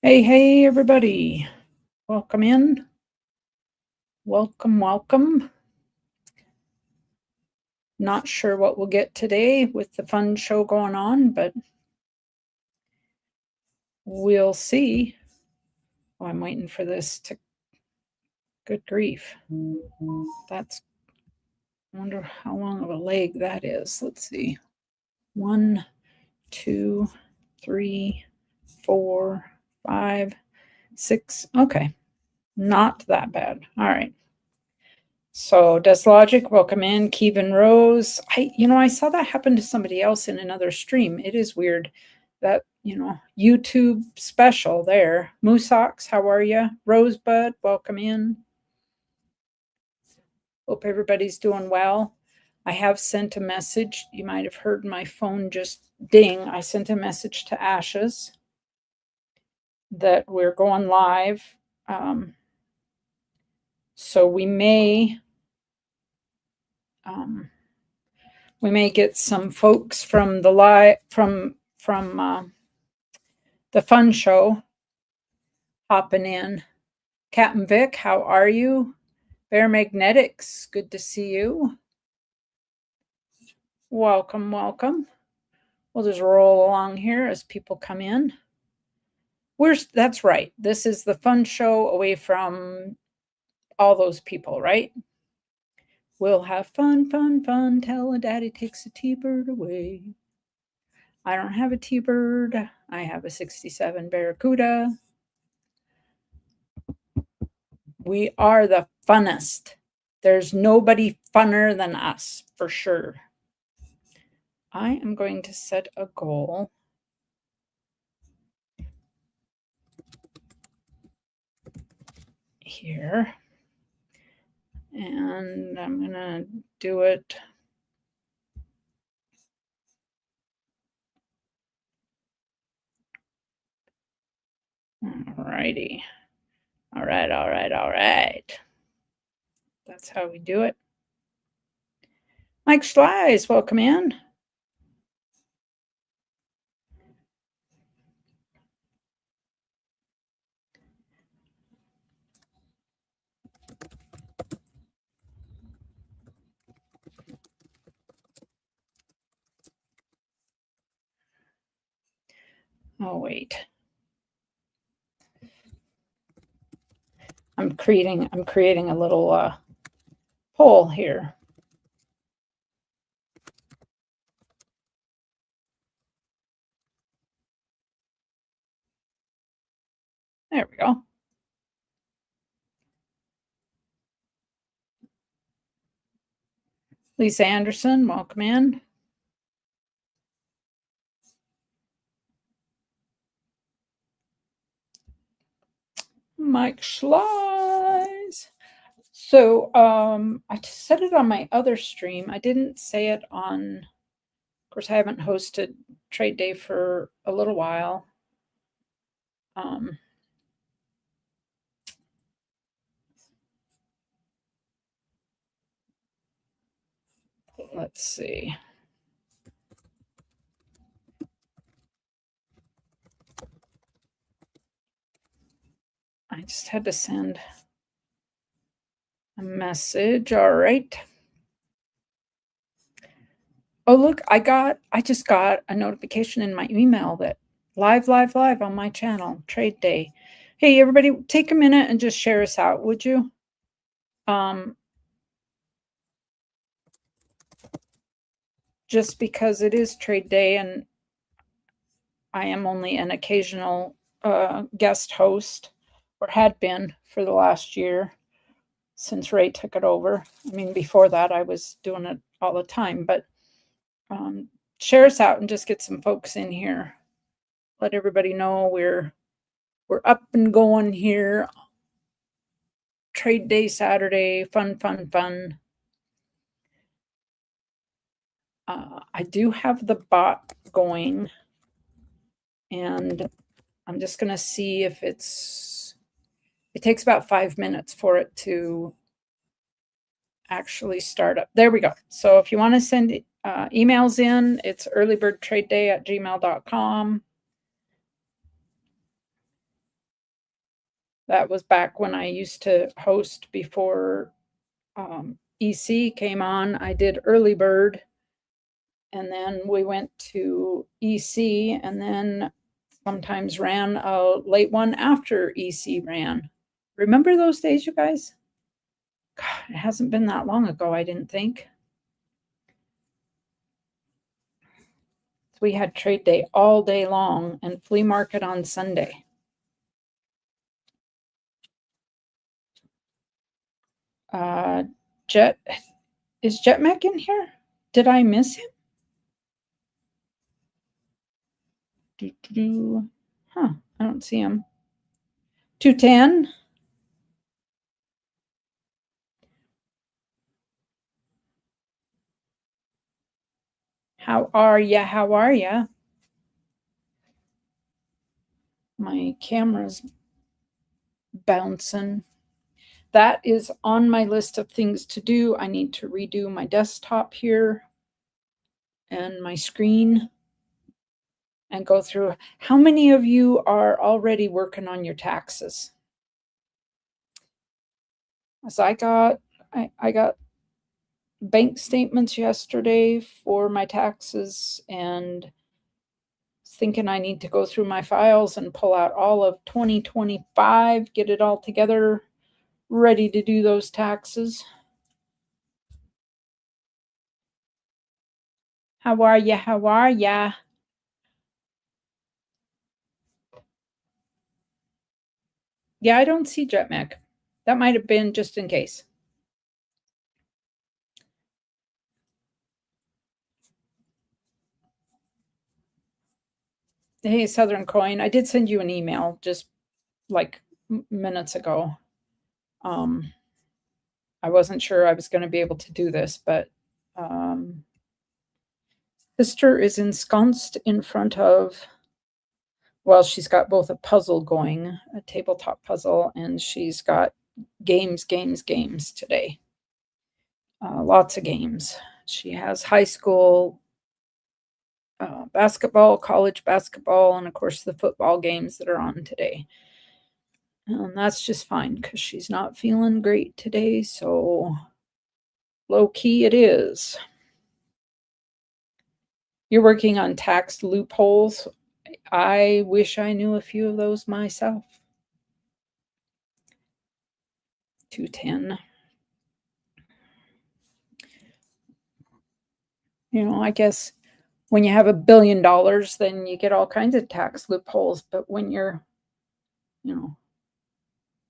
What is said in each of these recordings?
Hey, everybody. Welcome in. Welcome. Not sure what we'll get today with the fun show going on, but we'll see. Oh, I'm waiting for this to. Good grief. I wonder how long of a leg that is. Let's see. 1, 2, 3, 4, 5, 6. Okay. Not that bad. All right. So Does Logic, welcome in. Kevin Rose. I saw that happen to somebody else in another stream. It is weird that, YouTube special there. Moosox, how are you? Rosebud, welcome in. Hope everybody's doing well. I have sent a message. You might have heard my phone just ding. I sent a message to Ashes that we're going live. So we may get some folks from the the fun show hopping in. Captain Vic, how are you? Bear Magnetics, good to see you. Welcome. We'll just roll along here as people come in. That's right. This is the fun show away from all those people, right? We'll have fun till a daddy takes a T-Bird away. I don't have a T-Bird. I have a 67 Barracuda. We are the funnest. There's nobody funner than us, for sure. I am going to set a goal. Here. And I'm going to do it. Alrighty. All right. That's how we do it. Mike Schleiss, welcome in. Oh, wait. I'm creating a little poll here. There we go. Lisa Anderson, welcome in. Mike Schleiss. So I said it on my other stream. I didn't say it on, of course, I haven't hosted Trade Day for a little while. Let's see. I just had to send a message. All right. Oh, look, I just got a notification in my email that live on my channel, Trade Day. Hey, everybody, take a minute and just share us out, would you? Just because it is Trade Day and I am only an occasional guest host, or had been for the last year since Ray took it over. I mean, before that, I was doing it all the time, but share us out and just get some folks in here. Let everybody know we're up and going here. Trade Day Saturday, fun. I do have the bot going, and I'm just going to see if it takes about 5 minutes for it to actually start up. There we go. So if you want to send emails in, it's earlybirdtradeday@gmail.com. That was back when I used to host before EC came on. I did Early Bird, and then we went to EC, and then sometimes ran a late one after EC ran. Remember those days, you guys? God, it hasn't been that long ago, I didn't think. We had trade day all day long and flea market on Sunday. Jet, is Jet Mac in here? Did I miss him? Huh, I don't see him. 210. How are ya? How are ya? My camera's bouncing. That is on my list of things to do. I need to redo my desktop here and my screen and go through. How many of you are already working on your taxes? As I got bank statements yesterday for my taxes, and thinking I need to go through my files and pull out all of 2025, get it all together, ready to do those taxes. How are ya? How are ya? Yeah, I don't see JetMac. That might have been just in case. Hey, Southern Coin, I did send you an email just like minutes ago. I wasn't sure I was going to be able to do this, but sister is ensconced in front of, well, she's got both a puzzle going, a tabletop puzzle, and she's got games today. Lots of games. She has high school basketball, college basketball, and of course the football games that are on today. And that's just fine because she's not feeling great today, so low key it is. You're working on tax loopholes. I wish I knew a few of those myself. 210. You know, I guess when you have $1 billion, then you get all kinds of tax loopholes. But when you're, you know,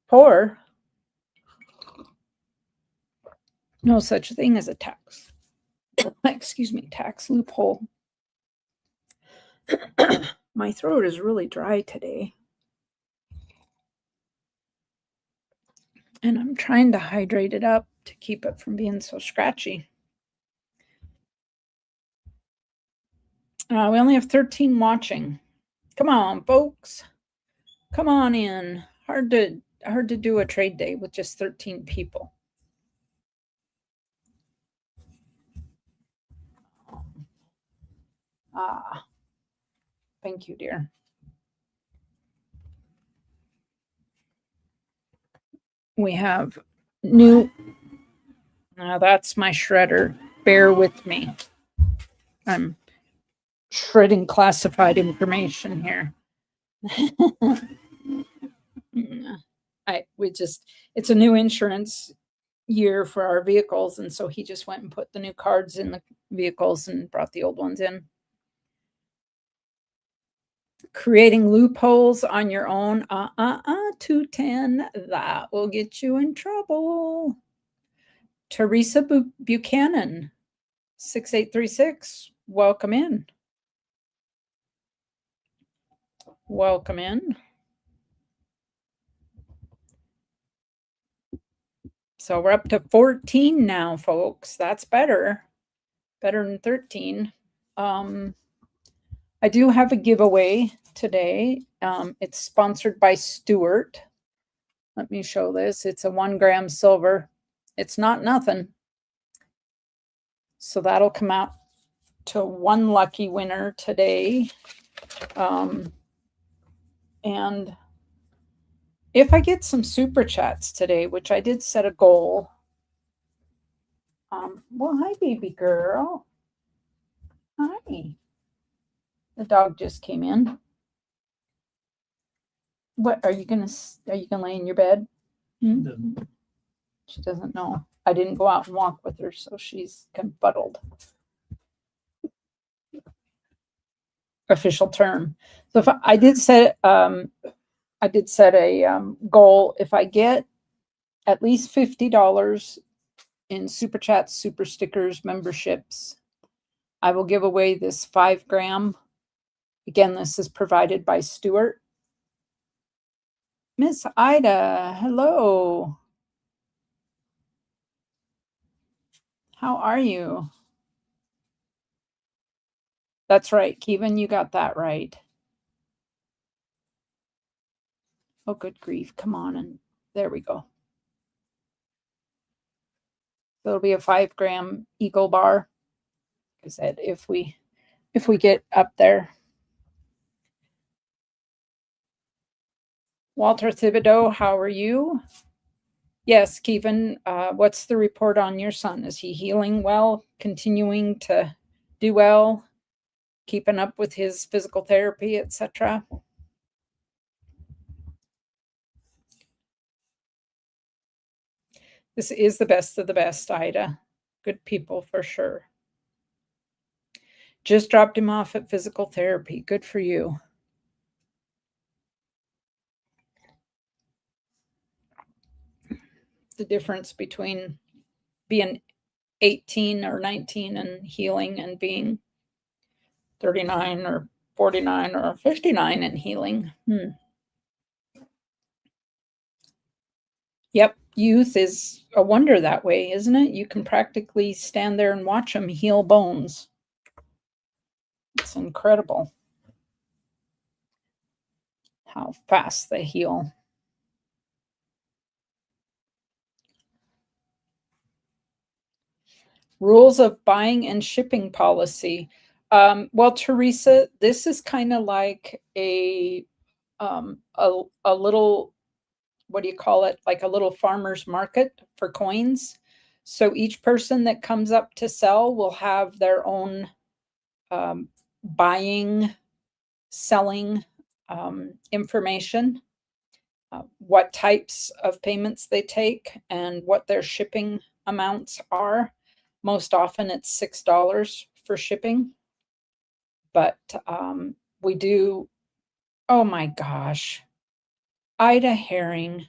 poor, no such thing as a tax. Excuse me, tax loophole. My throat is really dry today. And I'm trying to hydrate it up to keep it from being so scratchy. We only have 13 watching. Come on, folks. Come on in. Hard to do a trade day with just 13 people. Thank you, dear. We have new. That's my shredder. Bear with me. I'm shredding classified information here. It's a new insurance year for our vehicles, and so he just went and put the new cards in the vehicles and brought the old ones in. Creating loopholes on your own, 210, that will get you in trouble. Teresa Buchanan, 6836, welcome in. Welcome in. So we're up to 14 now, folks. That's better than 13. I do have a giveaway today. It's sponsored by Stewart. Let me show this. It's a 1 gram silver. It's not nothing. So that'll come out to one lucky winner today. And If I get some super chats today, which I did set a goal. Well, hi, baby girl. Hi. The dog just came in. What are you gonna lay in your bed? Hmm? She doesn't know. I didn't go out and walk with her, so she's confuddled. Official term. So if I did set a goal. If I get at least $50 in super chats, super stickers, memberships, I will give away this 5 gram. Again, this is provided by Stuart. Miss Ida, hello. How are you? That's right, Kevin, you got that right. Oh, good grief. Come on. And there we go. So it'll be a 5 gram Eagle bar. Like I said, if we get up there. Walter Thibodeau, how are you? Yes, Kevin, what's the report on your son? Is he healing well, continuing to do well, keeping up with his physical therapy, etc.? This is the best of the best, Ida. Good people for sure. Just dropped him off at physical therapy. Good for you. The difference between being 18 or 19 and healing and being 39 or 49 or 59 and healing. Yep, youth is a wonder that way, isn't it? You can practically stand there and watch them heal bones. It's incredible how fast they heal. Rules of buying and shipping policy. Well, Teresa, this is kind of like a little, what do you call it? Like a little farmer's market for coins. So each person that comes up to sell will have their own buying, selling information, what types of payments they take, and what their shipping amounts are. Most often it's $6 for shipping. But we do, oh my gosh, Ida Herring.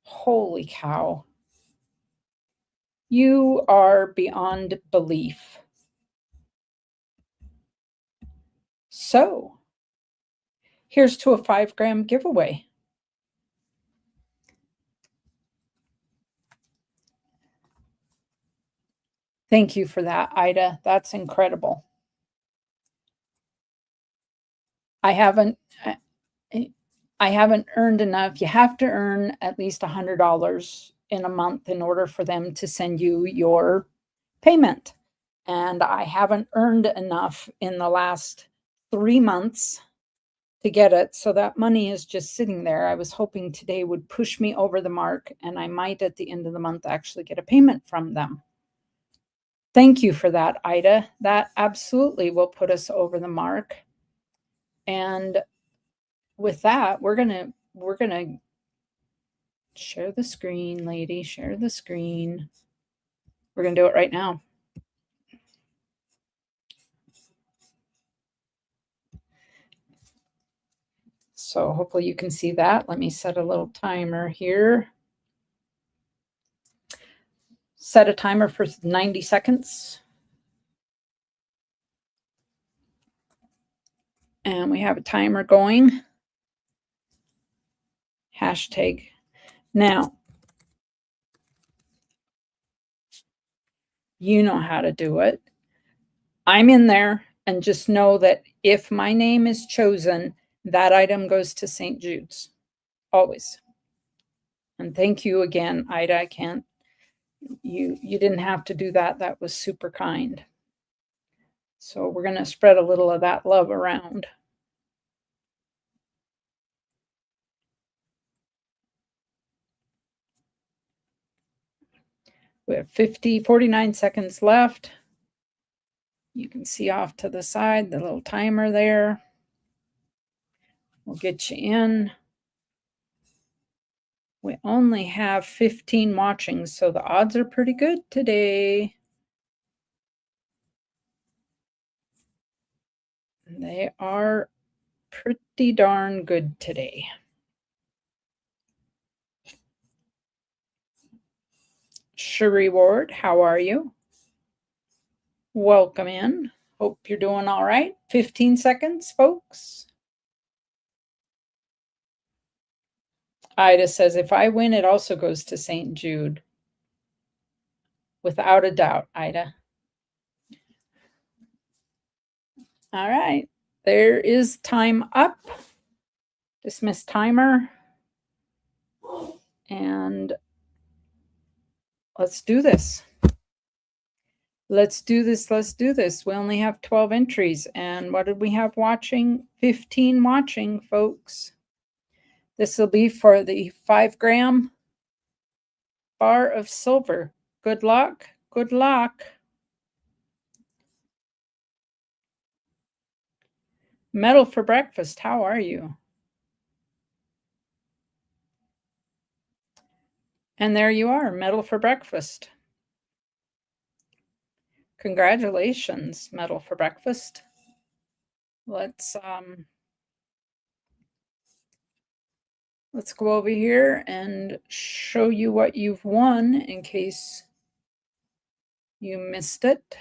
Holy cow. You are beyond belief. So here's to a 5 gram giveaway. Thank you for that, Ida. That's incredible. I haven't earned enough. You have to earn at least $100 in a month in order for them to send you your payment. And I haven't earned enough in the last 3 months to get it. So that money is just sitting there. I was hoping today would push me over the mark, and I might at the end of the month actually get a payment from them. Thank you for that, Ida. That absolutely will put us over the mark. And with that, we're gonna share the screen, lady. Share the screen. We're gonna do it right now. So hopefully you can see that. Let me set a little timer here. Set a timer for 90 seconds. And we have a timer going. Hashtag. Now, you know how to do it. I'm in there, and just know that if my name is chosen, that item goes to St. Jude's. Always. And thank you again, Ida. I can't, you didn't have to do that. That was super kind. So we're going to spread a little of that love around. We have 49 seconds left. You can see off to the side, the little timer there. We'll get you in. We only have 15 watching, so the odds are pretty good today. They are pretty darn good today. Cherie Ward, how are you? Welcome in. Hope you're doing all right. 15 seconds, folks. Ida says, if I win, it also goes to St. Jude. Without a doubt, Ida. All right. There is time up. Dismiss timer. And let's do this. Let's do this. Let's do this. We only have 12 entries. And what did we have watching? 15 watching, folks. This will be for the 5-gram bar of silver. Good luck. Good luck. Metal for breakfast. How are you? And there you are. Metal for breakfast. Congratulations, Metal for breakfast. Let's go over here and show you what you've won in case you missed it.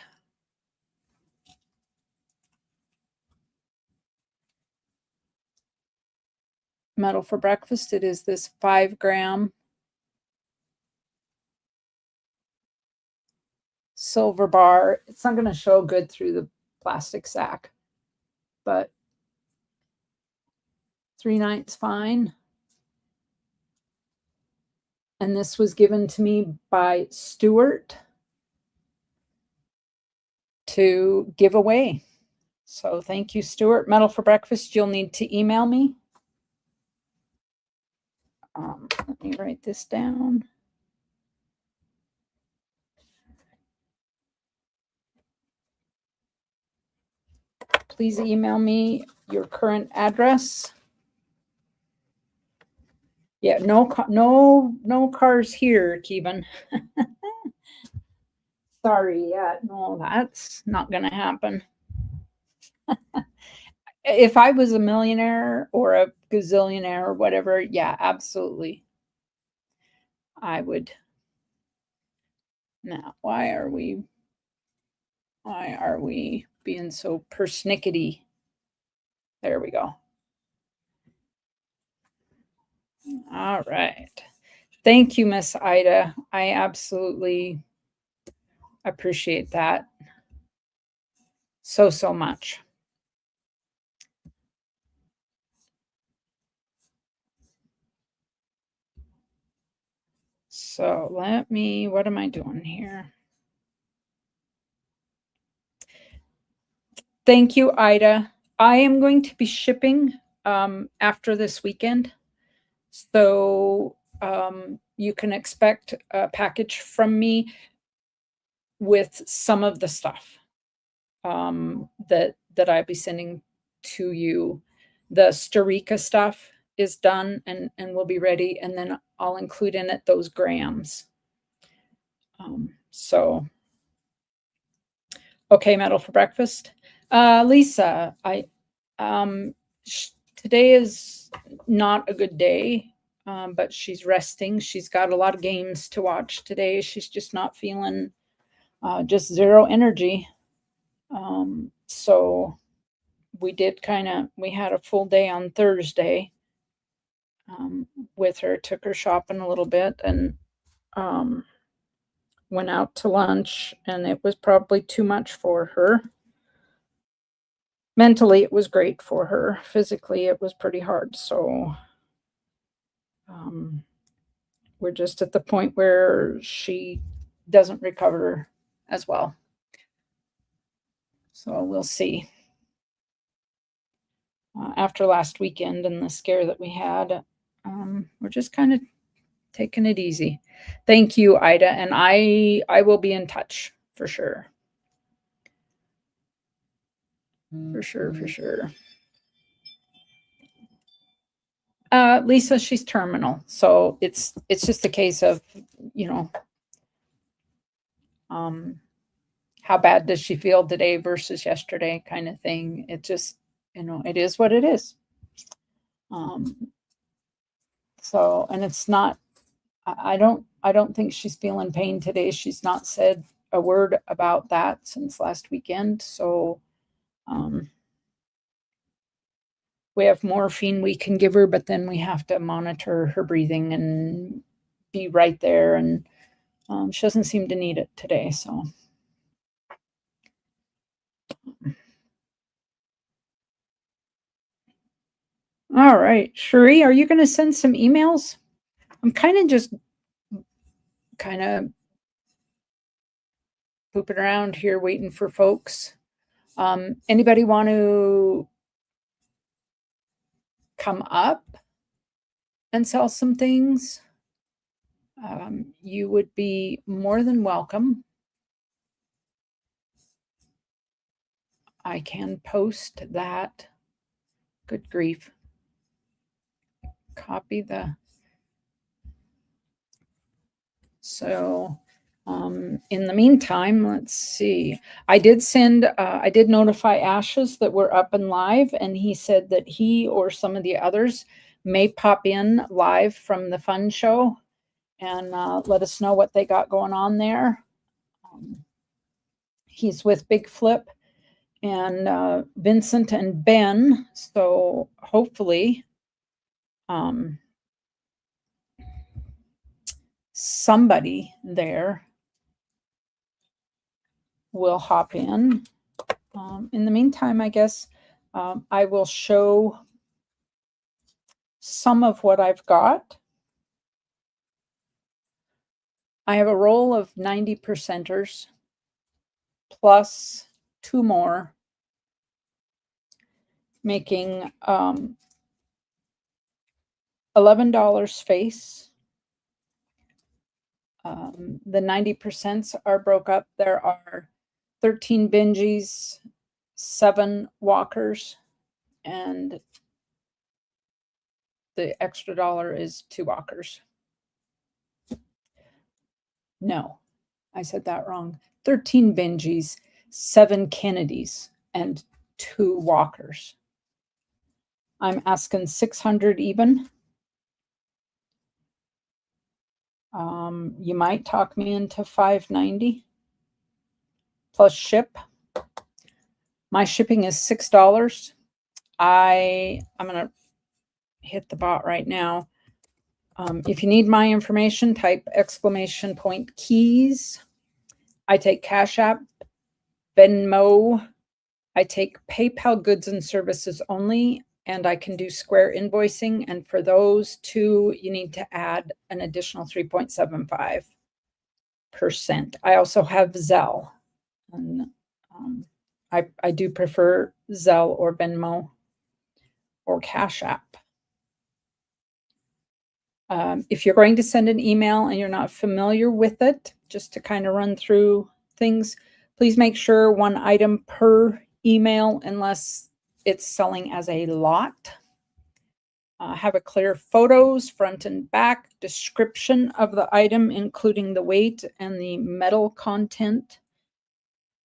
Metal for breakfast. It is this 5-gram silver bar. It's not going to show good through the plastic sack, but 3/9 fine. And this was given to me by Stuart to give away. So thank you, Stuart. Metal for breakfast. You'll need to email me. Let me write this down. Please email me your current address. Yeah, no cars here, Kevin. Sorry, yeah, no, that's not going to happen. If I was a millionaire or a gazillionaire or whatever, yeah, absolutely. I would. Now, why are we being so persnickety? There we go. All right. Thank you, Miss Ida. I absolutely appreciate that so much. So what am I doing here? Thank you, Ida. I am going to be shipping after this weekend. So you can expect a package from me with some of the stuff that I'll be sending to you. The Storica stuff is done and will be ready, and then I'll include in it those grams. So, okay, Metal for breakfast. Lisa, today is not a good day, but she's resting. She's got a lot of games to watch today. She's just not feeling, just zero energy. So we had a full day on Thursday with her, took her shopping a little bit, and went out to lunch, and it was probably too much for her. Mentally, it was great for her. Physically, it was pretty hard. So we're just at the point where she doesn't recover as well. So we'll see. After last weekend and the scare that we had, we're just kind of taking it easy. Thank you, Ida, and I will be in touch for sure. For sure. Lisa, she's terminal, so it's just a case of, how bad does she feel today versus yesterday, kind of thing. It just, it is what it is. So, and it's not. I don't think she's feeling pain today. She's not said a word about that since last weekend. So, we have morphine we can give her, but then we have to monitor her breathing and be right there. And she doesn't seem to need it today. So, all right, Cherie, are you going to send some emails? I'm kind of pooping around here waiting for folks. Anybody want to come up and sell some things? You would be more than welcome. I can post that. Good grief. Copy the. So, in the meantime, let's see. I did notify Ashes that we're up and live, and he said that he or some of the others may pop in live from the fun show and let us know what they got going on there. He's with Big Flip and Vincent and Ben, so hopefully somebody there will hop in. In the meantime, I guess I will show some of what I've got. I have a roll of 90%ers plus 2 more, making $11 face. The 90% are broke up. There are 13 Benjis, 7 walkers, and the extra dollar is 2 walkers. No, I said that wrong. 13 Benjis, 7 Kennedys, and 2 walkers. I'm asking 600 even. You might talk me into 590 plus ship. My shipping is $6. I'm gonna hit the bot right now. If you need my information, type !point keys. I take Cash App, Venmo. I take PayPal goods and services only, and I can do Square invoicing. And for those two, you need to add an additional 3.75%. I also have Zelle, and I do prefer Zelle or Venmo or Cash App. If you're going to send an email and you're not familiar with it, just to kind of run through things, please make sure 1 item per email unless it's selling as a lot. Have a clear photos, front and back, description of the item, including the weight and the metal content,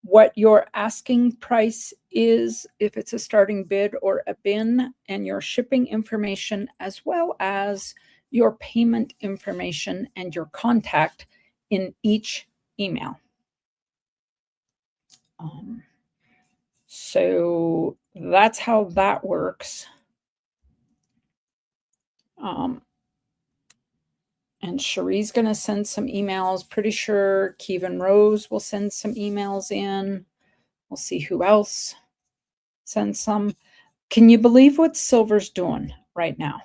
what your asking price is, if it's a starting bid or a bin, and your shipping information, as well as your payment information and your contact in each email. So that's how that works. And Cherie's going to send some emails. Pretty sure Kevin Rose will send some emails in. We'll see who else sends some. Can you believe what silver's doing right now?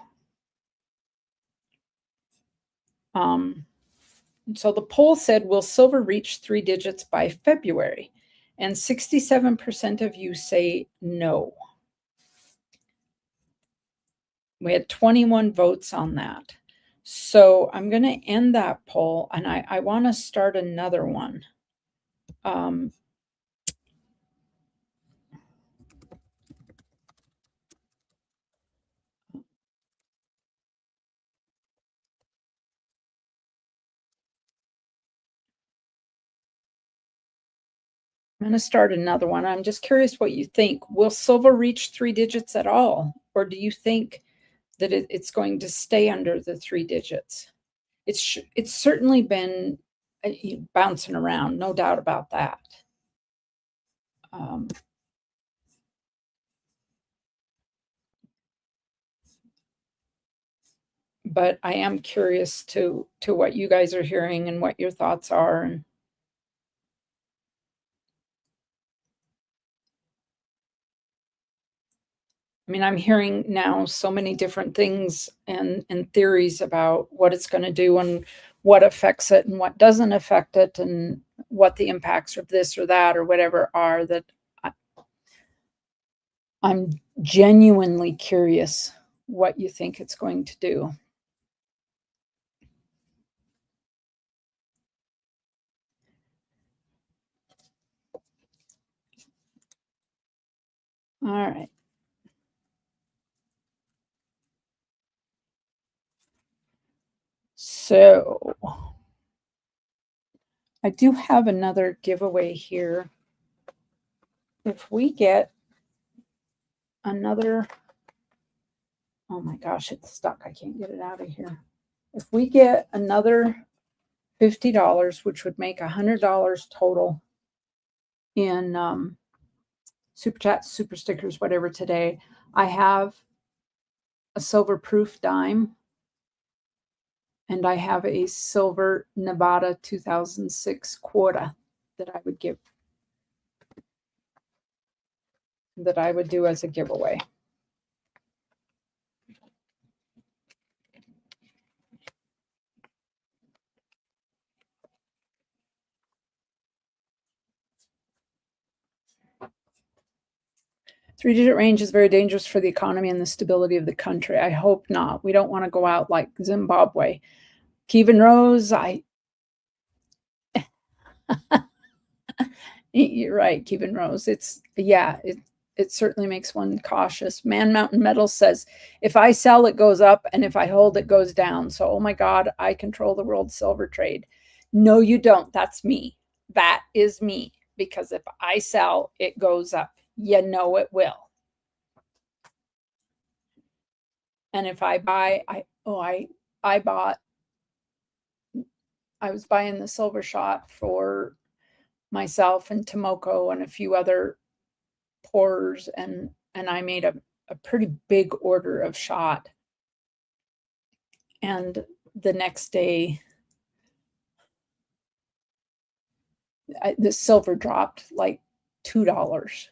So the poll said, will silver reach 3 digits by February? And 67% of you say no. We had 21 votes on that. So I'm going to end that poll, and I want to start another one. I'm going to start another one. I'm just curious what you think. Will silver reach 3 digits at all? Or do you think that it's going to stay under the 3 digits? It's certainly been bouncing around, no doubt about that. Um, but I am curious to what you guys are hearing and what your thoughts are. And I mean, I'm hearing now so many different things and theories about what it's going to do and what affects it and what doesn't affect it and what the impacts of this or that or whatever are, that I'm genuinely curious what you think it's going to do. All right. So I do have another giveaway here. If we get another, oh my gosh, it's stuck. I can't get it out of here. If we get another $50, which would make $100 total in super chats, super stickers, whatever today, I have a silver proof dime and I have a silver Nevada 2006 quota that I would give, that I would do as a giveaway. Three-digit range is very dangerous for the economy and the stability of the country. I hope not. We don't want to go out like Zimbabwe. Kevin Rose, you're right, Kevin Rose. It certainly makes one cautious. Man Mountain Metal says, if I sell, it goes up, and if I hold, it goes down. So, oh my God, I control the world silver trade. No, you don't. That's me. That is me. Because if I sell, it goes up. You know it will. And if I buy, I bought, I was buying the silver shot for myself and Tomoko and a few other pourers, and I made a pretty big order of shot. And the next day, the silver dropped like $2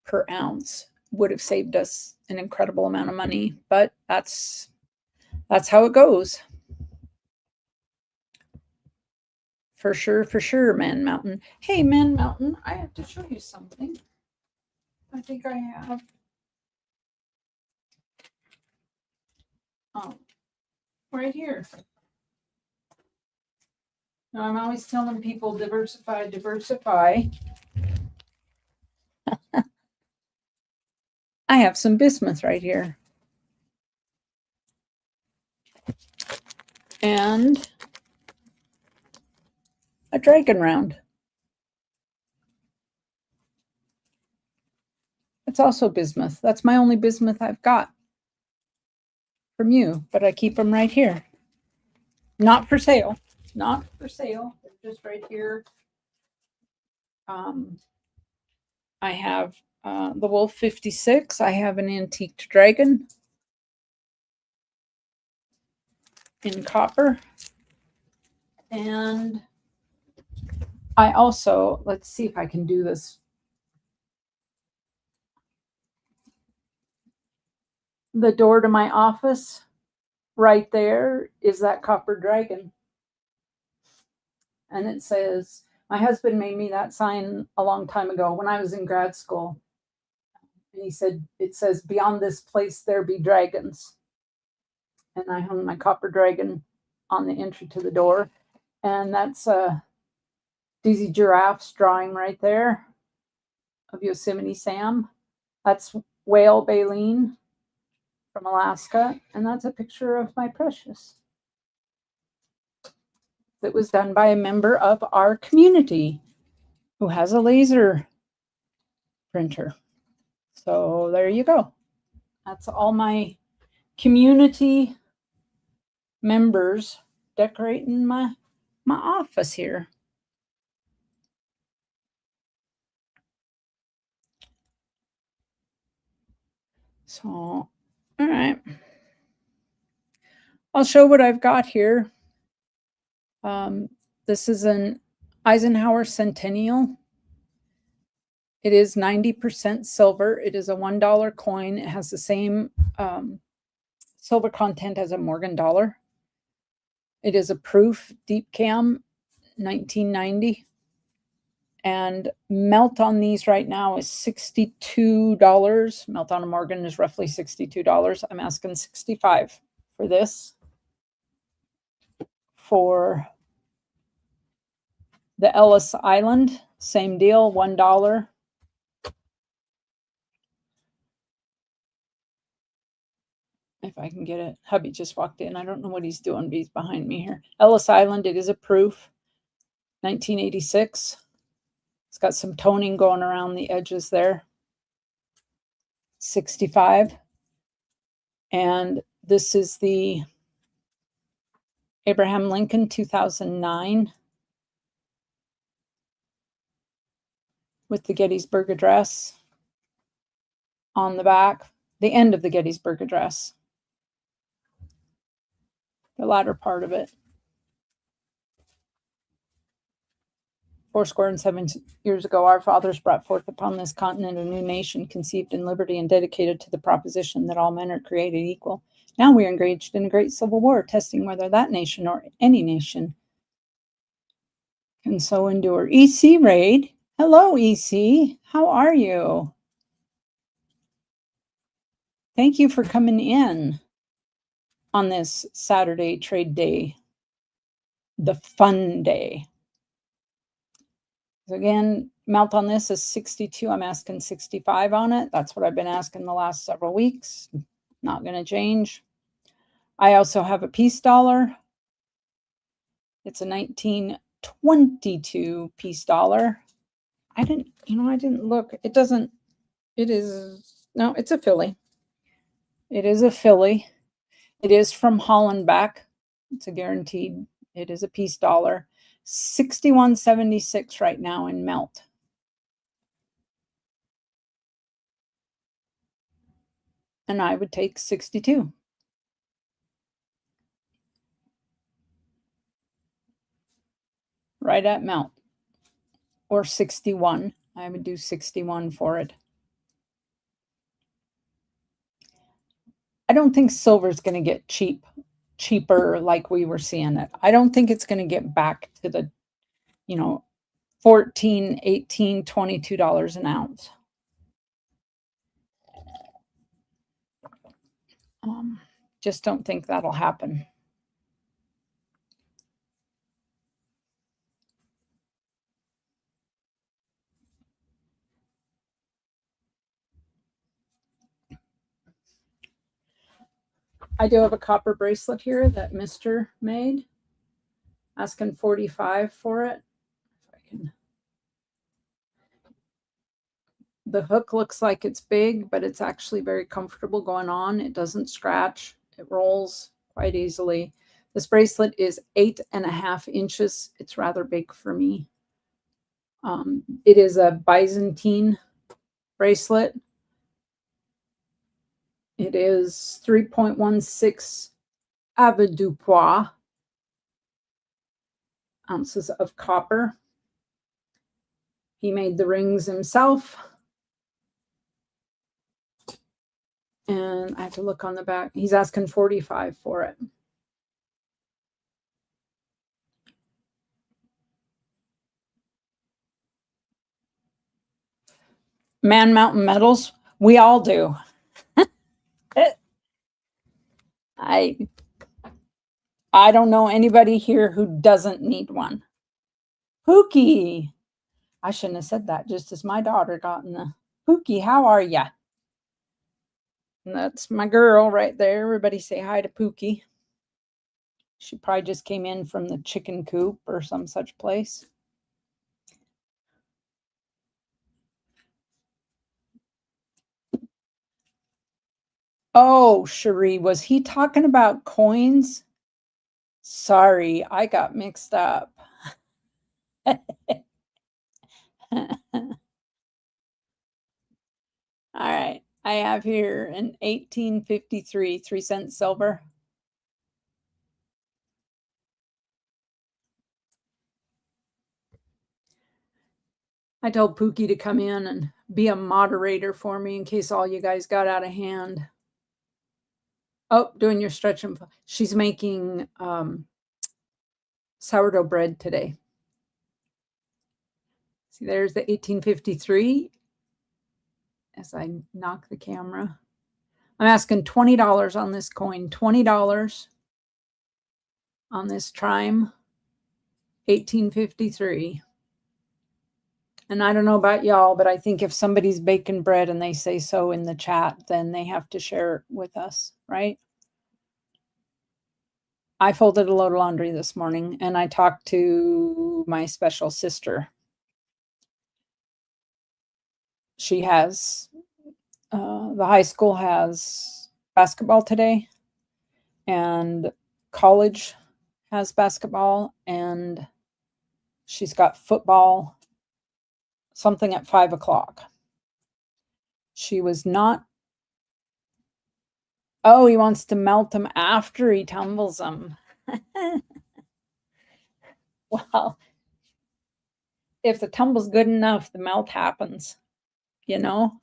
per ounce. Would have saved us an incredible amount of money, but that's how it goes. For sure, Man Mountain. Hey, Man Mountain, I have to show you something. I think I have. Oh, right here. Now, I'm always telling people diversify, diversify. I have some bismuth right here. And a dragon round. It's also bismuth. That's my only bismuth I've got from you, but I keep them right here. Not for sale. Not for sale. They're just right here. I have the Wolf 56. I have an antique dragon in copper. And I also, let's see if I can do this. The door to my office right there is that copper dragon. And it says, my husband made me that sign a long time ago when I was in grad school. And he said, it says, beyond this place, there be dragons. And I hung my copper dragon on the entry to the door. And that's Daisy Giraffe's drawing right there of Yosemite Sam. That's Whale Baleen from Alaska. And that's a picture of my Precious that was done by a member of our community who has a laser printer. So there you go. That's all my community members decorating my office here. So, all right. I'll show what I've got here. This is an Eisenhower Centennial. It is 90% silver. It is a $1 coin. It has the same silver content as a Morgan dollar. It is a proof deep cam, 1990. And melt on these right now is $62. Melt on a Morgan is roughly $62. I'm asking $65 for this. For the Ellis Island, same deal, $1. If I can get it. Hubby just walked in. I don't know what he's doing, but he's behind me here. Ellis Island, it is a proof, 1986. It's got some toning going around the edges there. $65. And this is the Abraham Lincoln 2009 with the Gettysburg Address on the back, the end of the Gettysburg Address, the latter part of it. 7 years ago, our fathers brought forth upon this continent a new nation conceived in liberty and dedicated to the proposition that all men are created equal. Now we are engaged in a great civil war, testing whether that nation or any nation can so endure. EC Raid. Hello, EC. How are you? Thank you for coming in on this Saturday trade day, the fun day. So again, melt on this is 62. I'm asking 65 on it. That's what I've been asking the last several weeks. Not going to change. I also have a peace dollar. It's a 1922 peace dollar. I didn't look. It is, no, it's a Philly. It is a Philly. It is from Hollenbeck. It's a guaranteed. It is a peace dollar. 61.76 right now in melt. And I would take 62. Right at melt. Or 61. I would do 61 for it. I don't think silver is going to get cheaper like we were seeing it. I don't think it's going to get back to the, $14, $18, $22 an ounce. Just don't think that'll happen. I do have a copper bracelet here that Mr. made. Asking 45 for it. If I can. The hook looks like it's big, but it's actually very comfortable going on. It doesn't scratch. It rolls quite easily. This bracelet is 8.5 inches. It's rather big for me. It is a Byzantine bracelet. It is 3.16 avoirdupois ounces of copper. He made the rings himself. And I have to look on the back. He's asking 45 for it. Man Mountain Metals, we all do. I don't know anybody here who doesn't need one. Pookie. I shouldn't have said that, just as my daughter got in the Pookie, how are ya? And that's my girl right there. Everybody say hi to Pookie. She probably just came in from the chicken coop or some such place. Oh, Cherie, was he talking about coins? Sorry, I got mixed up. All right, I have here an 1853 3-cent silver. I told Pookie to come in and be a moderator for me in case all you guys got out of hand. Oh, doing your stretch and she's making sourdough bread today. See, there's the 1853 as I knock the camera. I'm asking $20 on this coin, $20 on this Trime 1853. And I don't know about y'all, but I think if somebody's baking bread and they say so in the chat, then they have to share it with us, right? I folded a load of laundry this morning and I talked to my special sister. She has, the high school has basketball today and college has basketball and she's got football, something at 5 o'clock. She was not. Oh, he wants to melt them after he tumbles them. Well, if the tumble's good enough, the melt happens, you know?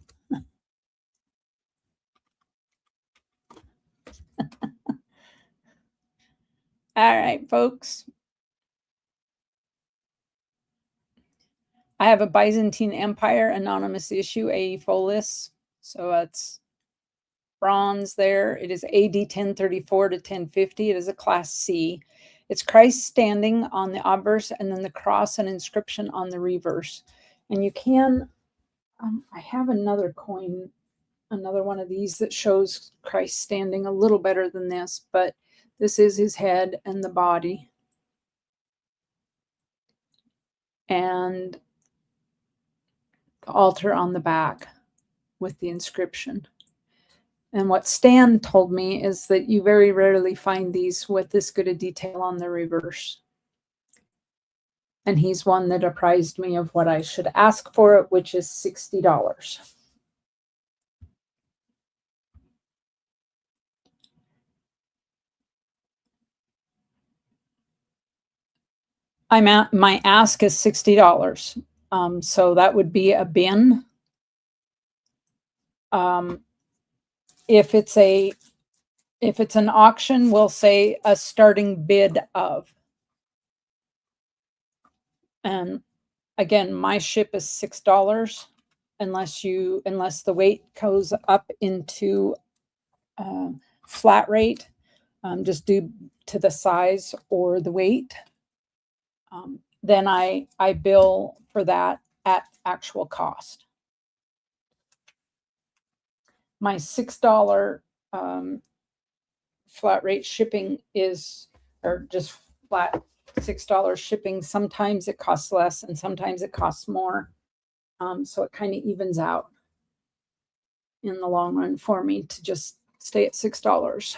All right, folks. I have a Byzantine Empire anonymous issue, A Folis. So it's bronze there. It is AD 1034 to 1050. It is a class C. It's Christ standing on the obverse and then the cross and inscription on the reverse. And you can, I have another coin, another one of these that shows Christ standing a little better than this, but this is his head and the body. And the altar on the back with the inscription. And what Stan told me is that you very rarely find these with this good a detail on the reverse. And he's one that apprised me of what I should ask for it, which is $60. My ask is $60. So that would be a bin. If it's an auction, we'll say a starting bid of. And again, my ship is $6 unless the weight goes up into flat rate, just due to the size or the weight. Then I bill for that at actual cost. My $6 flat rate shipping is, or just flat $6 shipping. Sometimes it costs less and sometimes it costs more. So it kind of evens out in the long run for me to just stay at $6.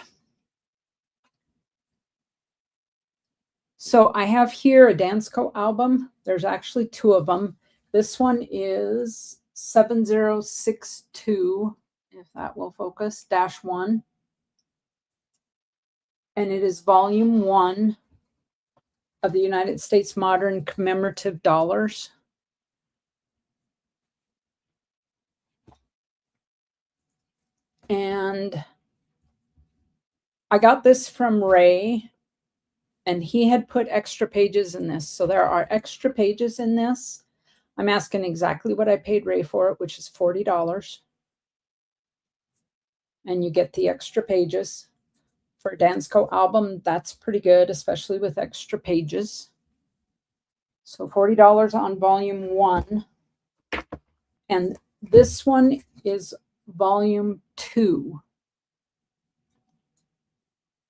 So I have here a Dansko album. There's actually two of them. This one is 7062, if that will focus, -1. And it is volume 1 of the United States Modern Commemorative Dollars. And I got this from Ray, and he had put extra pages in this. So there are extra pages in this. I'm asking exactly what I paid Ray for it, which is $40. And you get the extra pages for a Dansko album, that's pretty good, especially with extra pages. So $40 on volume 1. And this one is volume 2.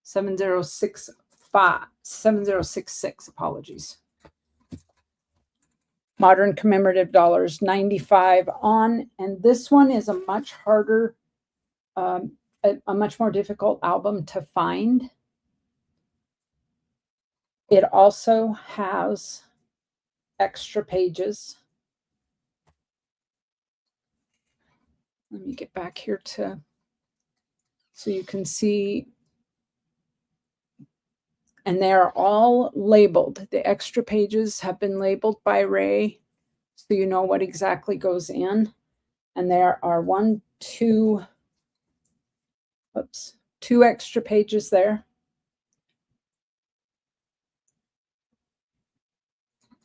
7066, apologies. Modern commemorative dollars, 95 on. And this one is a much harder, a much more difficult album to find. It also has extra pages. Let me get back here so you can see. And they're all labeled. The extra pages have been labeled by Ray, so you know what exactly goes in. And there are two extra pages there.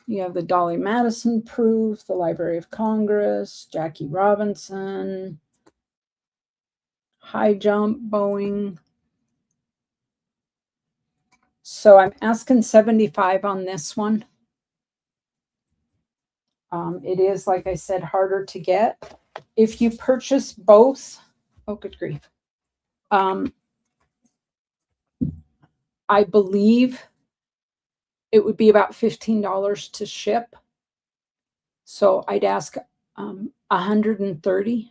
You have the Dolly Madison proof, the Library of Congress, Jackie Robinson, high jump, Boeing. So I'm asking 75 on this one. It is, like I said, harder to get. If you purchase both, oh, good grief. I believe it would be about $15 to ship. So I'd ask $130.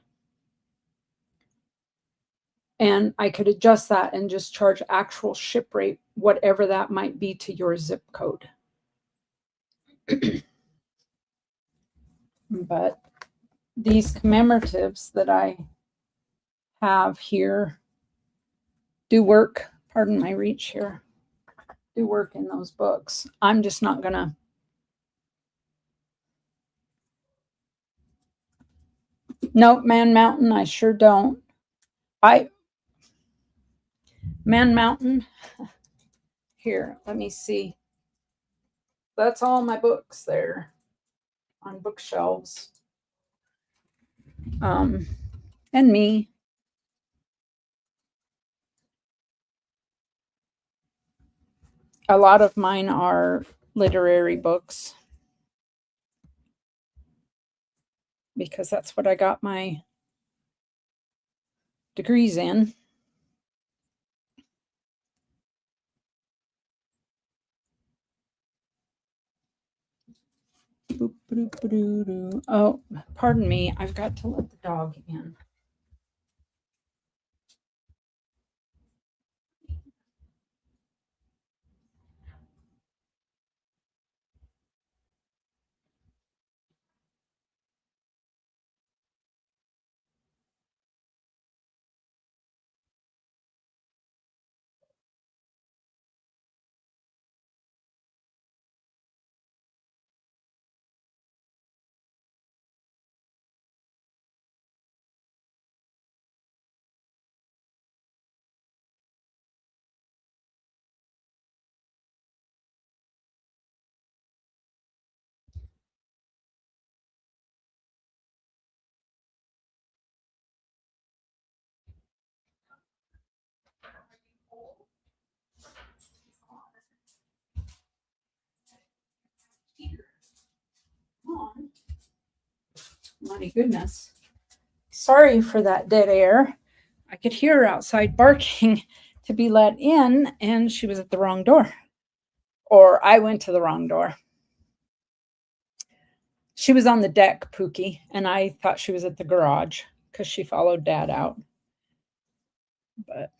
And I could adjust that and just charge actual ship rate, whatever that might be to your zip code. But these commemoratives that I have here do work, pardon my reach here, do work in those books. I'm just not gonna. Nope, Man Mountain, I sure don't. Man Mountain, here, let me see. That's all my books there on bookshelves. And me. A lot of mine are literary books because that's what I got my degrees in. Oh, pardon me. I've got to let the dog in. My goodness. Sorry for that dead air. I could hear her outside barking to be let in, and she was at the wrong door. Or I went to the wrong door. She was on the deck, Pookie, and I thought she was at the garage because she followed Dad out. But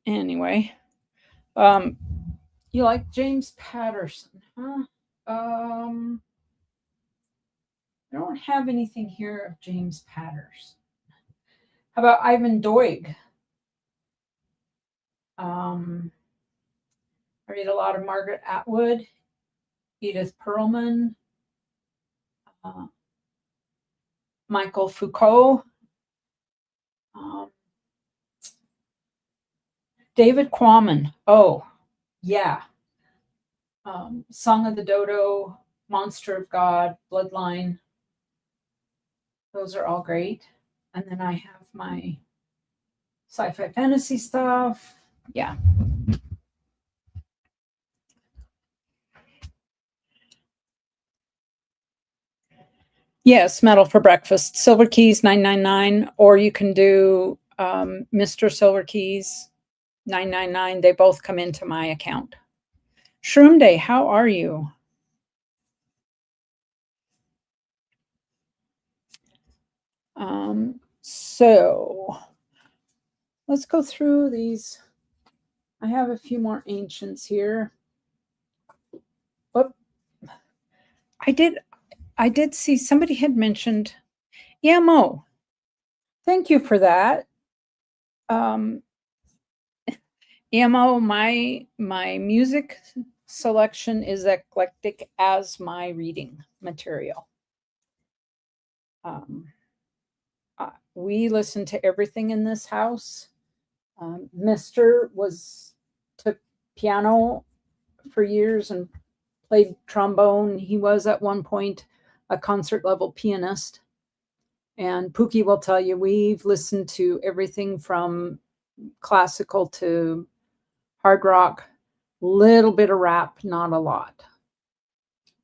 anyway, you like James Patterson, huh? I don't have anything here of James Patterson. How about Ivan Doig? I read a lot of Margaret Atwood, Edith Perlman, Michael Foucault, David Quammen. Oh, yeah. Song of the Dodo, Monster of God, Bloodline. Those are all great. And then I have my sci-fi fantasy stuff. Yeah. Yes, metal for breakfast. Silver Keys, $9.99, or you can do Mr. Silver Keys, $9.99. They both come into my account. Shroom Day, how are you? So let's go through these. I have a few more ancients here. Whoop. I did see somebody had mentioned EMO. Thank you for that. EMO, my music selection is eclectic as my reading material. We listen to everything in this house. Mr. took piano for years and played trombone. He was at one point a concert level pianist. And Pookie will tell you we've listened to everything from classical to hard rock, little bit of rap, not a lot.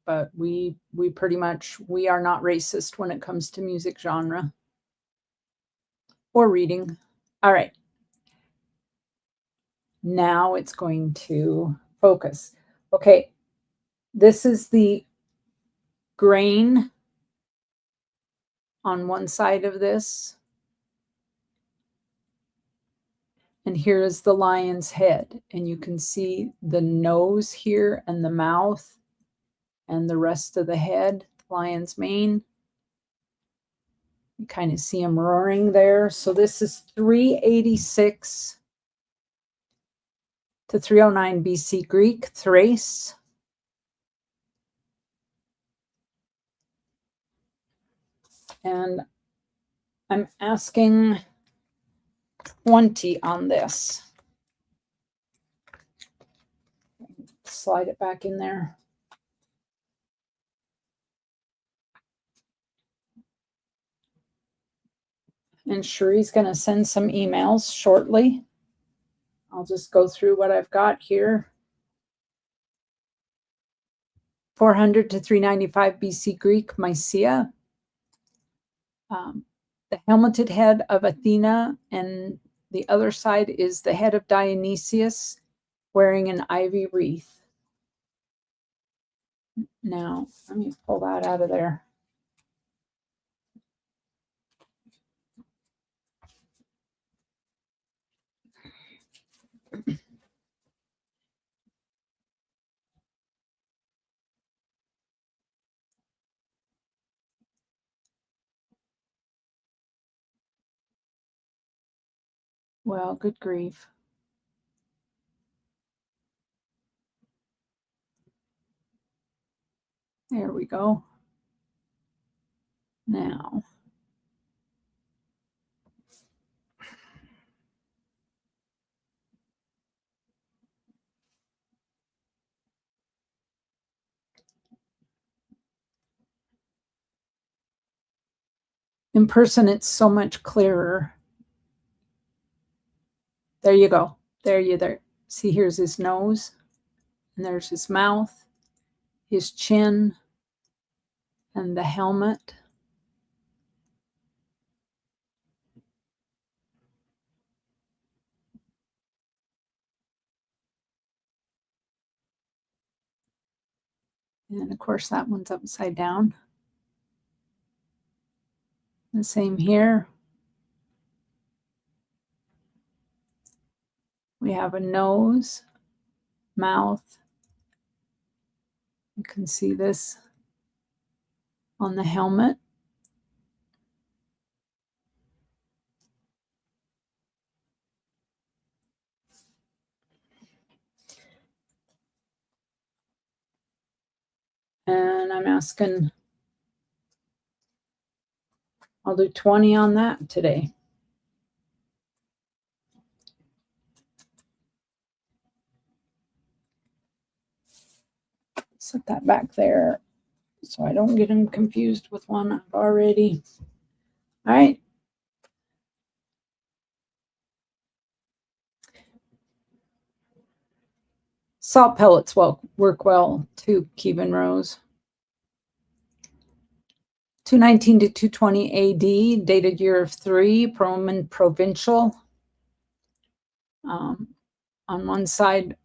But we pretty much, we are not racist when it comes to music genre or reading. All right. Now it's going to focus. Okay. This is the grain on one side of this. And here is the lion's head. And you can see the nose here and the mouth and the rest of the head, the lion's mane. You kind of see him roaring there. So this is 386 to 309 BC Greek, Thrace. And I'm asking 20 on this. Slide it back in there. And Cherie's going to send some emails shortly. I'll just go through what I've got here. 400 to 395 BC Greek, Mycia. The helmeted head of Athena, and the other side is the head of Dionysius wearing an ivy wreath. Now, let me pull that out of there. Well, good grief. There we go. Now, in person, it's so much clearer. There you go. There. See, here's his nose, and there's his mouth, his chin, and the helmet. And of course, that one's upside down. The same here. We have a nose, mouth. You can see this on the helmet. And I'm asking, I'll do 20 on that today. Set that back there so I don't get them confused with one I've already. All right. Salt pellets work well too, Kevin Rose. 219 to 220 AD, dated year of 3, Roman provincial. On one side,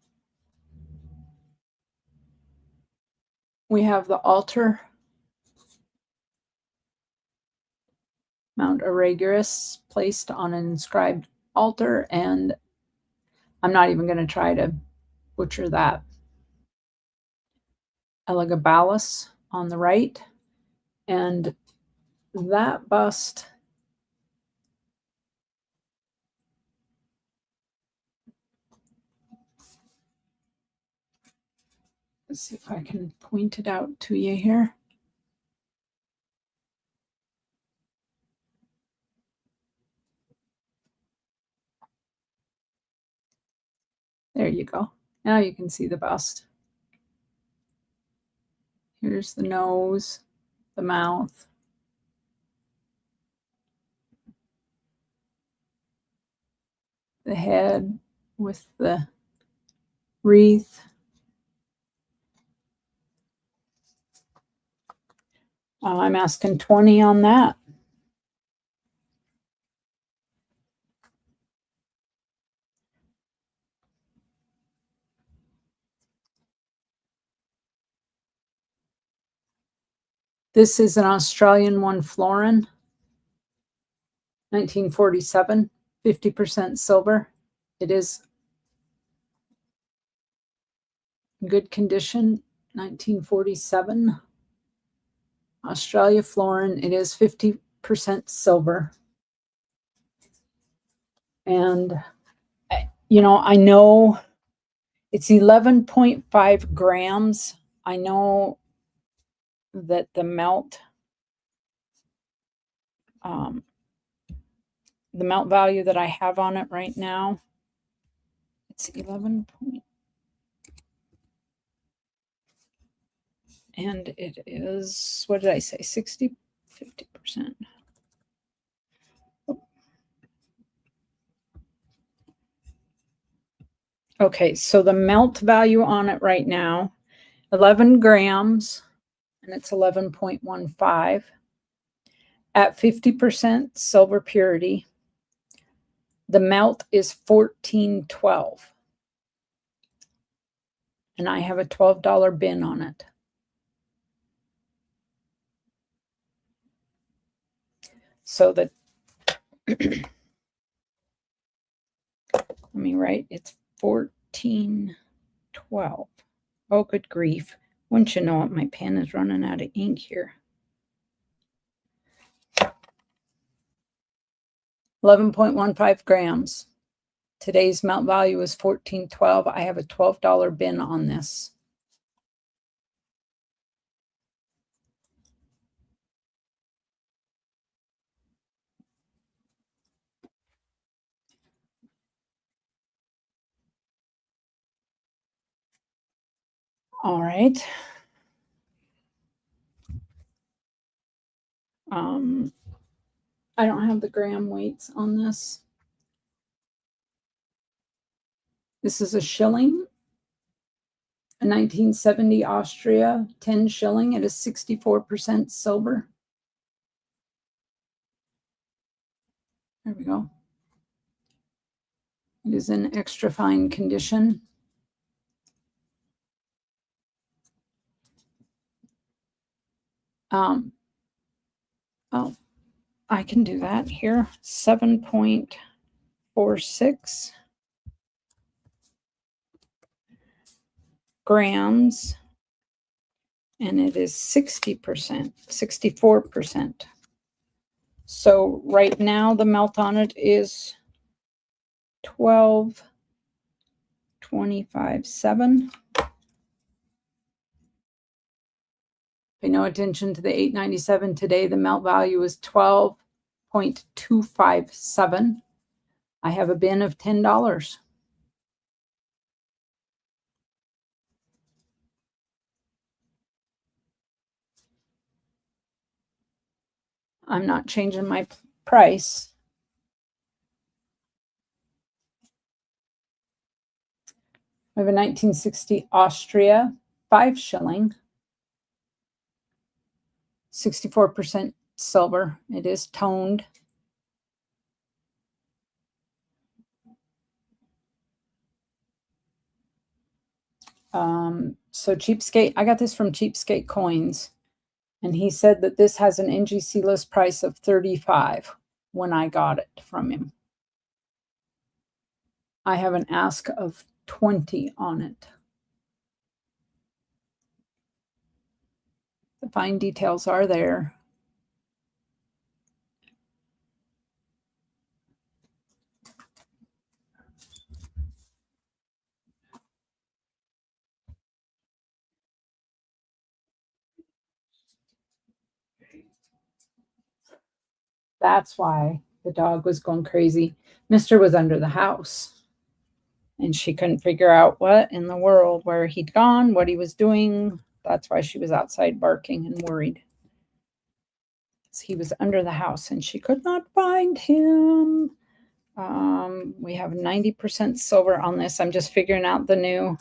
we have the altar, Mount Auragerus, placed on an inscribed altar, and I'm not even going to try to butcher that. Elagabalus on the right, and that bust let's see if I can point it out to you here. There you go. Now you can see the bust. Here's the nose, the mouth, the head with the wreath. I'm asking 20 on that. This is an Australian one, florin, 1947, 50% silver. It is in good condition, 1947. Australia florin, it is 50% silver. And, you know, I know it's 11.5 grams. I know that the melt value that I have on it right now, it's 11 point, and it is, what did I say, 50%. Okay, so the melt value on it right now, 11 grams, and it's 11.15. At 50% silver purity, the melt is $14.12. And I have a $12 bin on it. So that, let me write, it's $14.12. Oh, good grief. Wouldn't you know it, my pen is running out of ink here. 11.15 grams. Today's melt value is $14.12. I have a $12 bin on this. All right. I don't have the gram weights on this. This is a shilling, a 1970 Austria 10 shilling. It is 64% silver. There we go. It is in extra fine condition. Oh, I can do that here. 7.46 grams, and it is 60%, 64%. So right now the melt on it is 12.25.7. Pay no attention to the 8.97 today. The melt value is 12.257. I have a bin of $10. I'm not changing my price. We have a 1960 Austria, 5 shilling, 64% silver. It is toned. So Cheapskate, I got this from Cheapskate Coins, and he said that this has an NGC list price of 35 when I got it from him. I have an ask of 20 on it. The fine details are there. That's why the dog was going crazy. Mister was under the house, and she couldn't figure out what in the world, where he'd gone, what he was doing. That's why she was outside barking and worried. He was under the house, and she could not find him. We have 90% silver on this. I'm just figuring out the new.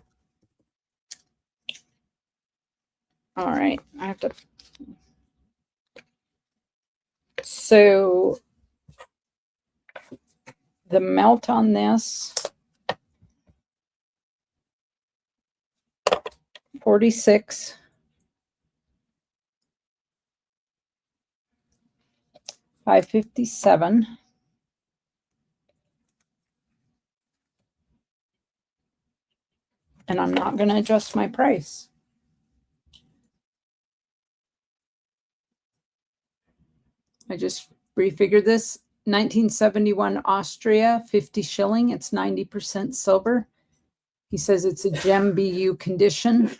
All right, I have to. So the melt on this, 46. $5.57. And I'm not going to adjust my price. I just refigured this. 1971 Austria, 50 shilling. It's 90% silver. He says it's a gem BU condition.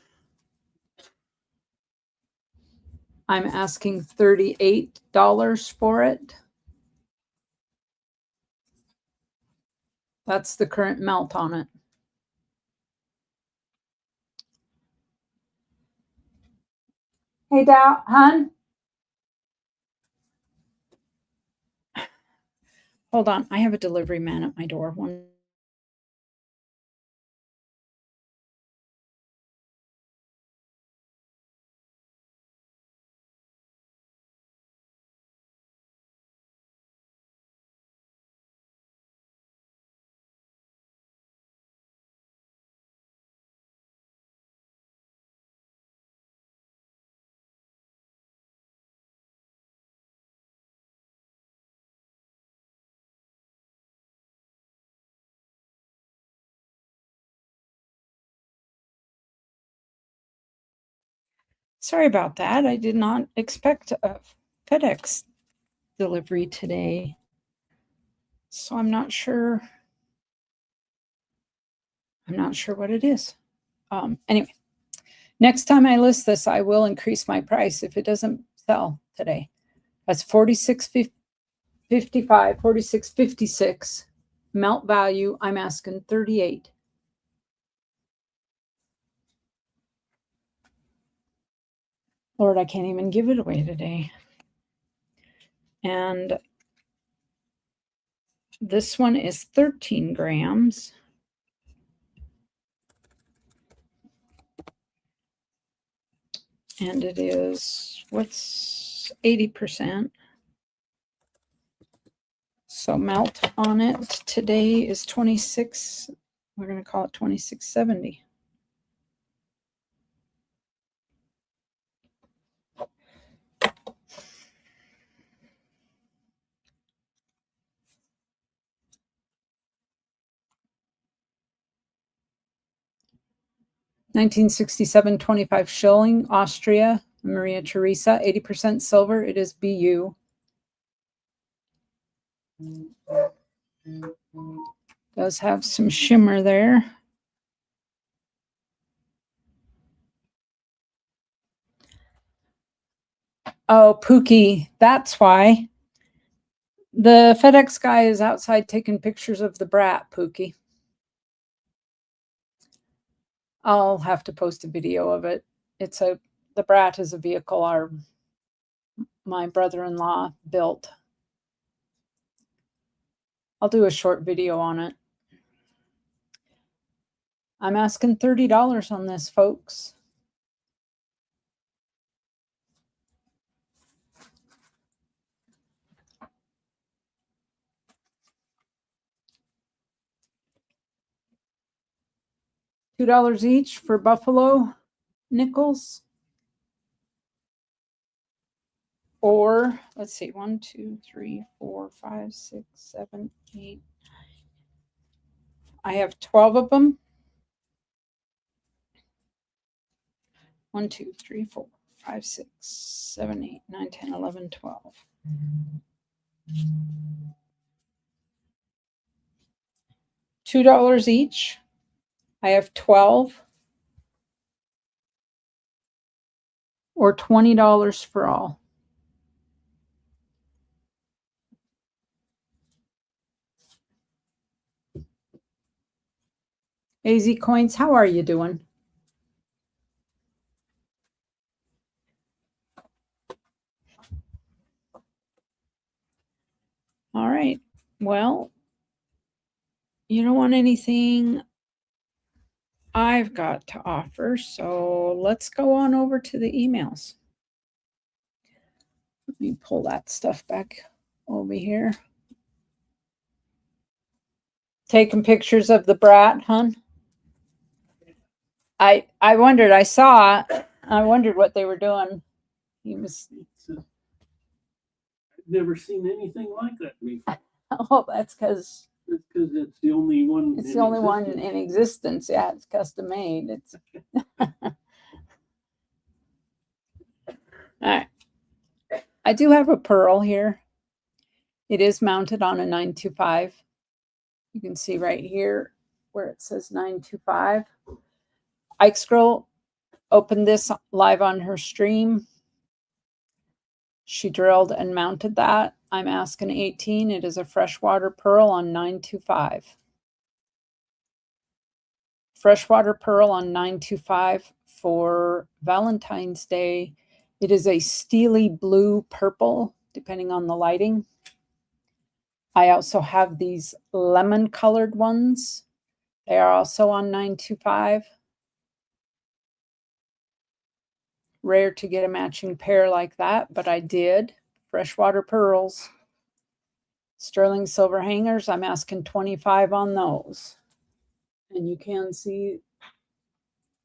I'm asking $38 for it. That's the current melt on it. Hey, Dow, hon. Hold on. I have a delivery man at my door. Sorry about that. I did not expect a FedEx delivery today. So I'm not sure. I'm not sure what it is. Anyway, next time I list this, I will increase my price if it doesn't sell today. That's $46.55, $46.56 melt value. I'm asking $38. Lord, I can't even give it away today. And this one is 13 grams. And it is, what's 80%? So melt on it today is 26. We're going to call it 26.70. $1967, 25 shilling, Austria, Maria Theresa, 80% silver. It is BU. Does have some shimmer there. Oh, Pookie, that's why. The FedEx guy is outside taking pictures of the brat, Pookie. I'll have to post a video of it. The brat is a vehicle my brother-in-law built. I'll do a short video on it. I'm asking $30 on this, folks. $2 each for buffalo nickels. Or let's see, 1, 2, 3, 4, 5, 6, 7, 8. I have 12 of them. 1, 2, 3, 4, 5, 6, 7, 8, 9, 10, 11, 12. $2 each. I have 12. Or $20 for all. AZ Coins, how are you doing? All right. Well, you don't want anything I've got to offer, so let's go on over to the emails. Let me pull that stuff back over here. Taking pictures of the brat, hun? I wondered, I wondered what they were doing. He was... I've never seen anything like that before. Oh, that's because... It's because it's the only one. It's the only one in existence. Yeah, it's custom made. It's... All right. I do have a pearl here. It is mounted on a 925. You can see right here where it says 925. Ike's Girl opened this live on her stream. She drilled and mounted that. I'm asking 18. It is a freshwater pearl on 925. Freshwater pearl on 925 for Valentine's Day. It is a steely blue purple, depending on the lighting. I also have these lemon colored ones. They are also on 925. Rare to get a matching pair like that, but I did. Freshwater pearls. Sterling silver hangers, I'm asking 25 on those. And you can see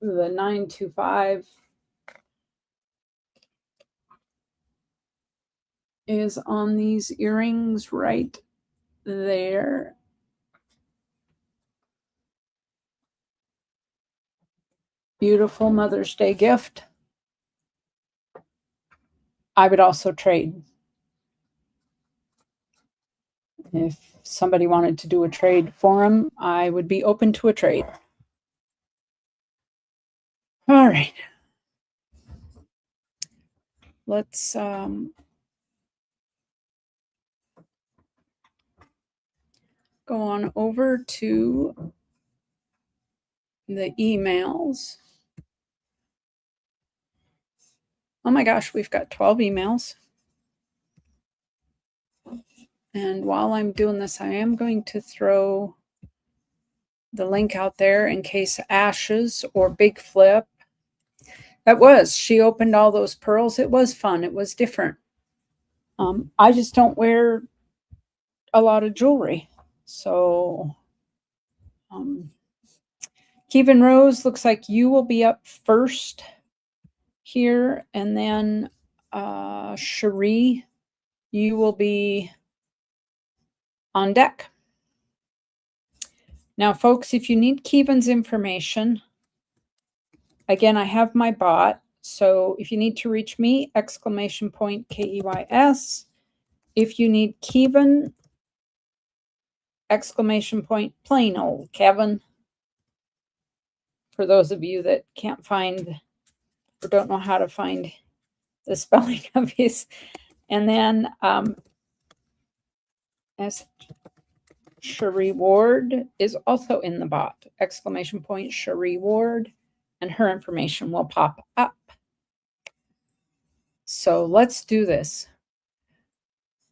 the 925 is on these earrings right there. Beautiful Mother's Day gift. I would also trade. If somebody wanted to do a trade for them, I would be open to a trade. All right. Let's go on over to the emails. Oh my gosh, we've got 12 emails. And while I'm doing this, I am going to throw the link out there in case Ashes or Big Flip. She opened all those pearls. It was fun. It was different. I just don't wear a lot of jewelry. So, Kevin Rose, looks like you will be up first here. And then Cherie, you will be on deck. Now, folks, if you need Kevin's information, again, I have my bot. So if you need to reach me, !KEYS. If you need Kevin, !plain old Kevin. For those of you that can't find or don't know how to find the spelling of his. And then as Cherie Ward is also in the bot, Cherie Ward, and her information will pop up. So let's do this.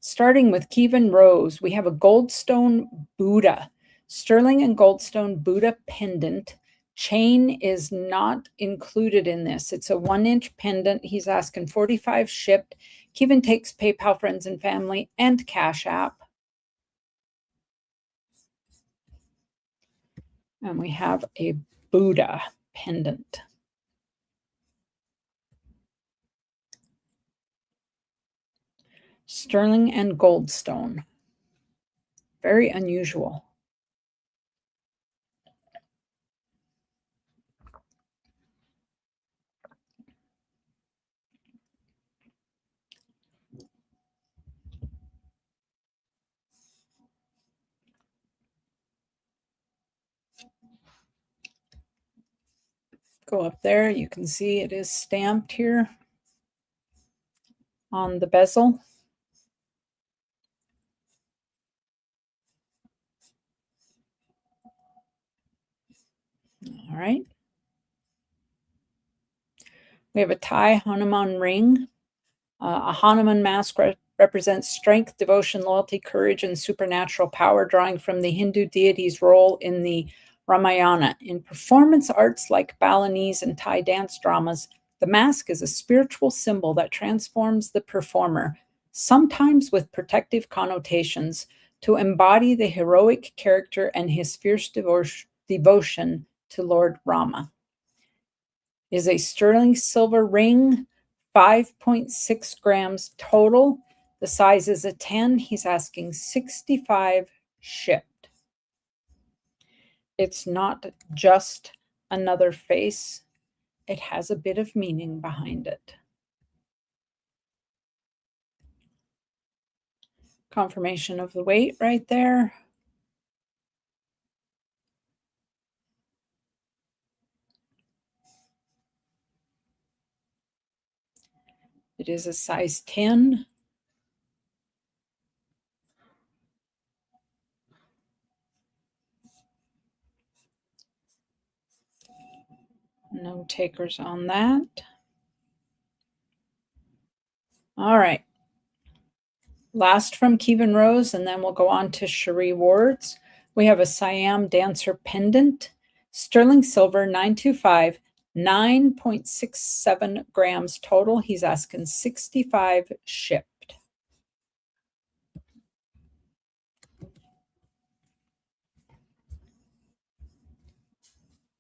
Starting with Kevin Rose, we have a goldstone Buddha, sterling and goldstone Buddha pendant, Chain is not included in this. It's a 1-inch pendant. He's asking $45 shipped. Kevin takes PayPal, friends and family, and Cash App. And we have a Buddha pendant. Sterling and goldstone. Very unusual. Go up there, you can see it is stamped here on the bezel. All right. We have a Thai Hanuman ring. A Hanuman mask represents strength, devotion, loyalty, courage, and supernatural power, drawing from the Hindu deity's role in the Ramayana. In performance arts like Balinese and Thai dance dramas, the mask is a spiritual symbol that transforms the performer, sometimes with protective connotations, to embody the heroic character and his fierce devotion to Lord Rama. It is a sterling silver ring, 5.6 grams total. The size is a 10. He's asking $65 shipped. It's not just another face. It has a bit of meaning behind it. Confirmation of the weight right there. It is a size 10. No takers on that. All right. Last from Kevin Rose, and then we'll go on to Cherie Ward's. We have a Siam Dancer pendant, sterling silver, 925, 9.67 grams total. He's asking $65 shipped.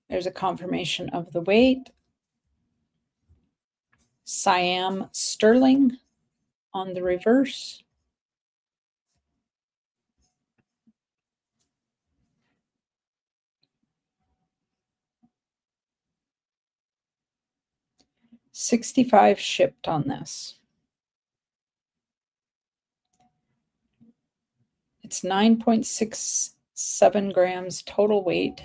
There's a confirmation of the weight. Siam sterling on the reverse. $65 shipped on this. It's 9.67 grams total weight.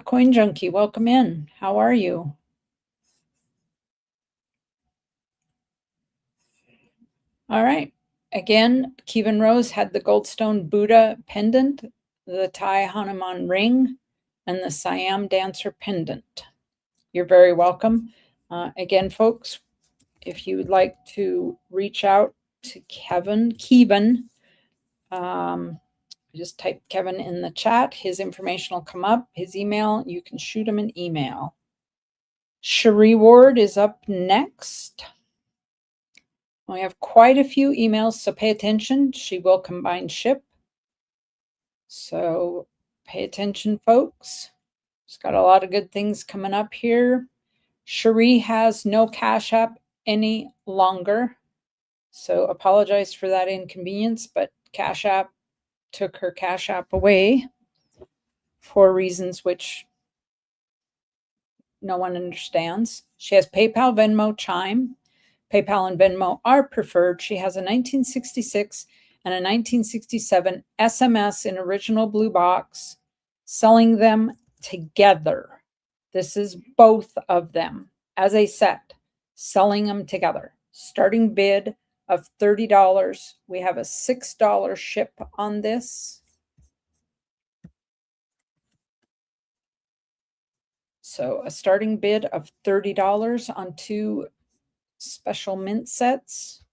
Coin Junkie, welcome in. How are you? All right. Again, Kevin Rose had the Goldstone Buddha pendant, the Thai Hanuman ring, and the Siam Dancer pendant. You're very welcome. Again, folks, if you would like to reach out to Kevin, just type Kevin in the chat. His information will come up, his email. You can shoot him an email. Cherie Ward is up next. We have quite a few emails, so pay attention. She will combine ship. So pay attention, folks. She's got a lot of good things coming up here. Cherie has no Cash App any longer. So apologize for that inconvenience, but Cash App took her Cash App away for reasons which no one understands. She has PayPal, Venmo, Chime. PayPal and Venmo are preferred. She has a 1966 and a 1967 SMS in original blue box, selling them together. This is both of them as a set, selling them together. Starting bid of $30. We have a $6 ship on this. So a starting bid of $30 on two special mint sets.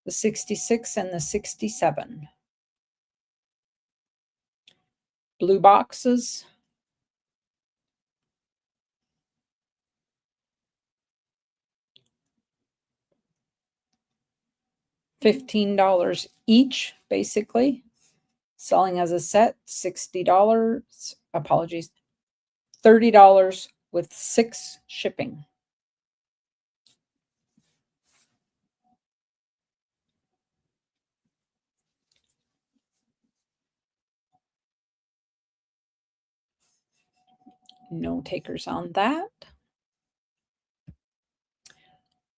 the 66 and the 67. Blue boxes. $15 each, basically. Selling as a set, $60. Apologies. $30 with 6 shipping. No takers on that.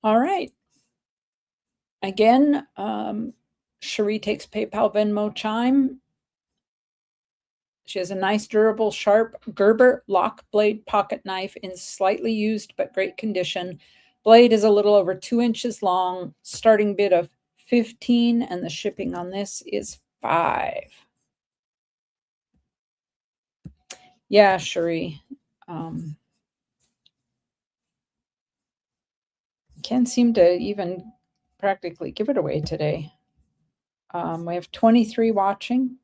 All right. Again, Cherie takes PayPal, Venmo, Chime. She has a nice, durable, sharp Gerber lock blade pocket knife in slightly used but great condition. Blade is a little over 2 inches long. Starting bid of $15, and the shipping on this is $5. Yeah, Cherie. Can't seem to even practically give it away today. We have 23 watching.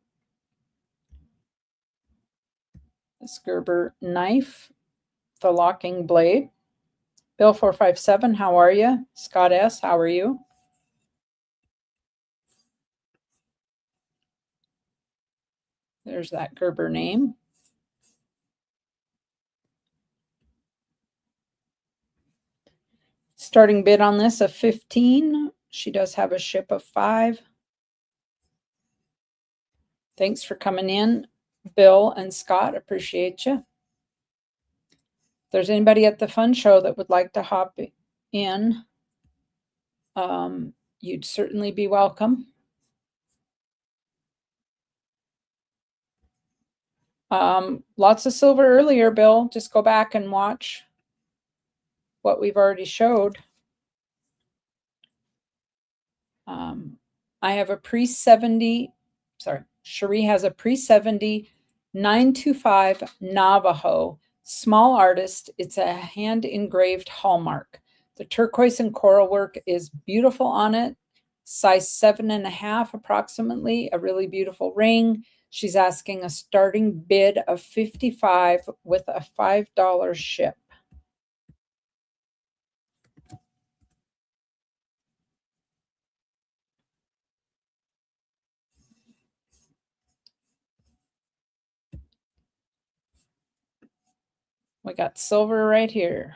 This Gerber knife, the locking blade. Bill 457, how are you? Scott S, how are you? There's that Gerber name. Starting bid on this of 15. She does have a ship of 5. Thanks for coming in, Bill and Scott. Appreciate you. If there's anybody at the fun show that would like to hop in, you'd certainly be welcome. Lots of silver earlier, Bill. Just go back and watch what we've already showed. I have a pre-70, Cherie has a pre-70 925 Navajo, small artist. It's a hand-engraved hallmark. The turquoise and coral work is beautiful on it. Size 7.5 approximately, a really beautiful ring. She's asking a starting bid of $55 with a $5 ship. We got silver right here.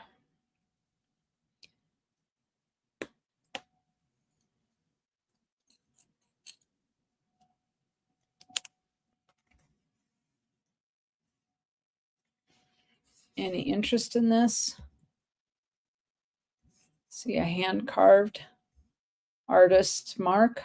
Any interest in this? See a hand-carved artist mark.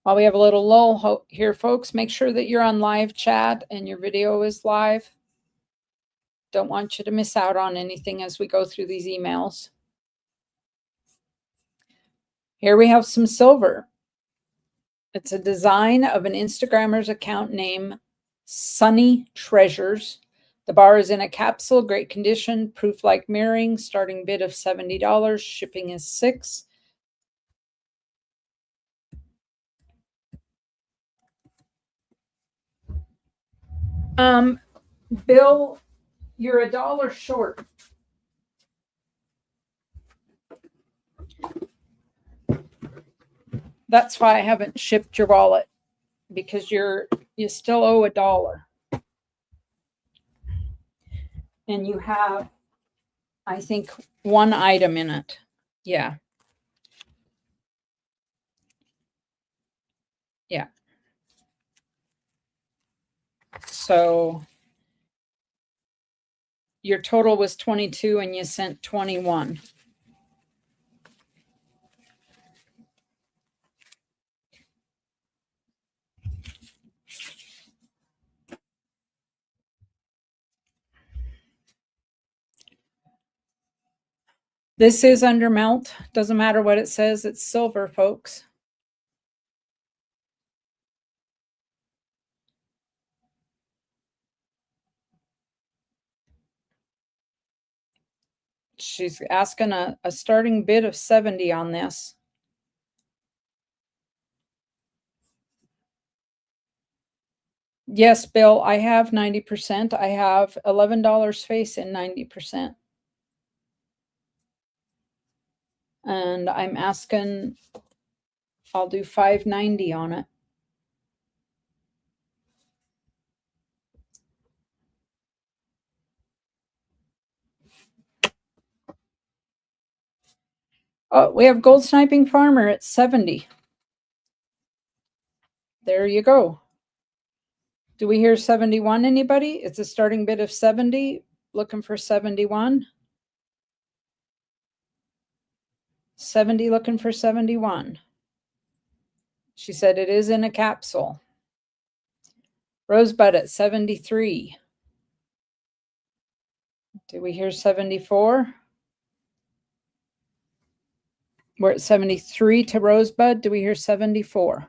While we have a little lull here, folks, make sure that you're on live chat and your video is live. Don't want you to miss out on anything as we go through these emails. Here we have some silver. It's a design of an Instagrammer's account named Sunny Treasures. The bar is in a capsule, great condition, proof like mirroring, starting bid of $70, shipping is $6. Bill, you're $1 short. That's why I haven't shipped your wallet, because you still owe $1. And you have, I think, 1 item in it. Yeah. Yeah. So your total was 22 and you sent 21. This is under melt. Doesn't matter what it says. It's silver, folks. She's asking a starting bid of 70 on this. Yes, Bill, I have 90%. I have $11 face in 90%. And I'm asking, I'll do 590 on it. Oh, we have Gold Sniping Farmer at 70. There you go. Do we hear 71, anybody? It's a starting bid of 70. Looking for 71. 70 looking for 71. She said it is in a capsule. Rosebud at 73. Do we hear 74? We're at 73 to Rosebud. Do we hear 74?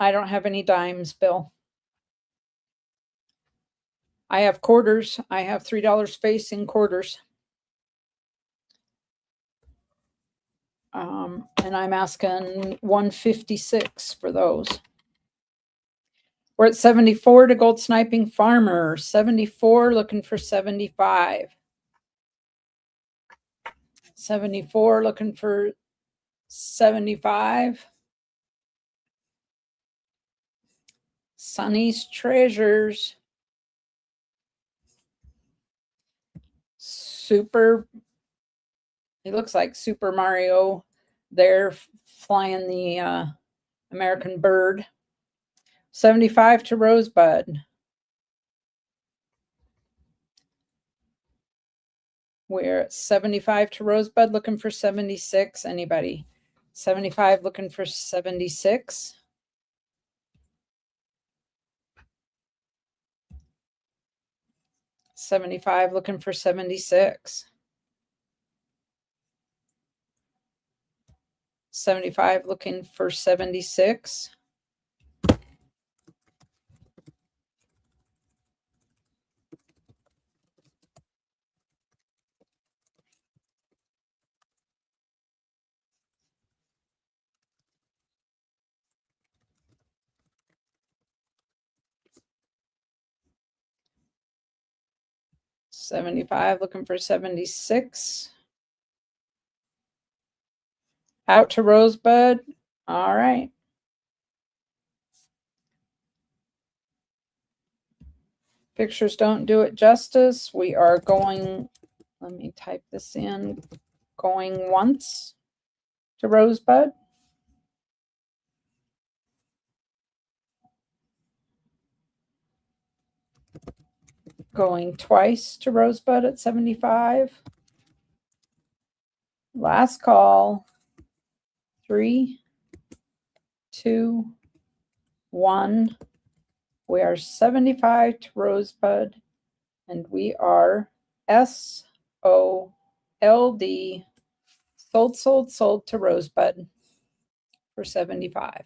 I don't have any dimes, Bill. I have quarters. I have $3 space in quarters. And I'm asking 156 for those. We're at 74 to Gold Sniping Farmer. 74 looking for 75. 74 looking for 75. Sunny's Treasures. Super. It looks like Super Mario. They're flying the American bird. 75 to Rosebud. We're at 75 to Rosebud, looking for 76. Anybody? 75 looking for 76. $75 looking for 76. 75 looking for 76. $75 looking for 76. Out to Rosebud. All right. Pictures don't do it justice. We are going, let me type this in, going once to Rosebud. Going twice to Rosebud at 75. Last call. 3, 2, 1. We are 75 to Rosebud, and we are SOLD. Sold to Rosebud for 75.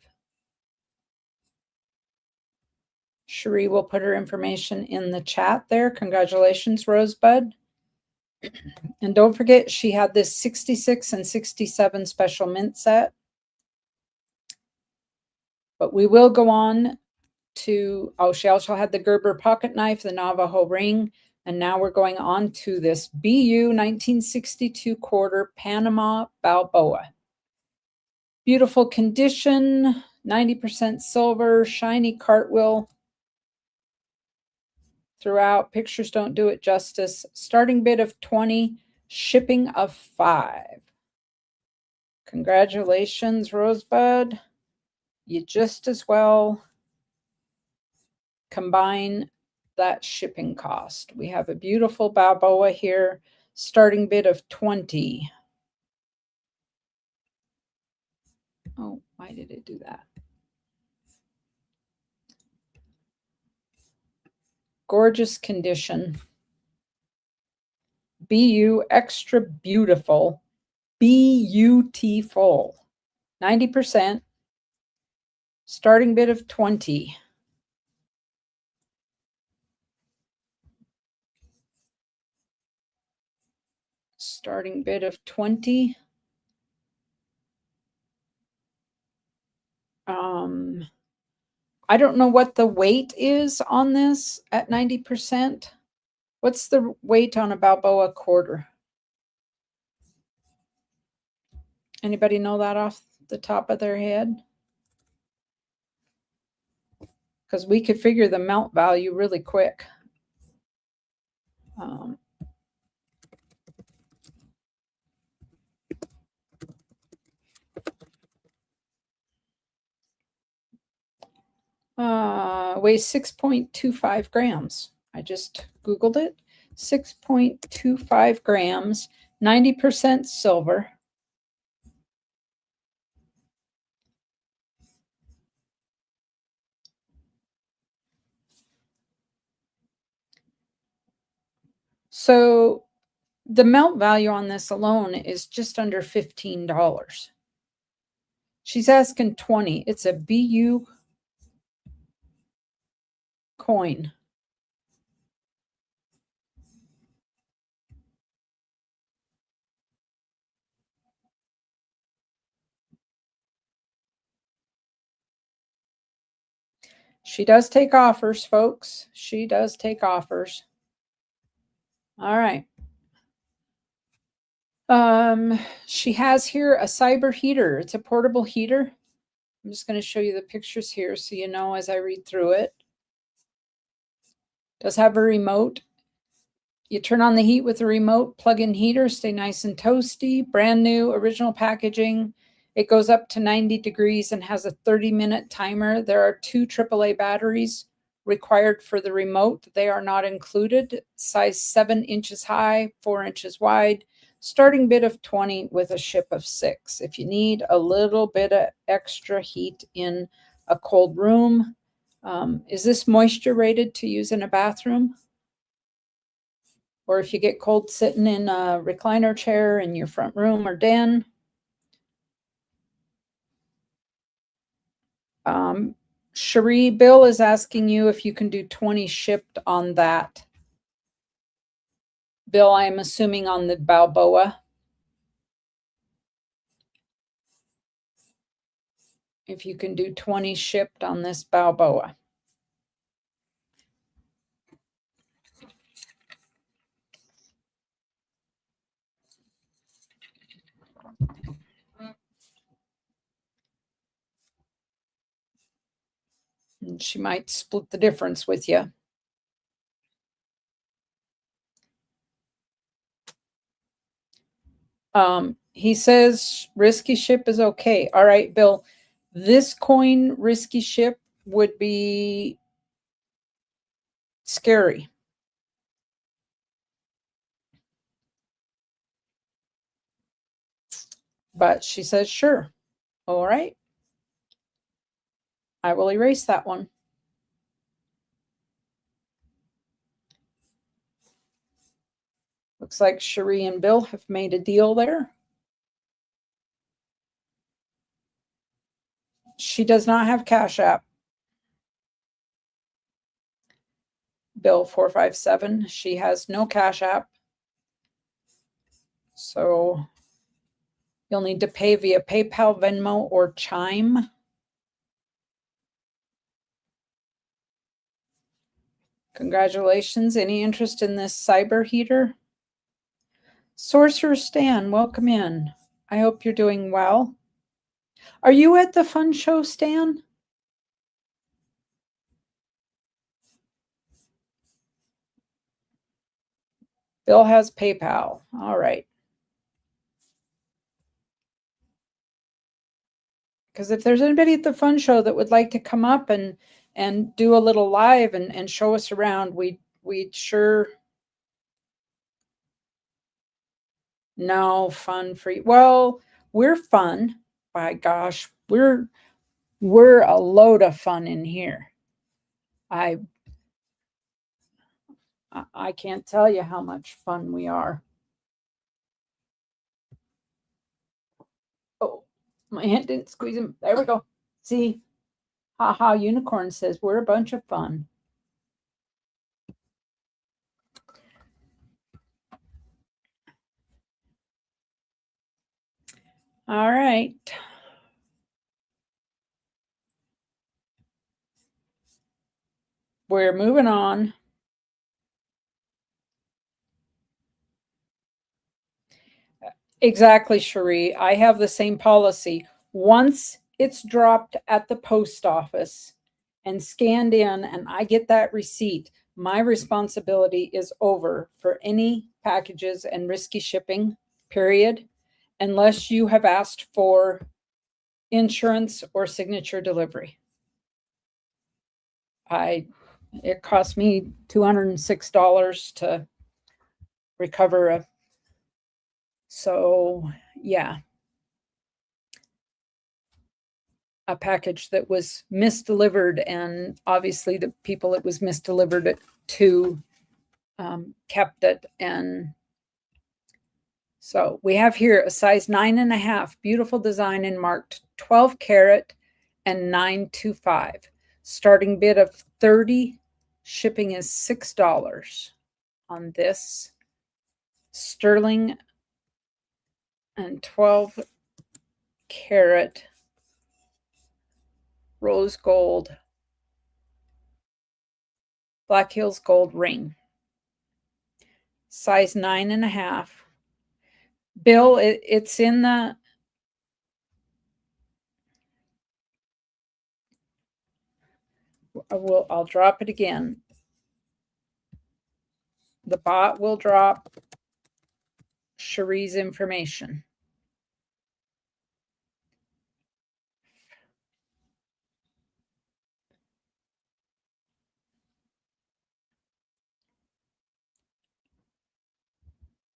Cherie will put her information in the chat there. Congratulations, Rosebud. And don't forget, she had this 66 and 67 special mint set. But we will go on to, oh, she also had the Gerber pocket knife, the Navajo ring, and now we're going on to this BU 1962 quarter Panama Balboa. Beautiful condition, 90% silver, shiny cartwheel throughout. Pictures don't do it justice. Starting bid of 20, shipping of 5. Congratulations, Rosebud. You just as well combine that shipping cost. We have a beautiful Balboa here, starting bid of 20. Oh, why did it do that? gorgeous condition. BU extra beautiful. Beautiful. 90%. Starting bid of 20. Starting bid of 20. I don't know what the weight is on this at 90%. What's the weight on a Balboa quarter? Anybody know that off the top of their head? Because we could figure the melt value really quick. Weighs 6.25 grams. I just Googled it. 6.25 grams, 90% silver. So the melt value on this alone is just under $15. She's asking 20. It's a BU coin. She does take offers, folks. She does take offers. All right. She has here a cyber heater. It's a portable heater. I'm just going to show you the pictures here so you know as I read through it. Does have a remote. You turn on the heat with a remote, plug-in heater, stay nice and toasty, brand new, original packaging. It goes up to 90 degrees and has a 30-minute timer. There are 2 AAA batteries required for the remote. They are not included. Size 7 inches high, 4 inches wide. Starting bid of 20 with a ship of 6. If you need a little bit of extra heat in a cold room, is this moisture rated to use in a bathroom? Or if you get cold sitting in a recliner chair in your front room or den. Cherie, Bill is asking you if you can do 20 shipped on that. Bill, I am assuming on the Balboa. If you can do 20 shipped on this Balboa. And she might split the difference with you. He says risky ship is okay. All right, Bill, this coin risky ship would be scary. But she says, sure. All right. I will erase that one. Looks like Cherie and Bill have made a deal there. She does not have Cash App. Bill 457. She has no Cash App. So you'll need to pay via PayPal, Venmo, or Chime. Congratulations. Any interest in this cyber heater? Sorcerer Stan, welcome in. I hope you're doing well. Are you at the fun show, Stan? Bill has PayPal. All right. Because if there's anybody at the fun show that would like to come up and do a little live and show us around, we'd sure. No, fun free. Well, we're fun. By gosh, we're a load of fun in here. I can't tell you how much fun we are. Oh, my hand didn't squeeze him. There we go. See, haha, Unicorn says we're a bunch of fun. All right. We're moving on. Exactly, Cherie. I have the same policy. Once it's dropped at the post office and scanned in, and I get that receipt, my responsibility is over for any packages and risky shipping, period, unless you have asked for insurance or signature delivery. It cost me $206 to recover a package that was misdelivered, and obviously the people it was misdelivered to kept it. And so we have here a size 9.5, beautiful design and marked 12 karat and 925. Starting bid of 30, shipping is $6 on this sterling and 12 karat rose gold Black Hills gold ring, size 9.5. Bill, it's in the I'll drop it again. The bot will drop Cherie's information.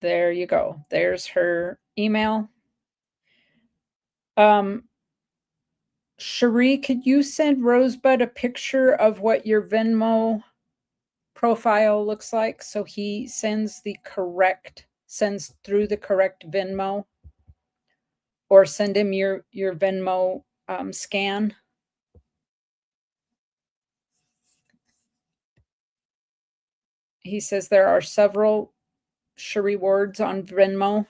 There you go. There's her email. Cherie, could you send Rosebud a picture of what your Venmo profile looks like so he sends through the correct Venmo, or send him your Venmo scan? He says there are several Cherie words on Venmo.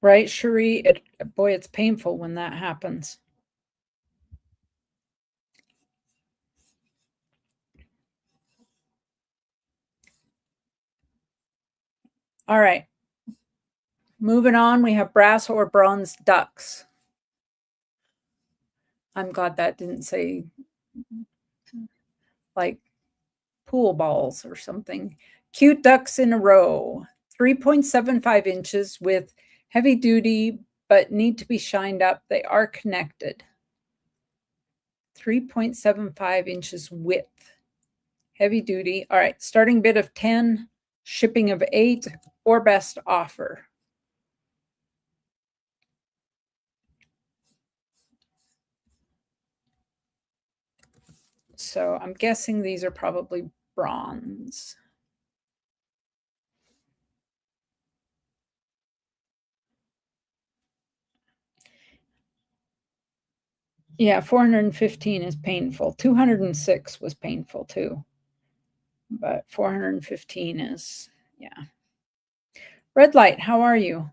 Right, Cherie? Boy, it's painful when that happens. All right. Moving on, we have brass or bronze ducks. I'm glad that didn't say like pool balls or something. Cute ducks in a row, 3.75 inches with heavy duty, but need to be shined up. They are connected. 3.75 inches width, heavy duty. All right, starting bid of 10, shipping of 8, or best offer. So I'm guessing these are probably bronze. Yeah, 415 is painful. 206 was painful too. But 415 is, yeah. Red Light, how are you?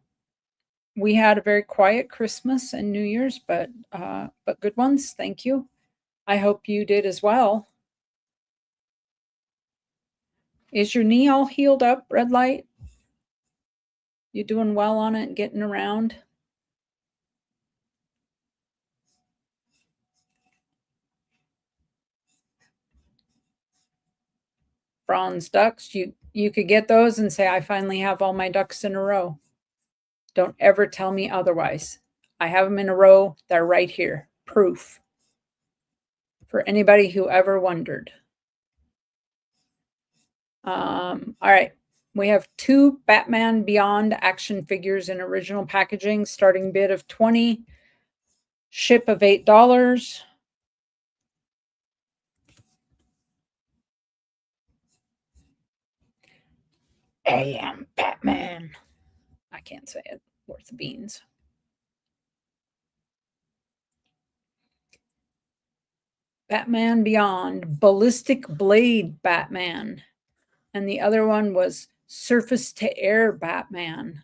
We had a very quiet Christmas and New Year's, but good ones. Thank you. I hope you did as well. Is your knee all healed up, Red Light? You doing well on it, getting around? Bronze ducks, you could get those and say, I finally have all my ducks in a row. Don't ever tell me otherwise. I have them in a row. They're right here. proof for anybody who ever wondered. All right. We have 2 Batman Beyond action figures in original packaging, starting bid of $20, ship of $8. I am Batman. I can't say it. Worth the beans. Batman Beyond, Ballistic Blade Batman. And the other one was Surface to Air Batman.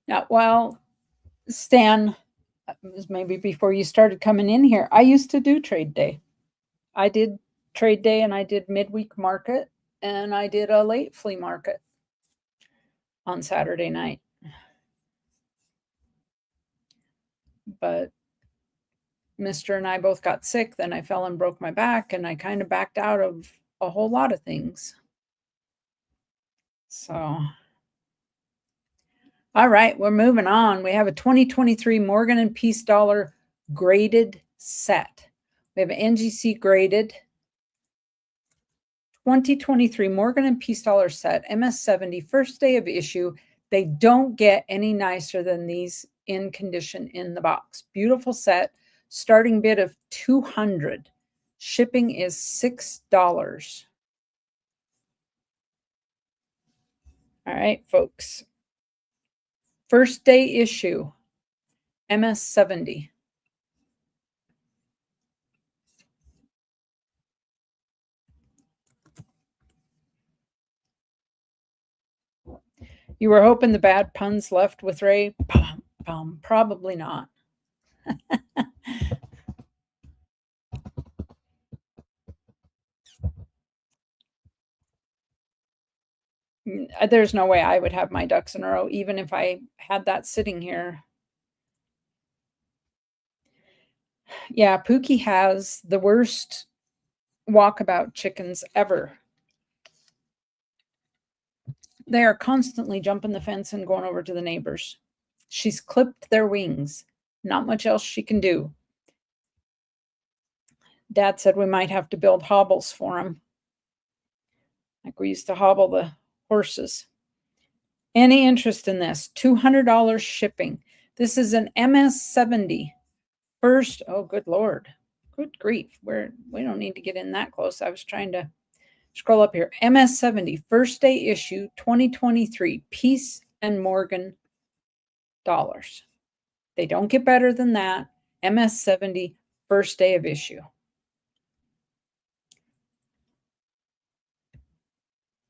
Now, well, Stan, was maybe before you started coming in here, I used to do trade day. I did trade day and I did midweek market and I did a late flea market on Saturday night. But Mr. and I both got sick. Then I fell and broke my back and I kind of backed out of a whole lot of things. So, all right, we're moving on. We have a 2023 Morgan and Peace dollar graded set. We have an NGC graded 2023 Morgan and Peace dollar set, MS70, first day of issue. They don't get any nicer than these in condition in the box. Beautiful set. Starting bid of $200. Shipping is $6. All right, folks. First day issue, MS70. You were hoping the bad puns left with Ray? Probably not. There's no way I would have my ducks in a row, even if I had that sitting here. Yeah, Pookie has the worst walkabout chickens ever. They are constantly jumping the fence and going over to the neighbors. She's clipped their wings. Not much else she can do. Dad said we might have to build hobbles for them, like we used to hobble the horses. Any interest in this? $200 shipping. This is an MS70. First, oh, good Lord. Good grief. We don't need to get in that close. I was trying to scroll up here. MS70, first day issue, 2023, Peace and Morgan dollars. They don't get better than that. MS70, first day of issue.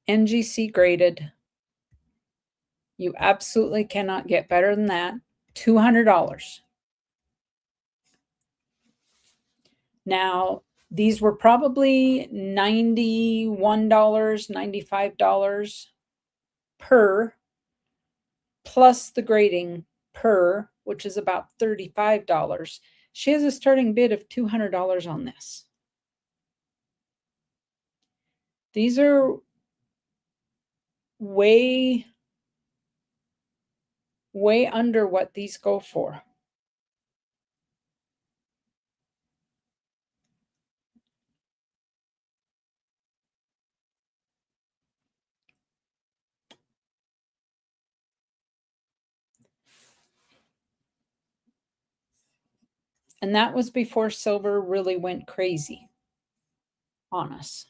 NGC graded. You absolutely cannot get better than that. $200. Now, these were probably $91, $95 per, plus the grading per, which is about $35. She has a starting bid of $200 on this. These are way under what these go for. And that was before silver really went crazy on us.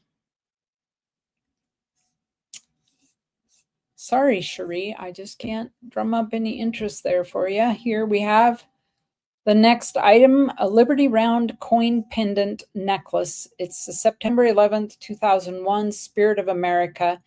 Sorry, Cherie, I just can't drum up any interest there for you. Here we have the next item, a Liberty Round coin pendant necklace. It's the September 11th, 2001, Spirit of America.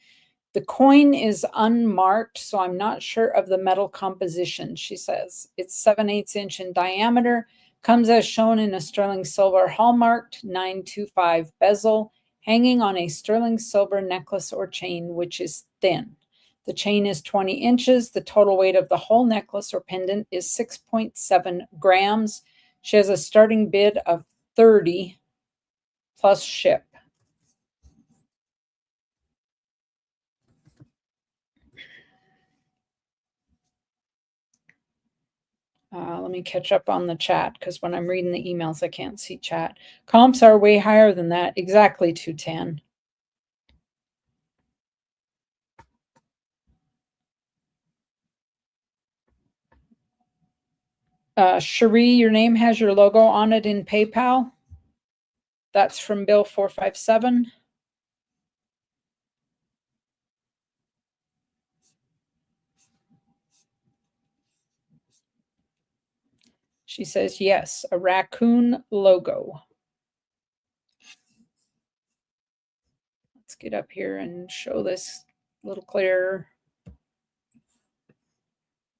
The coin is unmarked, so I'm not sure of the metal composition, she says. It's 7/8 inch in diameter, comes as shown in a sterling silver hallmarked 925 bezel, hanging on a sterling silver necklace or chain, which is thin. The chain is 20 inches. The total weight of the whole necklace or pendant is 6.7 grams. She has a starting bid of 30 plus ship. Let me catch up on the chat because when I'm reading the emails, I can't see chat. Comps are way higher than that, exactly 210. Cherie, your name has your logo on it in PayPal. That's from Bill 457. She says, yes, a raccoon logo. Let's get up here and show this a little clearer.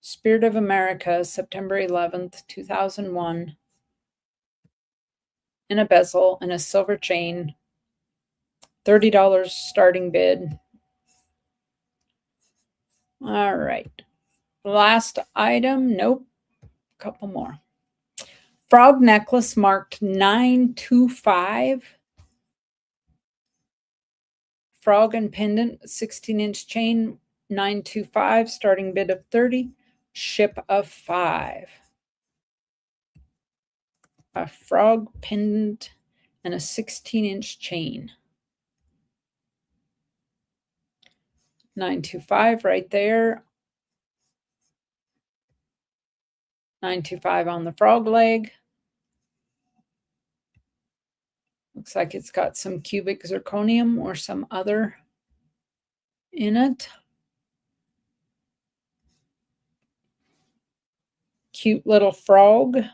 Spirit of America, September 11th, 2001. In a bezel and a silver chain. $30 starting bid. All right. Last item. Nope. A couple more. Frog necklace marked 925. Frog and pendant, 16-inch chain, 925. Starting bid of 30. Ship of 5. A frog pendant and a 16-inch chain. 925 right there. 925 on the frog leg. Looks like it's got some cubic zirconium or some other in it. Cute little frog.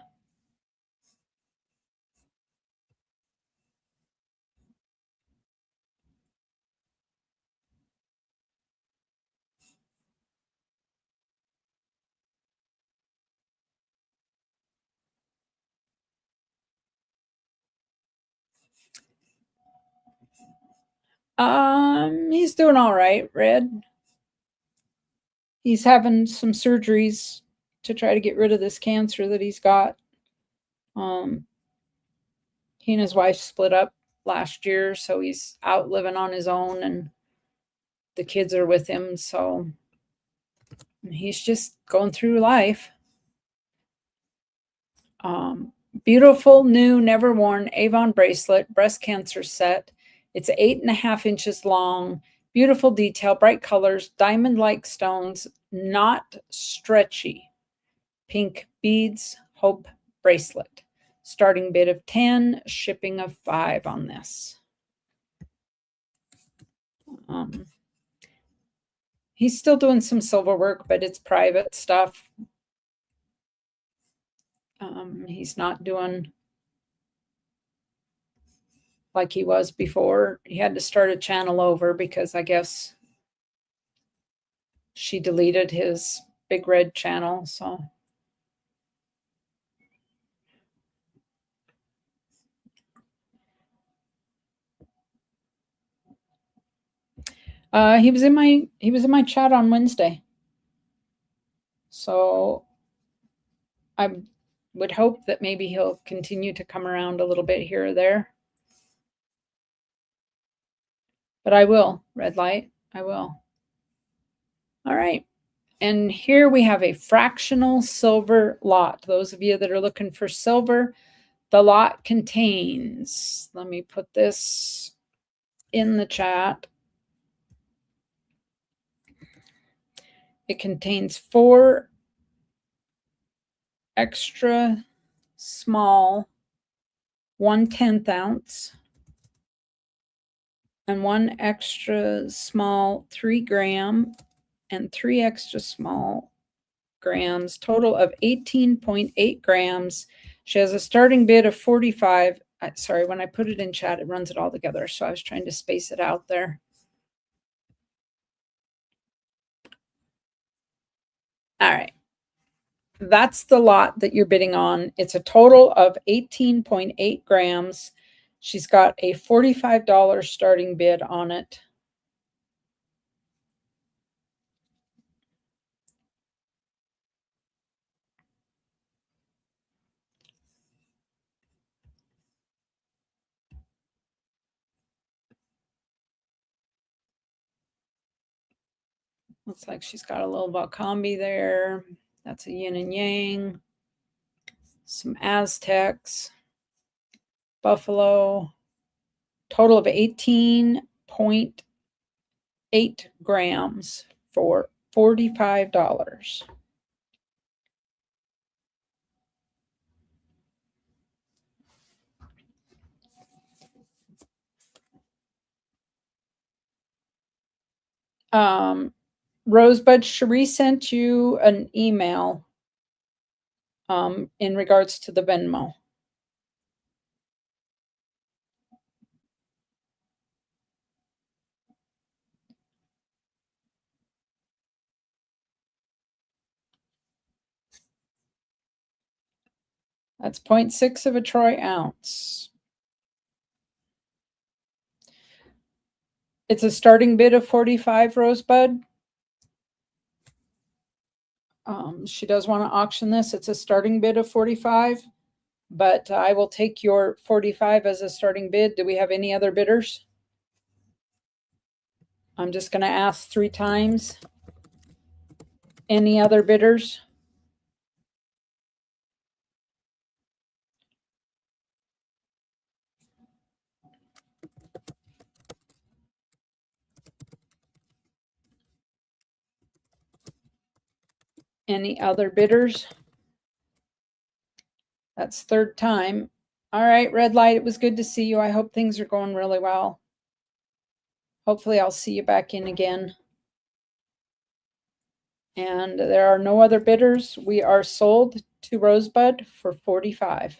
He's doing all right, Red. He's having some surgeries to try to get rid of this cancer that he's got. He and his wife split up last year, so he's out living on his own, and the kids are with him, so he's just going through life. Beautiful, new, never worn Avon bracelet, breast cancer set. It's 8.5 inches long. Beautiful detail, bright colors, diamond-like stones, not stretchy. Pink beads, hope bracelet. Starting bid of 10, shipping of 5 on this. He's still doing some silver work, but it's private stuff. He's not doing like he was before. He had to start a channel over because I guess she deleted his Big Red channel, so. He was in my chat on Wednesday. So I would hope that maybe he'll continue to come around a little bit here or there. But I will, red light, I will. All right. And here we have a fractional silver lot. Those of you that are looking for silver, the lot contains, let me put this in the chat. It contains 4 extra small 1/10 ounce and 1 extra small 3 gram and 3 extra small grams, total of 18.8 grams. She has a starting bid of 45. Sorry, when I put it in chat, it runs it all together. So I was trying to space it out there. All right. That's the lot that you're bidding on. It's a total of 18.8 grams. She's got a $45 starting bid on it. Looks like she's got a little Valcambi there. That's a yin and yang. Some Aztecs. Buffalo. Total of 18.8 grams for $45. Rosebud, Cherie sent you an email in regards to the Venmo. That's 0.6 of a troy ounce. It's a starting bid of 45, Rosebud. She does want to auction this. It's a starting bid of 45, but I will take your 45 as a starting bid. Do we have any other bidders? I'm just going to ask 3 times. Any other bidders? Any other bidders? That's 3rd time. All right, red light, it was good to see you. I hope things are going really well. Hopefully I'll see you back in again. And there are no other bidders. We are sold to Rosebud for 45.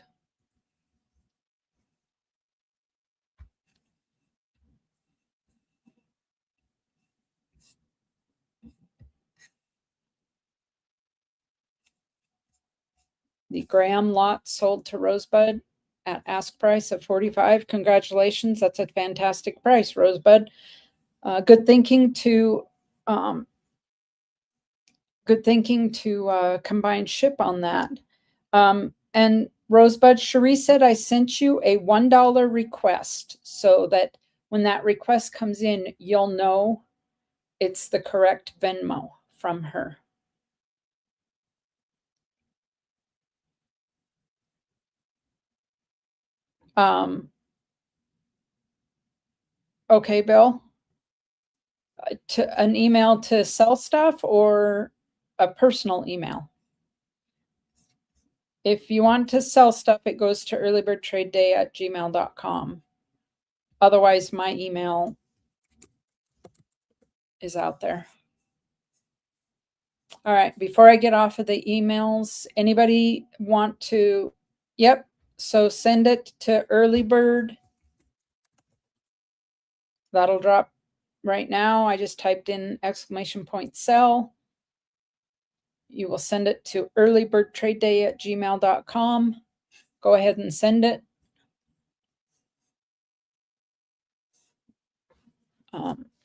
The Graham lot sold to Rosebud at ask price of 45. Congratulations. That's a fantastic price, Rosebud. Good thinking to combine ship on that. And Rosebud, Cherie said I sent you a $1 request so that when that request comes in, you'll know it's the correct Venmo from her. Okay, Bill. To an email to sell stuff or a personal email? If you want to sell stuff, it goes to earlybirdtradeday@gmail.com. Otherwise, my email is out there. All right, before I get off of the emails, anybody want to, yep, so send it to Earlybird. That'll drop right now. I just typed in !sell. You will send it to earlybirdtradeday@gmail.com. Go ahead and send it.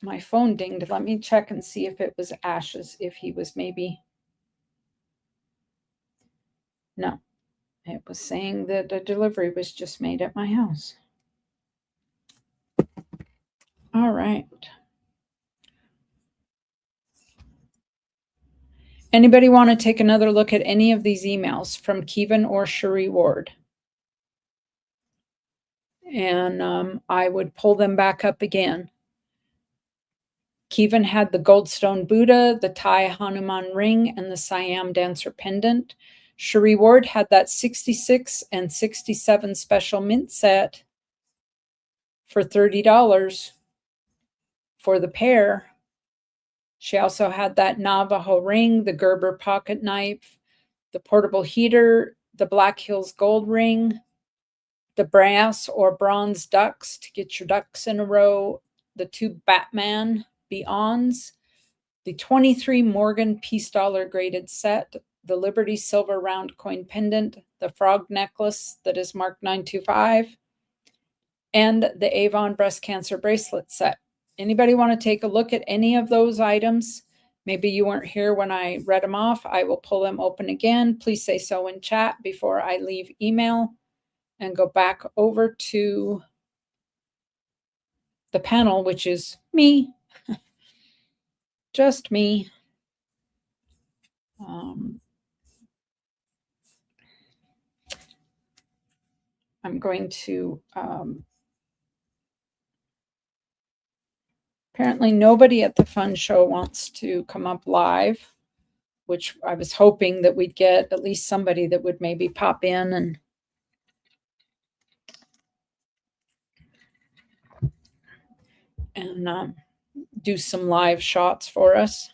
My phone dinged. Let me check and see if it was Ash's, if he was maybe. No, it was saying that a delivery was just made at my house. All right. Anybody want to take another look at any of these emails from Kevin or Cherie Ward? And I would pull them back up again. Kevin had the Goldstone Buddha, the Thai Hanuman ring, and the Siam Dancer pendant. Cherie Ward had that 66 and 67 special mint set for $30 for the pair. She also had that Navajo ring, the Gerber pocket knife, the portable heater, the Black Hills gold ring, the brass or bronze ducks to get your ducks in a row, the 2 Batman Beyonds, the 23 Morgan Peace Dollar graded set, the Liberty silver round coin pendant, the frog necklace that is marked 925, and the Avon breast cancer bracelet set. Anybody want to take a look at any of those items? Maybe you weren't here when I read them off. I will pull them open again. Please say so in chat before I leave email and go back over to the panel, which is me. Just me. I'm going to, apparently nobody at the fun show wants to come up live, which I was hoping that we'd get at least somebody that would maybe pop in and do some live shots for us.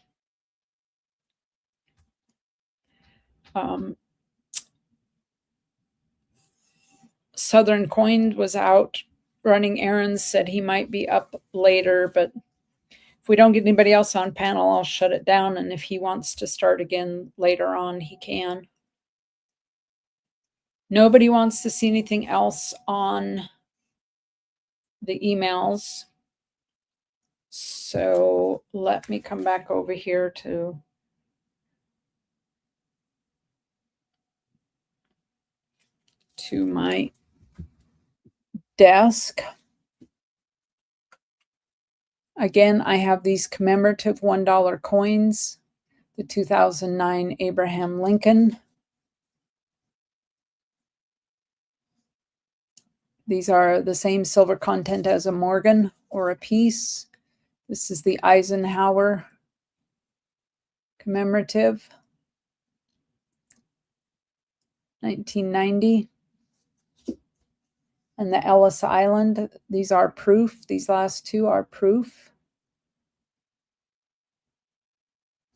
Southern Coin was out running errands, said he might be up later, but if we don't get anybody else on panel, I'll shut it down. And if he wants to start again later on, he can. Nobody wants to see anything else on the emails. So let me come back over here to my desk. Again, I have these commemorative $1 coins, the 2009 Abraham Lincoln. These are the same silver content as a Morgan or a piece. This is the Eisenhower commemorative, 1990. And the Ellis Island, these are proof. These last two are proof.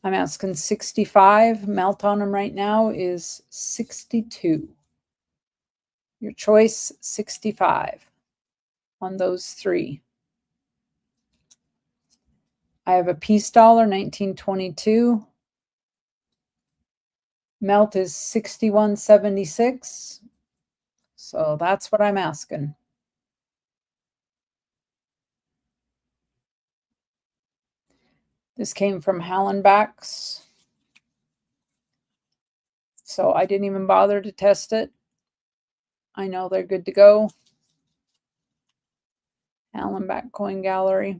I'm asking 65. Melt on them right now is 62. Your choice, 65 on those three. I have a peace dollar, 1922. Melt is 61.76. So that's what I'm asking. This came from Hallenbach's. So I didn't even bother to test it. I know they're good to go. Hallenbach Coin Gallery.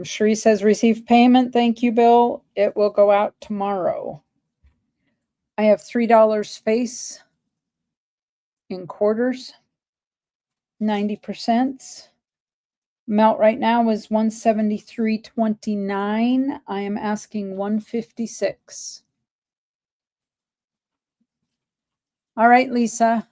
Cherie says, receive payment. Thank you, Bill. It will go out tomorrow. I have $3 face in quarters, 90%. Melt right now is 173.29. I am asking 156. All right, Lisa.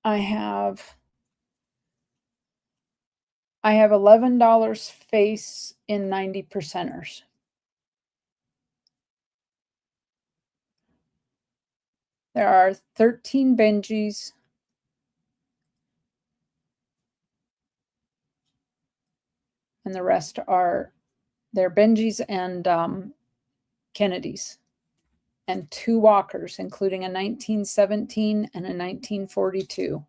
I have $11 face in 90%ers. There are 13 Benjis. And the rest are their Benjis and Kennedys. And 2 Walkers, including a 1917 and a 1942.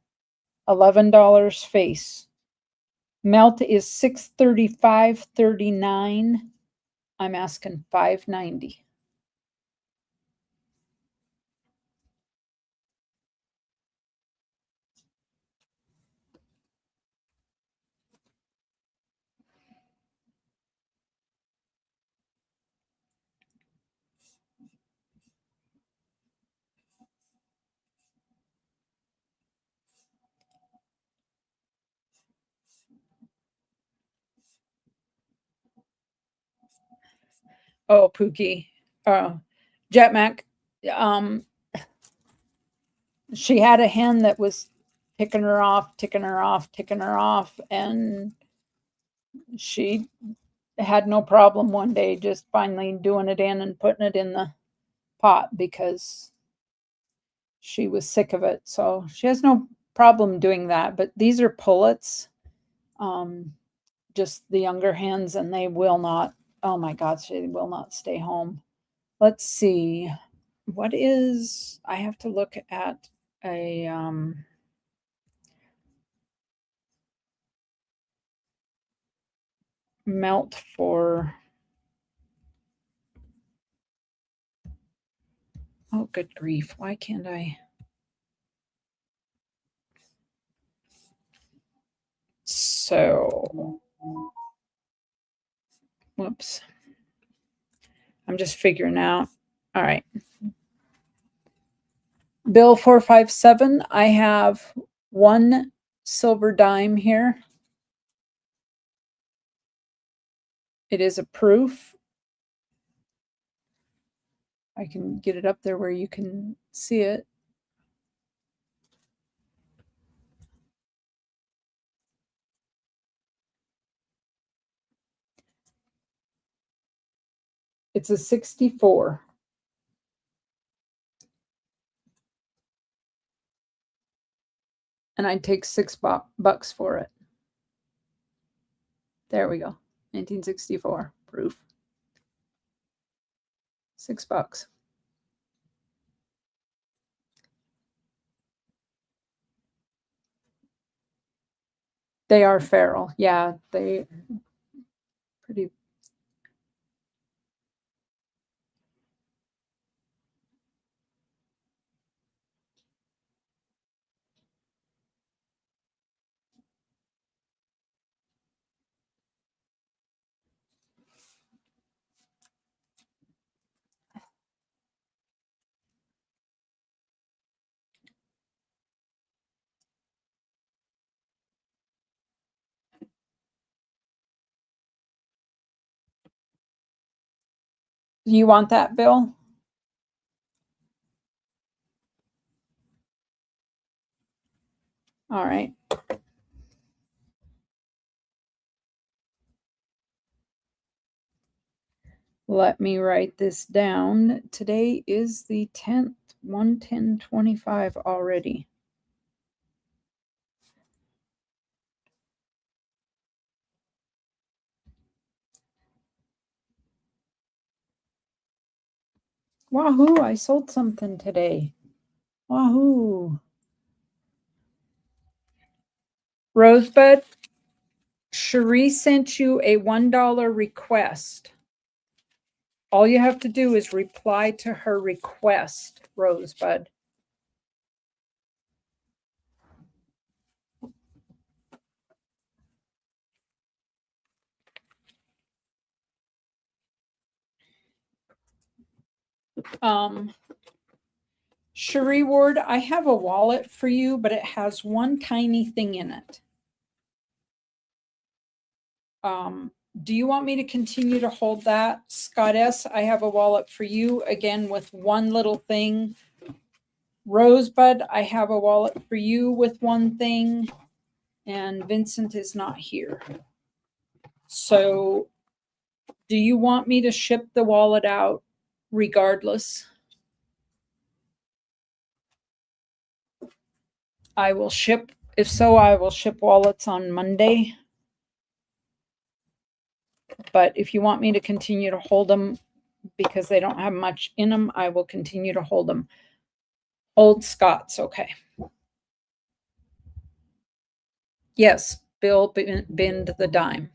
$11 face. Melt is $635.39. I'm asking $590. Oh, Pookie. Jetmac. She had a hen that was ticking her off, and she had no problem one day just finally doing it in and putting it in the pot because she was sick of it. So she has no problem doing that. But these are pullets. just the younger hens, and they will not, oh my gosh, they will not stay home. Let's see. What is, I have to look at a melt for, oh, good grief. Why can't I? So, whoops. I'm just figuring out. All right. Bill 457, I have one silver dime here. It is a proof. I can get it up there where you can see it. It's a 64. And I'd take $6 for it. There we go. 1964 proof. $6. They are feral. Yeah, they pretty. Do you want that, Bill? All right. Let me write this down. Today is the 10th, 1/10/25 already. Wahoo, I sold something today. Wahoo. Rosebud, Cherie sent you a $1 request. All you have to do is reply to her request, Rosebud. Cherie Ward, I have a wallet for you, but it has one tiny thing in it. Do you want me to continue to hold that? Scott S., I have a wallet for you, again, with one little thing. Rosebud, I have a wallet for you with one thing. And Vincent is not here. So do you want me to ship the wallet out regardless? I will ship, if so, I will ship wallets on Monday. But if you want me to continue to hold them because they don't have much in them, I will continue to hold them. Old Scots, okay. Yes, Bill, bend the dime.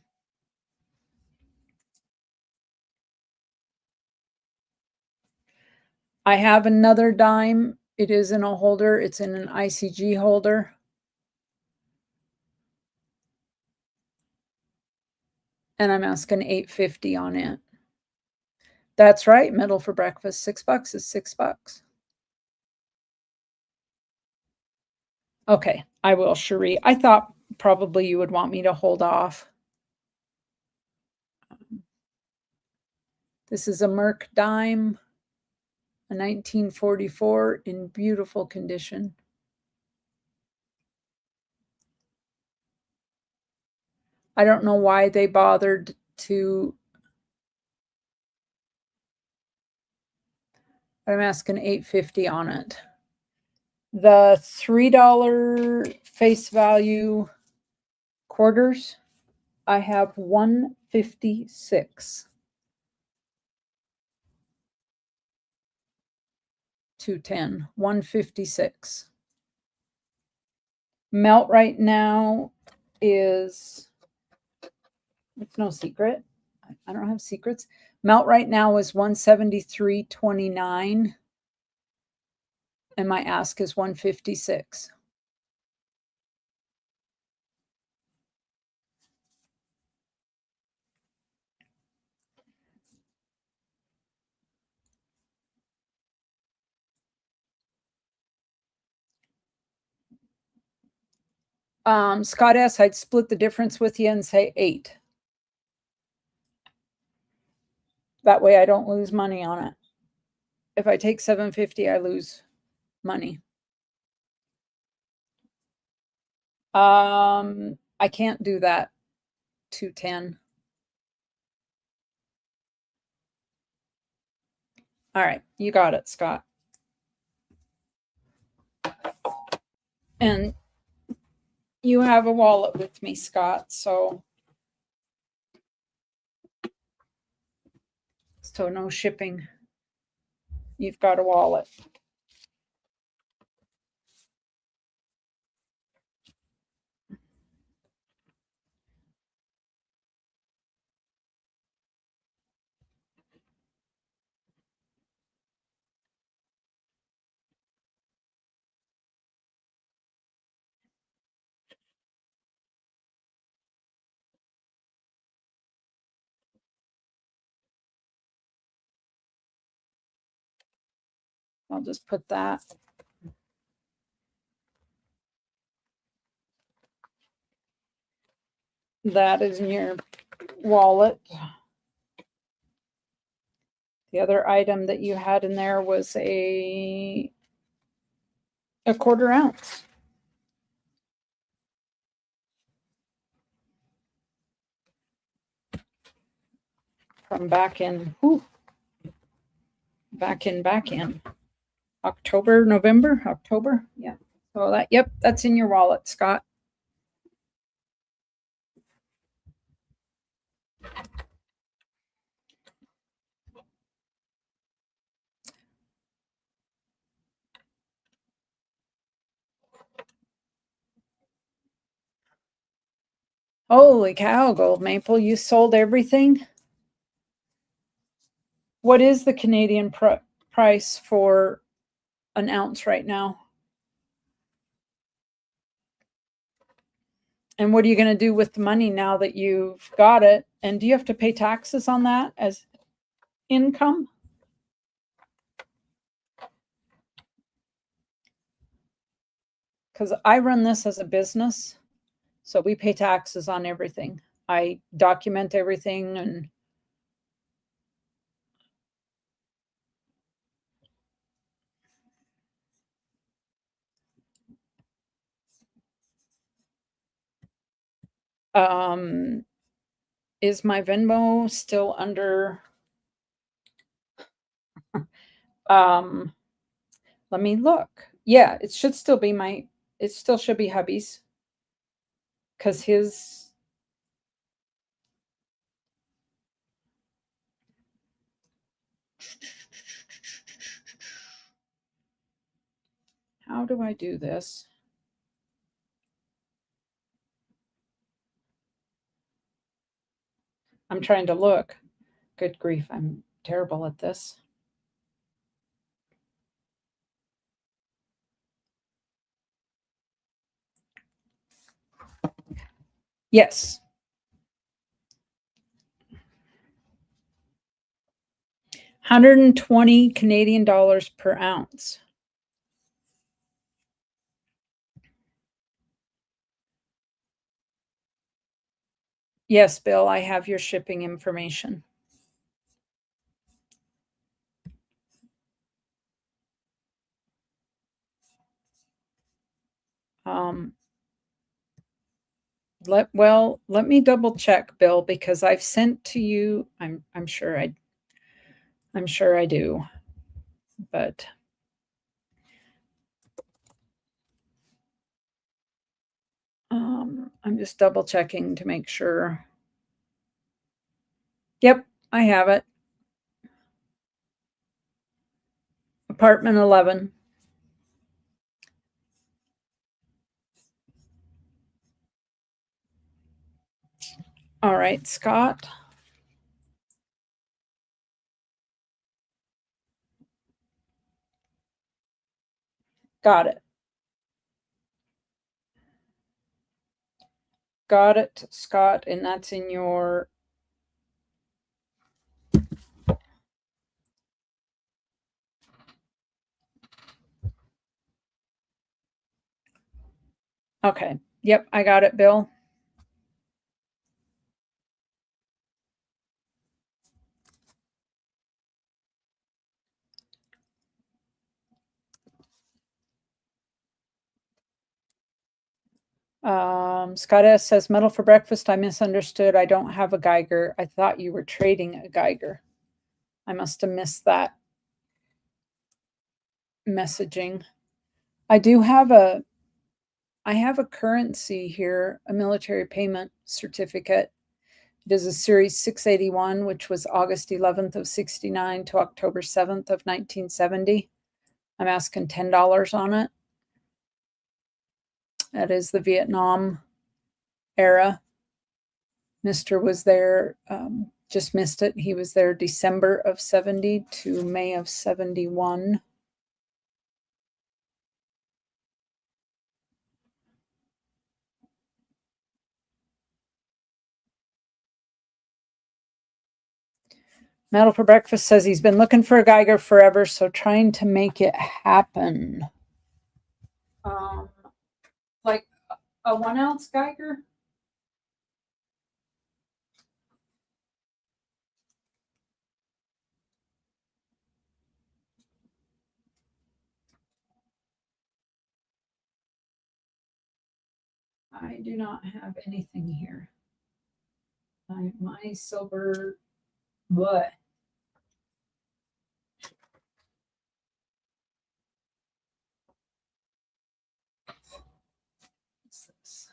I have another dime. It is in a holder. It's in an ICG holder. And I'm asking $8.50 on it. That's right. Metal for breakfast. $6 is $6. Okay, I will, Cherie. I thought probably you would want me to hold off. This is a Merck dime, a 1944 in beautiful condition. I don't know why they bothered to. I'm asking $8.50 on it. The $3 face value quarters, I have 156. 210, 156. Melt right now is, it's no secret. I don't have secrets. Melt right now is 173.29. And my ask is 156. Scott S., I'd split the difference with you and say 8. That way I don't lose money on it. If I take 750, I lose money. I can't do that. 210. All right, you got it, Scott. And you have a wallet with me, Scott, so no shipping. You've got a wallet. I'll just put that. That is in your wallet. The other item that you had in there was a quarter ounce. From back in October, November, October. Yeah. So that, yep, that's in your wallet, Scott. Holy cow, Gold Maple, you sold everything? What is the Canadian price for an ounce right now? And what are you going to do with the money now that you've got it? And do you have to pay taxes on that as income? Because I run this as a business, so we pay taxes on everything. I document everything and is my Venmo still under let me look. Yeah, it should still be it still should be hubby's, because his, how do I do this? I'm trying to look. Good grief, I'm terrible at this. Yes. 120 Canadian dollars per ounce. Yes, Bill, I have your shipping information. Let me double check, Bill, because I've sent to you. I'm sure I do, but I'm just double checking to make sure. Yep, I have it. Apartment 11. All right, Scott. Got it. Got it, Scott, and that's in your okay. Yep, I got it, Bill. Scott S says metal for breakfast. I misunderstood. I don't have a Geiger. I thought you were trading a Geiger. I must have missed that messaging. I have a currency here, a military payment certificate. It is a series 681, which was August 11th of 69 to October 7th of 1970. I'm asking $10 on it. That is the Vietnam era. Mr. was there, just missed it. He was there December of 70 to May of 71. Metal for Breakfast says he's been looking for a Geiger forever, so trying to make it happen. Like a 1 ounce Geiger? I do not have anything here. My silver, what? What's this?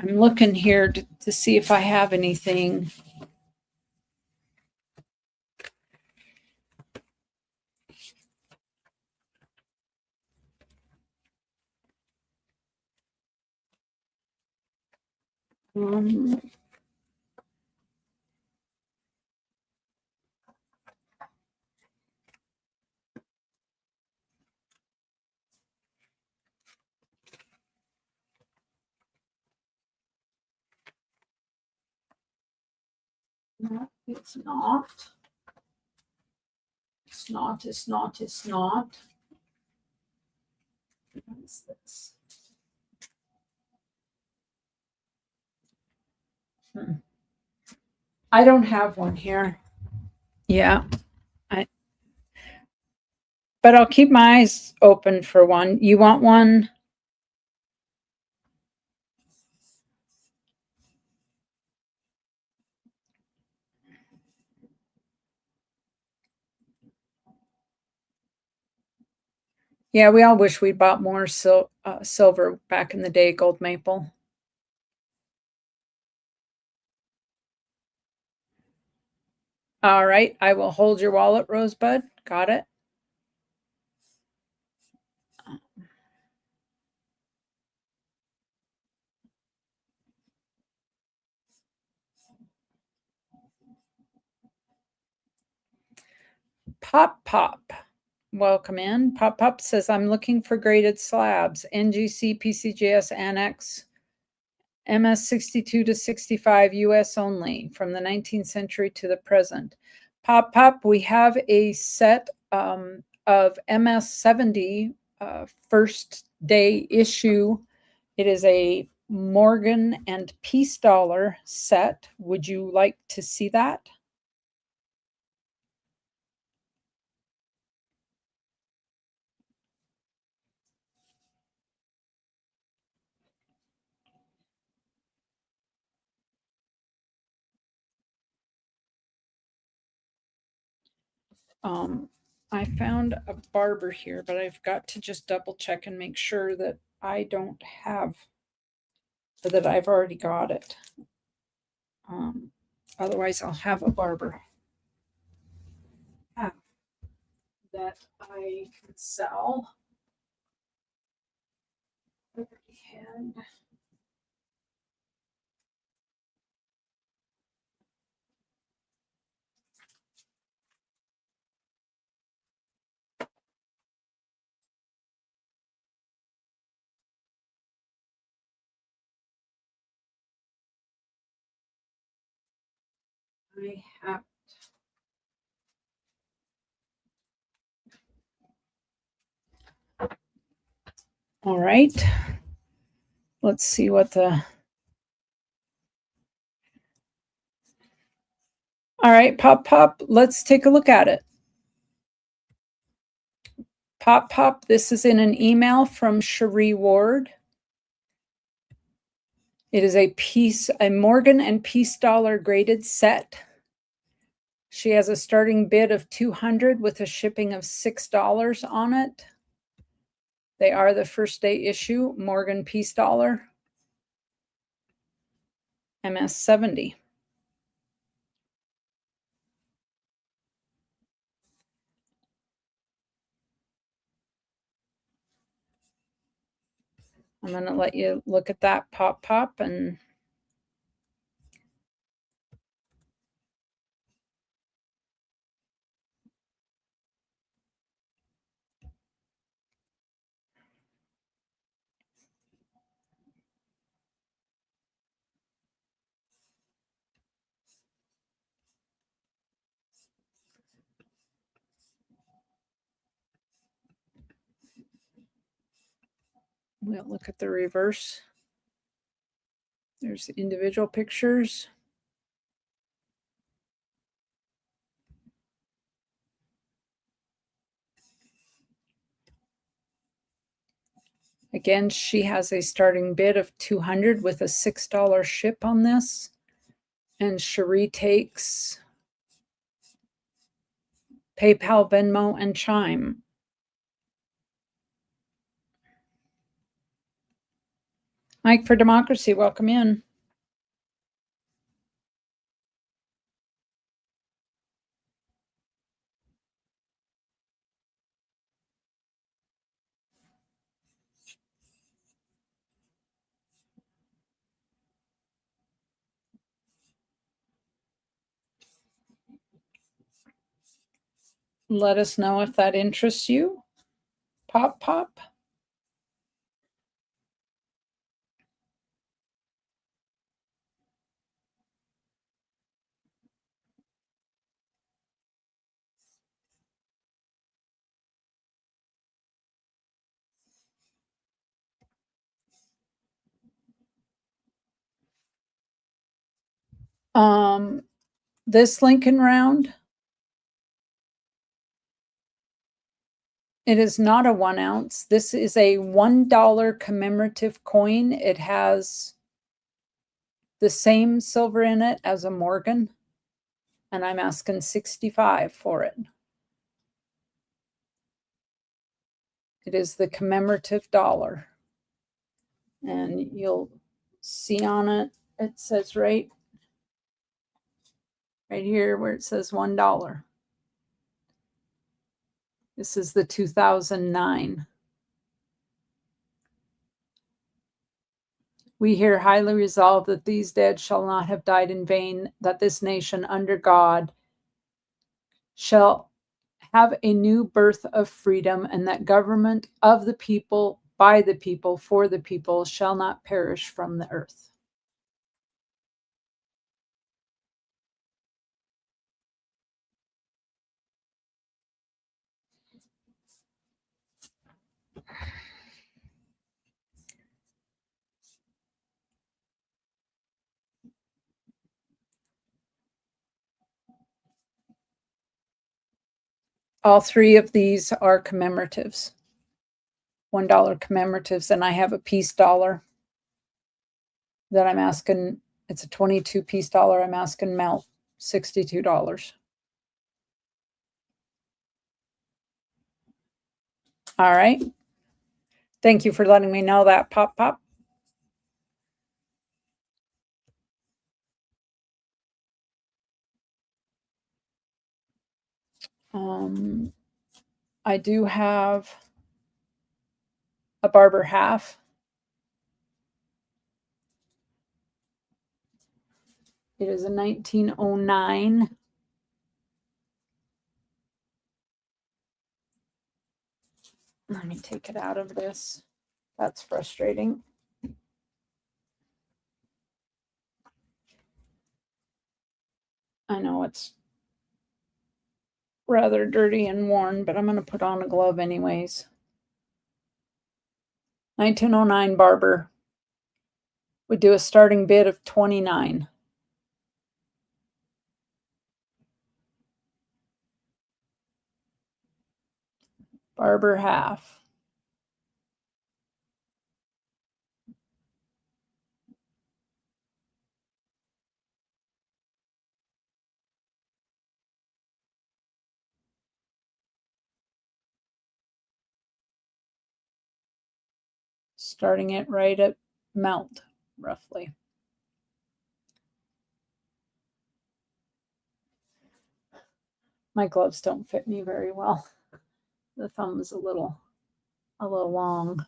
I'm looking here to see if I have anything. No, it's not. It's not, it's not, it's not. What is this? I don't have one here. Yeah. But I'll keep my eyes open for one. You want one? Yeah, we all wish we'd bought more silver back in the day, gold maple. All right, I will hold your wallet, Rosebud. Got it. Pop. Welcome in. Pop says, I'm looking for graded slabs, NGC, PCJS Annex, MS 62 to 65, US only, from the 19th century to the present. Pop, we have a set of MS 70 first day issue. It is a Morgan and Peace dollar set. Would you like to see that? I found a barber here, but I've got to just double check and make sure that I don't have, or that I've already got it. Otherwise, I'll have a barber that I could sell. And I have. All right. Let's see what the. All right, Pop Pop, let's take a look at it. Pop Pop, this is in an email from Cherie Ward. It is a Morgan and Peace dollar graded set. She has a starting bid of $200 with a shipping of $6 on it. They are the first day issue, Morgan Peace dollar, MS 70. I'm going to let you look at that, Pop Pop, and we'll look at the reverse. There's the individual pictures. Again, she has a starting bid of $200 with a $6 ship on this. And Cherie takes PayPal, Venmo, and Chime. Mike for Democracy, welcome in. Let us know if that interests you. Pop Pop. This Lincoln round, it is not a 1 ounce. This is a $1 commemorative coin. It has the same silver in it as a Morgan, and I'm asking $65 for it. It is the commemorative dollar. And you'll see on it, it says right here where it says $1. This is the 2009. We here highly resolve that these dead shall not have died in vain, that this nation under God shall have a new birth of freedom, and that government of the people, by the people, for the people, shall not perish from the earth. All three of these are commemoratives, $1 commemoratives, and I have a peace dollar that I'm asking. It's a 22 piece dollar. I'm asking Mel $62. All right. Thank you for letting me know that, Pop Pop. I do have a Barber half. It is a 1909. Let me take it out of this. That's frustrating. I know it's rather dirty and worn, but I'm going to put on a glove anyways. 1909 Barber. We do a starting bid of 29. Barber half. Starting it right at melt, roughly. My gloves don't fit me very well. The thumb is a little long.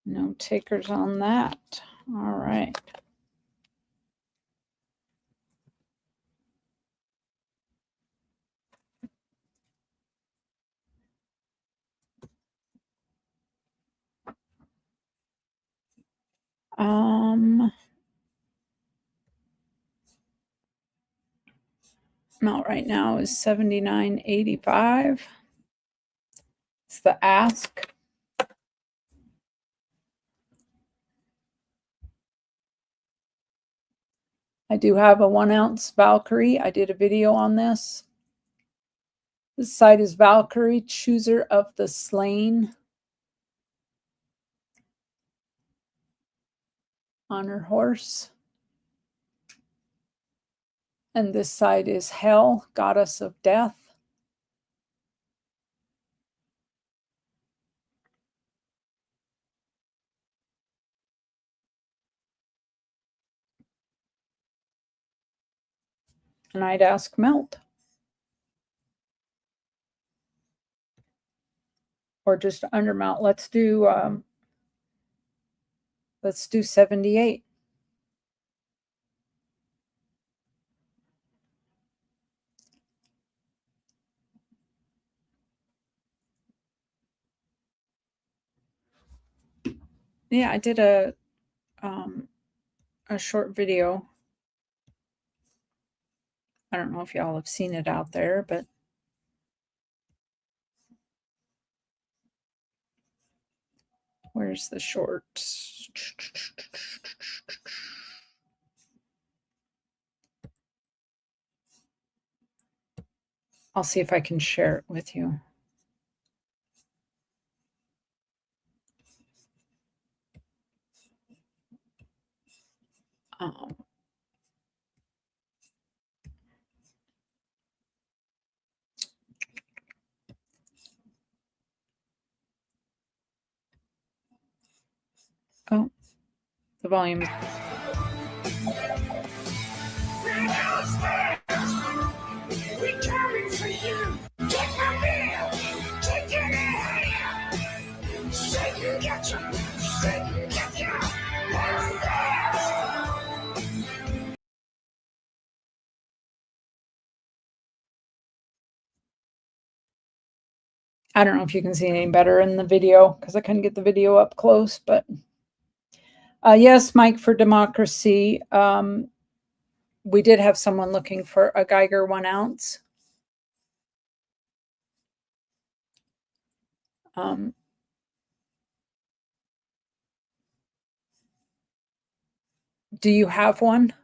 No takers on that. All right. Amount right now is $79.85. It's the ask. I do have a 1 ounce Valkyrie. I did a video on this. This side is Valkyrie, chooser of the slain, on her horse. And this side is Hell, goddess of death. And I'd ask melt. Or just undermount. Let's do 78. Yeah, I did a short video. I don't know if y'all have seen it out there, but where's the short? I'll see if I can share it with you. Oh, the volume is. We're coming for you. Get my mail. Take it in. Satan get you. Satan get you. I don't know if you can see any better in the video because I couldn't get the video up close, but yes, Mike for Democracy. We did have someone looking for a Geiger 1 ounce. Do you have one?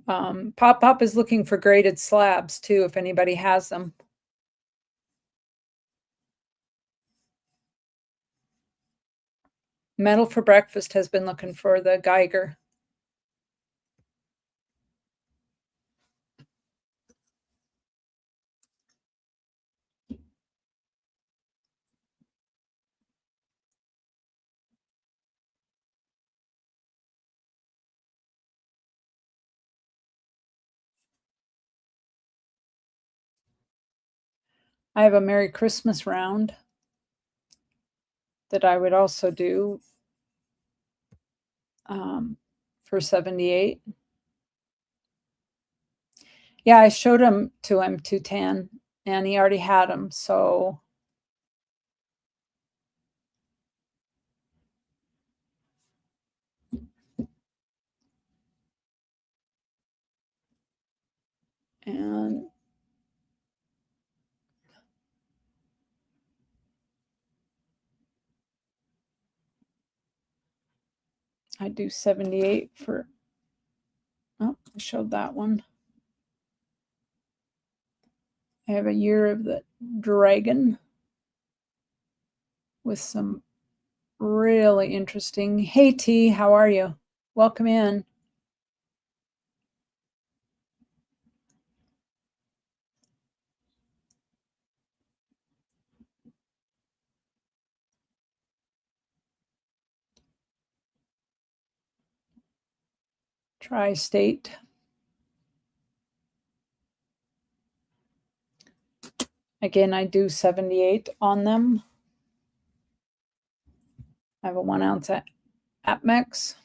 Pop is looking for graded slabs too, if anybody has them. Metal for Breakfast has been looking for the Geiger. I have a Merry Christmas round that I would also do for 78. Yeah, I showed him to him 210 and he already had them. So and I do 78 for, oh, I showed that one. I have a Year of the Dragon with some really interesting. Hey T, how are you? Welcome in. Tri-State. Again, I do 78 on them. I have a 1 ounce Apmex.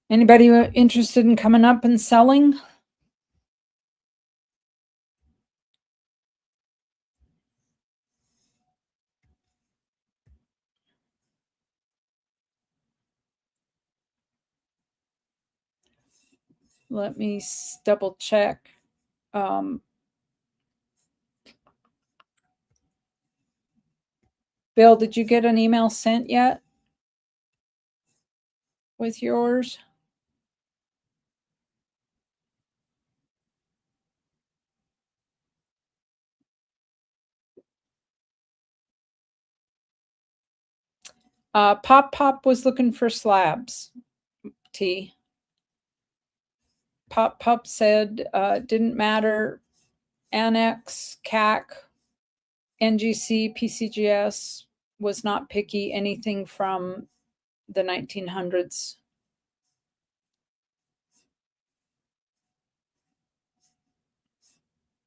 Anybody interested in coming up and selling? Let me double check. Bill, did you get an email sent yet with yours? Pop was looking for slabs. T. Pop said didn't matter. Annex, CAC, NGC, PCGS, was not picky. Anything from the 1900s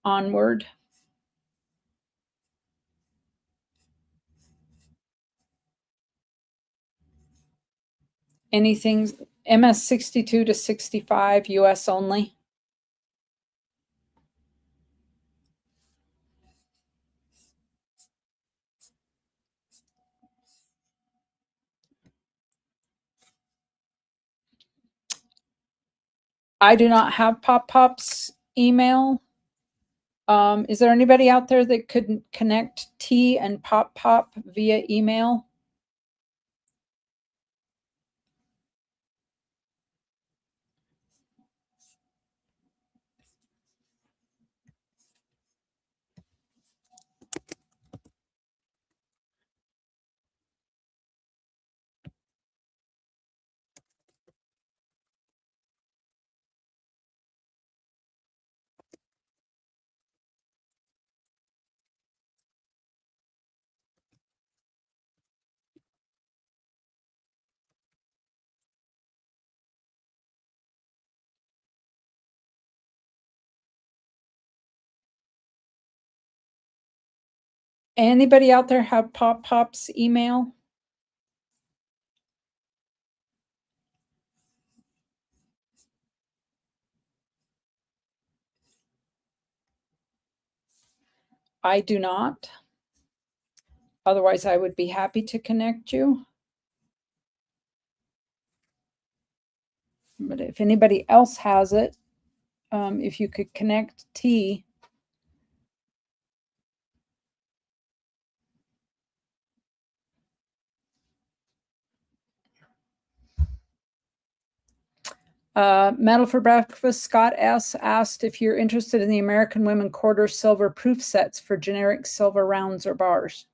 onward. Anything MS 62 to 65, US only. I do not have Pop's email. Is there anybody out there that could connect T and Pop via email? Anybody out there have Pop's email? I do not. Otherwise, I would be happy to connect you. But if anybody else has it, if you could connect T. Metal for Breakfast, Scott S. asked if you're interested in the American Women Quarter Silver proof sets for generic silver rounds or bars.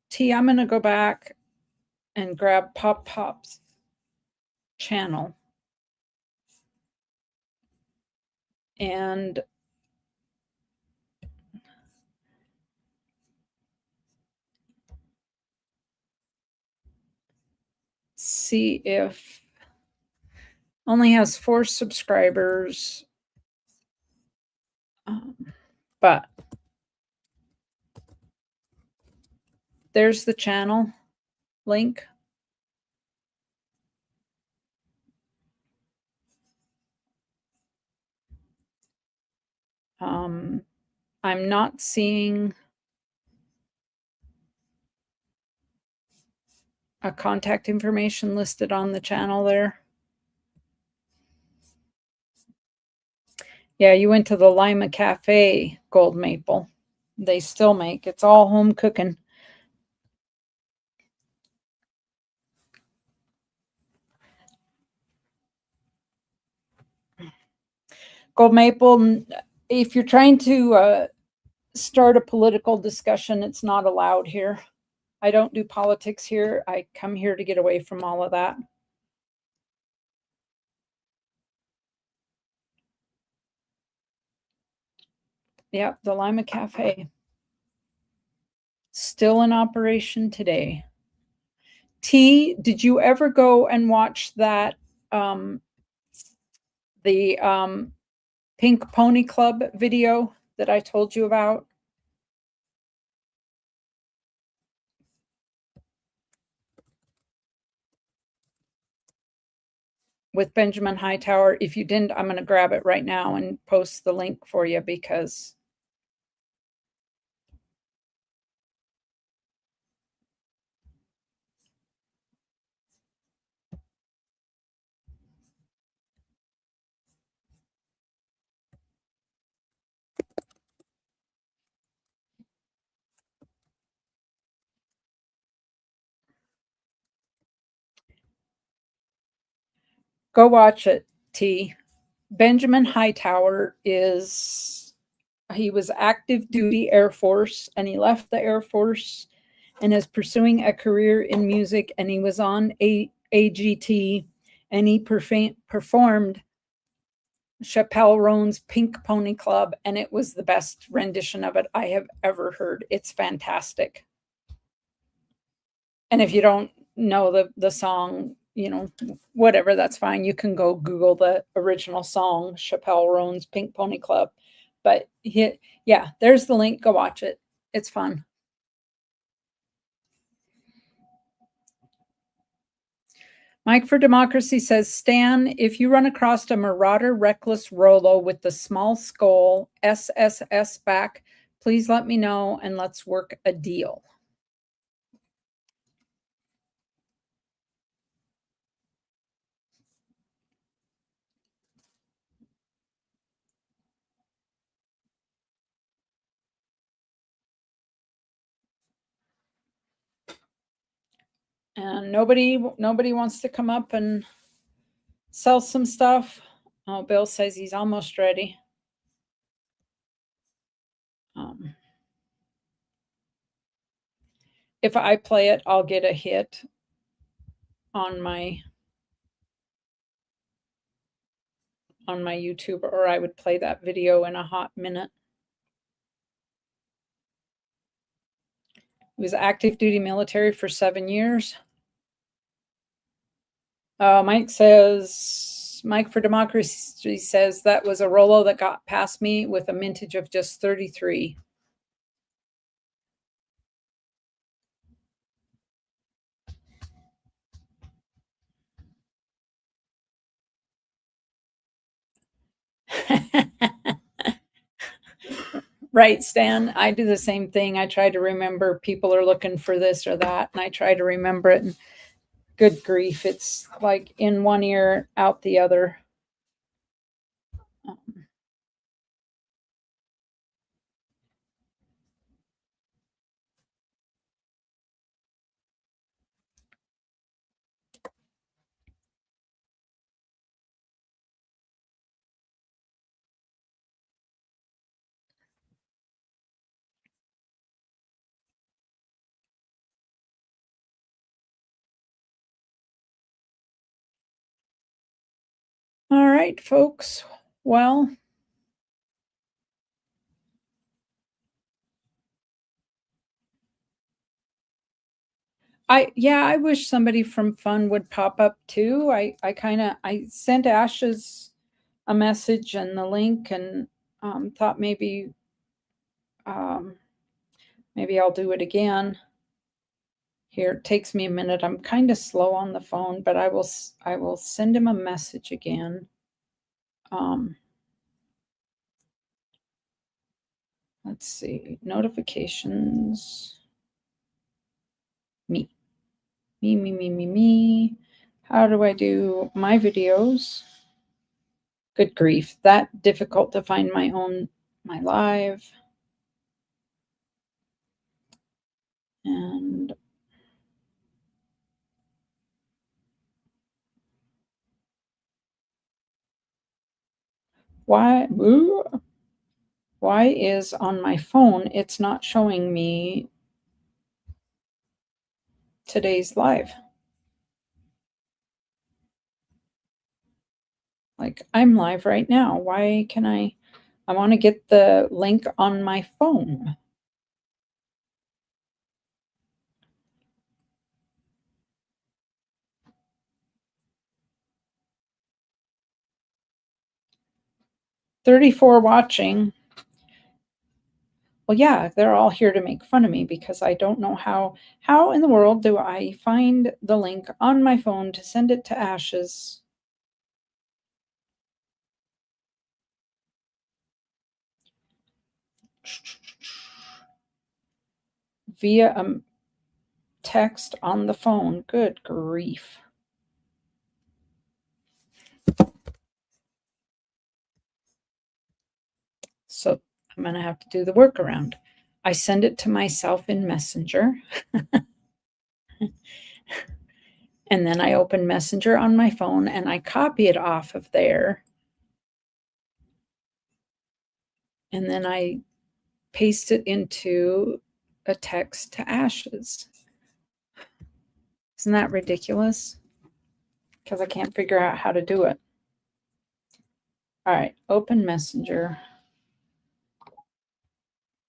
T, I'm going to go back and grab Pop Pop's channel and see if only has 4 subscribers, but there's the channel link. I'm not seeing a contact information listed on the channel there. Yeah, you went to the Lima Cafe, Gold Maple. They still make. It's all home cooking. Gold Maple, if you're trying to start a political discussion, it's not allowed here. I don't do politics here. I come here to get away from all of that. Yep, the Lima Cafe. Still in operation today. T, did you ever go and watch that, the Pink Pony Club video that I told you about? With Benjamin Hightower. If you didn't, I'm going to grab it right now and post the link for you because go watch it, T. Benjamin Hightower he was active duty Air Force, and he left the Air Force and is pursuing a career in music, and he was on AGT, and he performed Chappelle Roan's Pink Pony Club, and it was the best rendition of it I have ever heard. It's fantastic. And if you don't know the song, you know, whatever, that's fine. You can go Google the original song, Chappelle Roan's Pink Pony Club. But yeah, there's the link. Go watch it. It's fun. Mike for Democracy says, Stan, if you run across a Marauder Reckless Rolo with the small skull SSS back, please let me know and let's work a deal. And nobody wants to come up and sell some stuff. Oh, Bill says he's almost ready. If I play it, I'll get a hit on my YouTube, or I would play that video in a hot minute. He was active duty military for 7 years. Mike for Democracy says that was a Rolo that got past me with a mintage of just 33. Right, Stan. I do the same thing. I try to remember people are looking for this or that, and I try to remember it. And good grief, it's like in one ear, out the other. All right, folks. Well, I wish somebody from Fun would pop up too. I sent Ashes a message and the link, and thought um, maybe I'll do it again. Here, it takes me a minute. I'm kind of slow on the phone, but I will send him a message again. Let's see, notifications. Me. Me. How do I do my videos? Good grief, that difficult to find my live. And why is on my phone it's not showing me today's live? Like, I'm live right now. Why can I want to get the link on my phone. $34 watching. Well, yeah, they're all here to make fun of me because I don't know how in the world do I find the link on my phone to send it to Ashes? Via a text on the phone. Good grief. So I'm going to have to do the workaround. I send it to myself in Messenger. And then I open Messenger on my phone and I copy it off of there. And then I paste it into a text to Ashes. Isn't that ridiculous? Because I can't figure out how to do it. All right, open Messenger.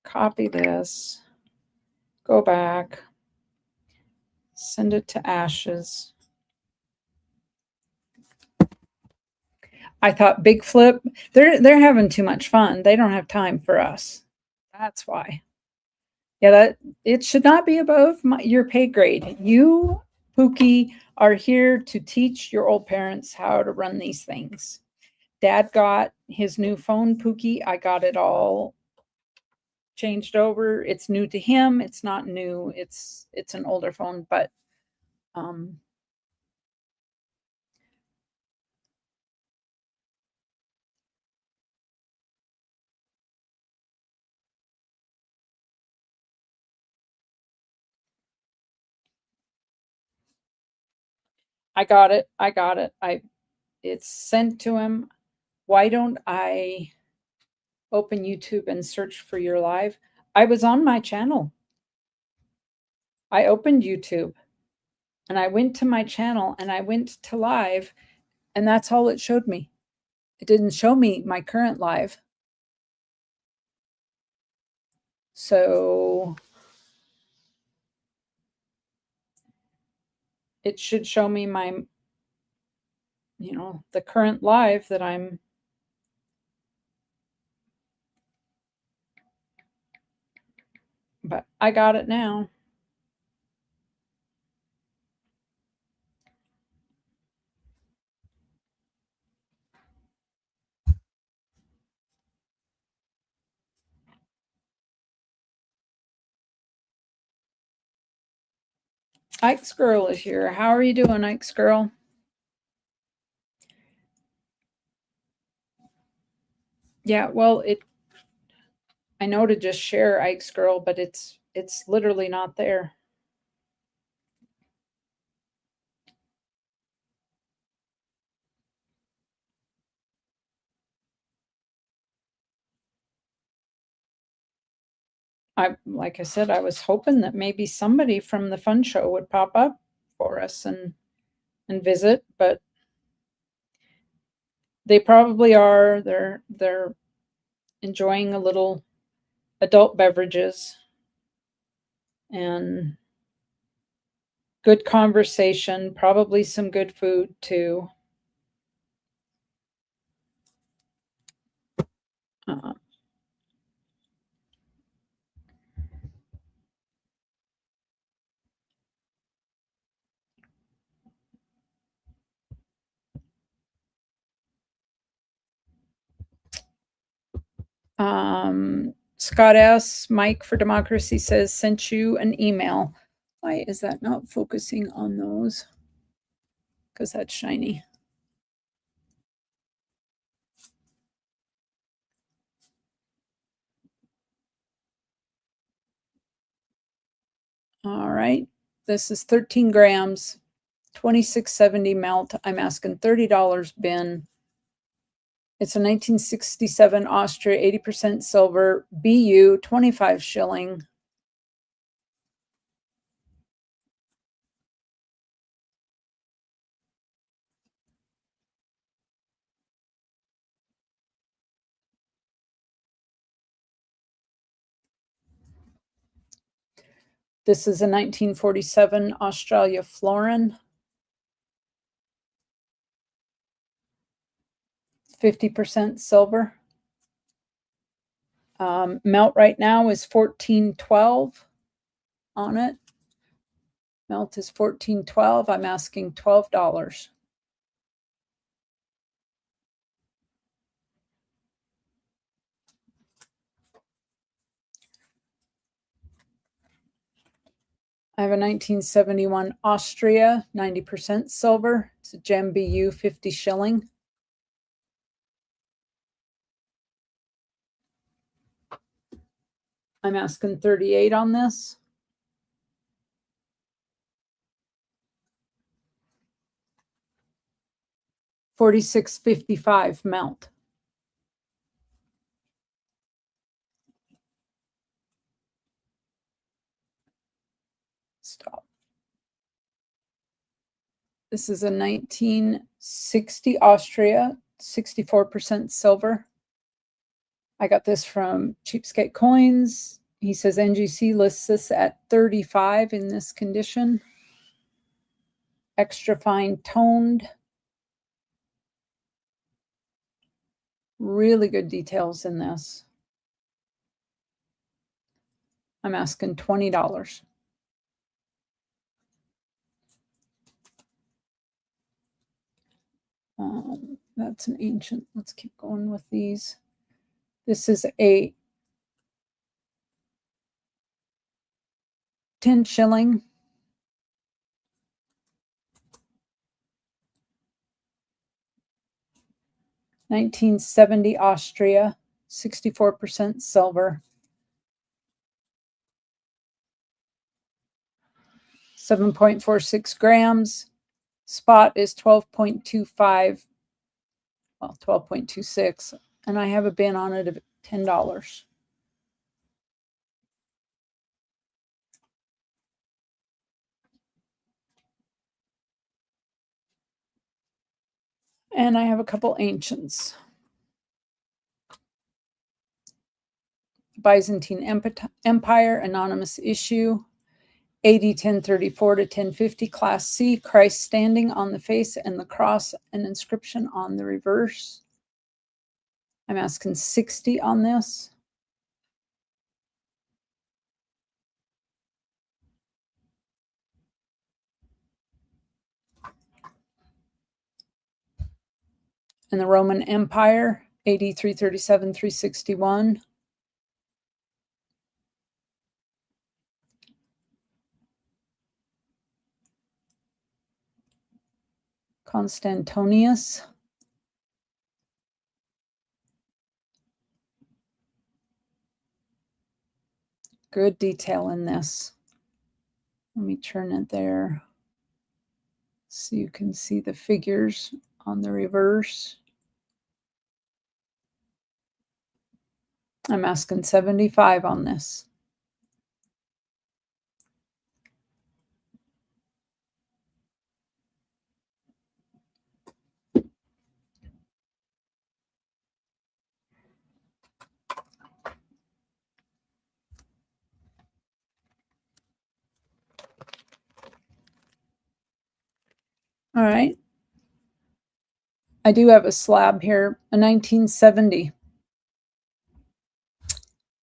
Copy this. Go back. Send it to Ashes. I thought Big Flip, they're having too much fun. They don't have time for us. That's why. Yeah, that it should not be above your pay grade. You, Pookie, are here to teach your old parents how to run these things. Dad got his new phone, Pookie. I got it all changed over. It's new to him. It's not new. It's an older phone, but I got it. It's sent to him. Why don't I open YouTube and search for your live? I was on my channel. I opened YouTube and I went to my channel and I went to live, and that's all it showed me. It didn't show me my current live. So it should show me my, the current live that I'm. But I got it now. Ike's Girl is here. How are you doing, Ike's Girl? Yeah, well, I know to just share Ike's Girl, but it's literally not there. Like I said, I was hoping that maybe somebody from the fun show would pop up for us and visit, but They probably are. They're enjoying a little adult beverages and good conversation, probably some good food too. Uh, Scott S. Mike for Democracy says, sent you an email. Why is that not focusing on those? Because that's shiny. All right. This is 13 grams, 26.70 melt. I'm asking $30 bin. It's a 1967 Austria, 80% silver, BU, 25 shilling. This is a 1947 Australia Florin, 50% silver. Melt right now is 14.12 on it. Melt is 14.12. I'm asking $12. I have a 1971 Austria, 90% silver. It's a gem BU, 50 shilling. I'm asking 38 on this. $46.55 melt. Stop. This is a 1960 Austria, 64% silver. I got this from Cheapskate Coins. He says NGC lists this at 35 in this condition. Extra fine toned. Really good details in this. I'm asking $20. That's an ancient. Let's keep going with these. This is a 10 shilling. $1970 Austria, 64% silver. 7.46 grams. Spot is 12.25. Well, 12.26. And I have a bin on it of $10. And I have a couple ancients. Byzantine Empire, anonymous issue. AD 1034 to 1050, Class C, Christ standing on the face and the cross, an inscription on the reverse. I'm asking 60 on this. And the Roman Empire, AD 337, 361. Constantinius. Good detail in this. Let me turn it there so you can see the figures on the reverse. I'm asking 75 on this. All right. I do have a slab here, a 1970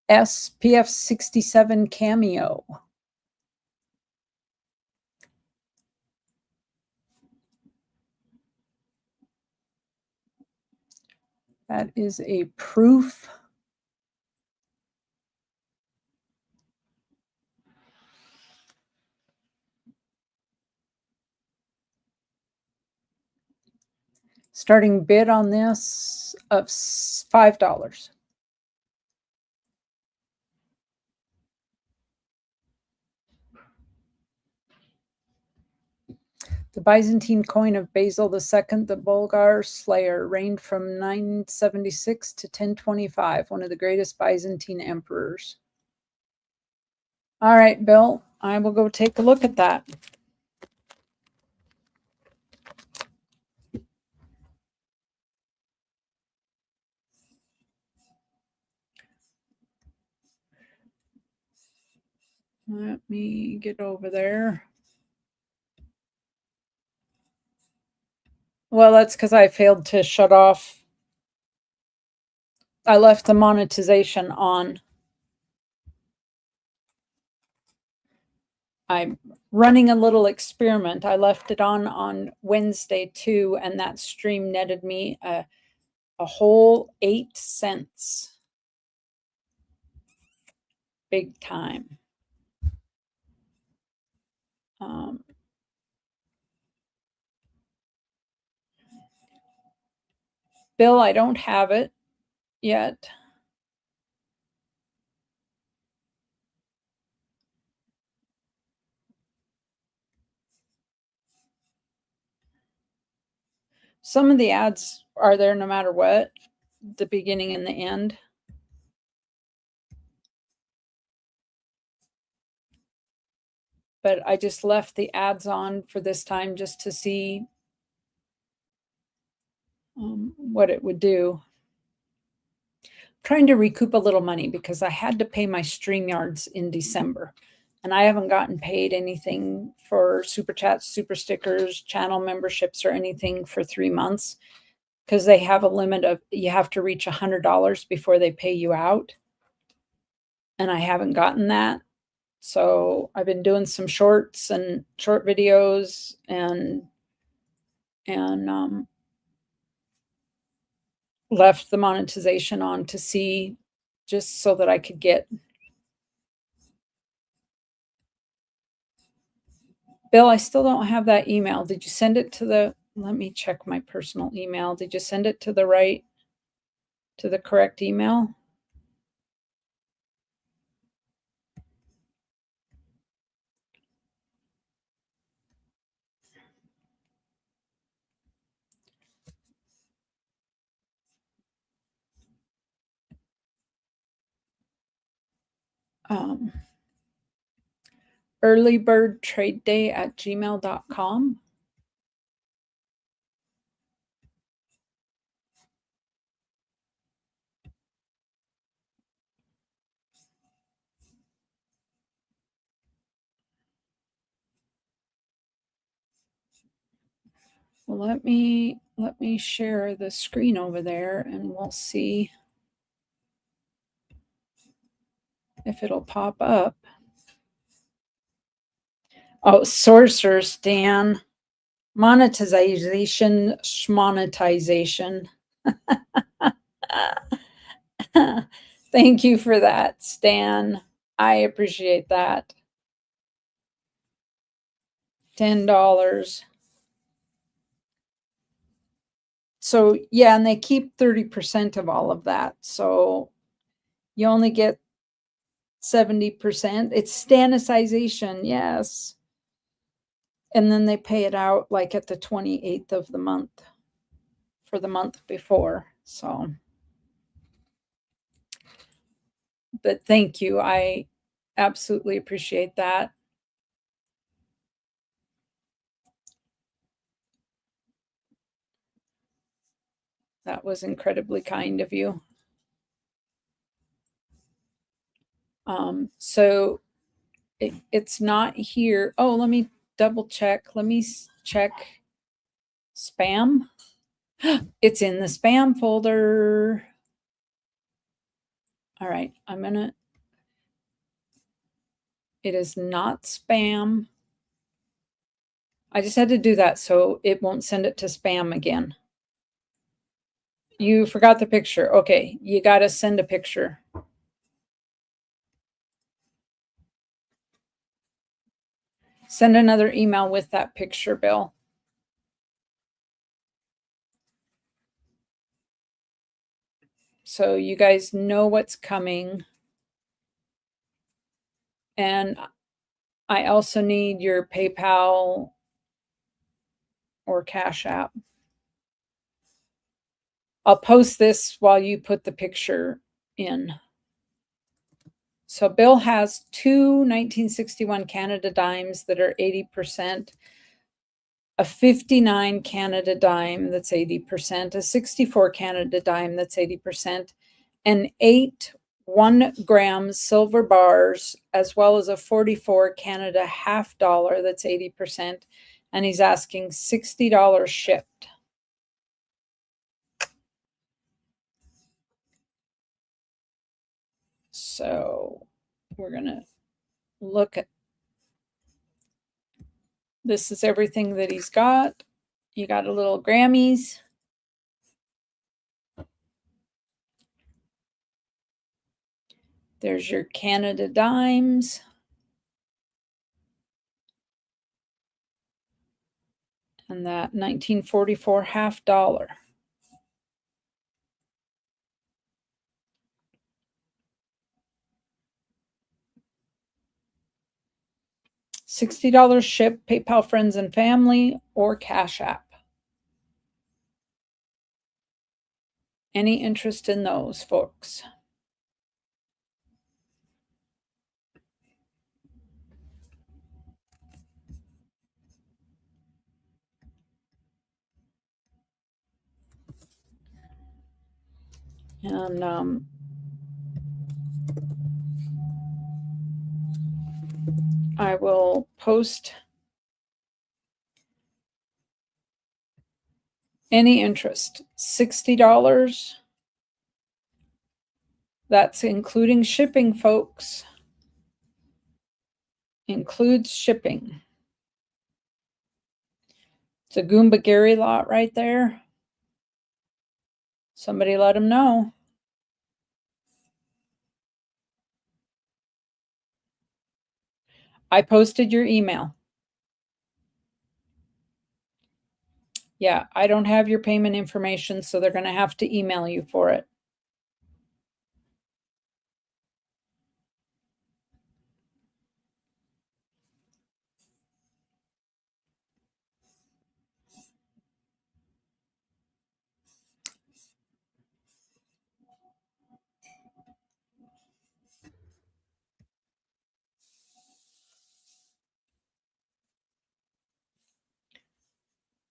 SPF 67 Cameo. That is a proof. Starting bid on this of $5. The Byzantine coin of Basil II, the Bulgar Slayer, reigned from 976 to 1025, one of the greatest Byzantine emperors. All right, Bill, I will go take a look at that. Let me get over there. Well, that's because I failed to shut off. I left the monetization on. I'm running a little experiment. I left it on Wednesday too, and that stream netted me a whole 8 cents. Big time. Bill, I don't have it yet. Some of the ads are there no matter what, the beginning and the end. But I just left the ads on for this time just to see what it would do. Trying to recoup a little money because I had to pay my StreamYards in December. And I haven't gotten paid anything for super chats, super stickers, channel memberships, or anything for 3 months because they have a limit of you have to reach $100 before they pay you out. And I haven't gotten that. So I've been doing some shorts and short videos and left the monetization on to see just so that I could get. Bill, I still don't have that email. Did you send it to the, let me check my personal email. Did you send it to the correct email? earlybirdtradeday@gmail.com. Well, let me share the screen over there and we'll see if it'll pop up. Oh, sorcerer Stan. Monetization, schmonetization. Thank you for that, Stan. I appreciate that. $10. So yeah, and they keep 30% of all of that. So you only get 70%. It's stanicization, yes. And then they pay it out like at the 28th of the month for the month before. So, but thank you. I absolutely appreciate that. That was incredibly kind of you. So it's not here. Oh, let me double check. Let me check Spam. It's in the spam folder. All right, it is not spam. I just had to do that so it won't send it to spam again. You forgot the picture. Okay, you got to send a picture. Send another email with that picture, Bill. So you guys know what's coming. And I also need your PayPal or Cash App. I'll post this while you put the picture in. So Bill has two 1961 Canada dimes that are 80%, a 59 Canada dime that's 80%, a 64 Canada dime that's 80%, and 8 1-gram silver bars, as well as a 44 Canada half dollar that's 80%, and he's asking $60 shipped. So we're going to look at, this is everything that he's got. You got a little Grammys. There's your Canada dimes. And that 1944 half dollar. $60 ship, PayPal friends and family, or Cash App. Any interest in those, folks? And I will post any interest. $60. That's including shipping, folks. Includes shipping. It's a Goomba Gary lot right there. Somebody let him know. I posted your email. Yeah, I don't have your payment information, so they're going to have to email you for it.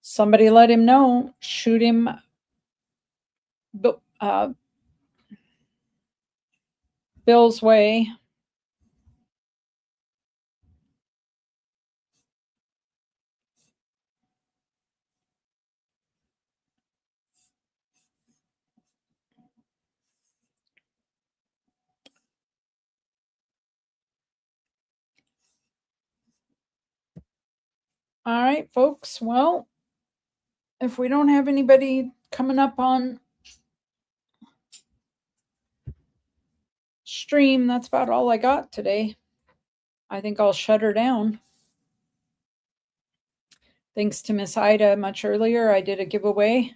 Somebody let him know. Shoot him. Bill's way. All right, folks. Well, if we don't have anybody coming up on stream, that's about all I got today. I think I'll shut her down. Thanks to Miss Ida much earlier, I did a giveaway.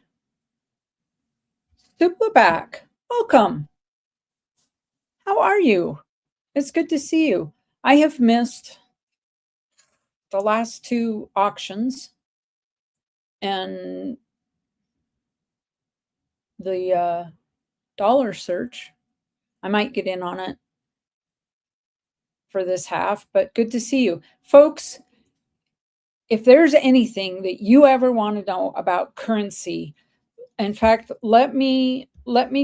Supla back. Welcome. How are you? It's good to see you. I have missed the last two auctions and the dollar search. I might get in on it for this half, but good to see you. Folks, if there's anything that you ever want to know about currency, in fact, let me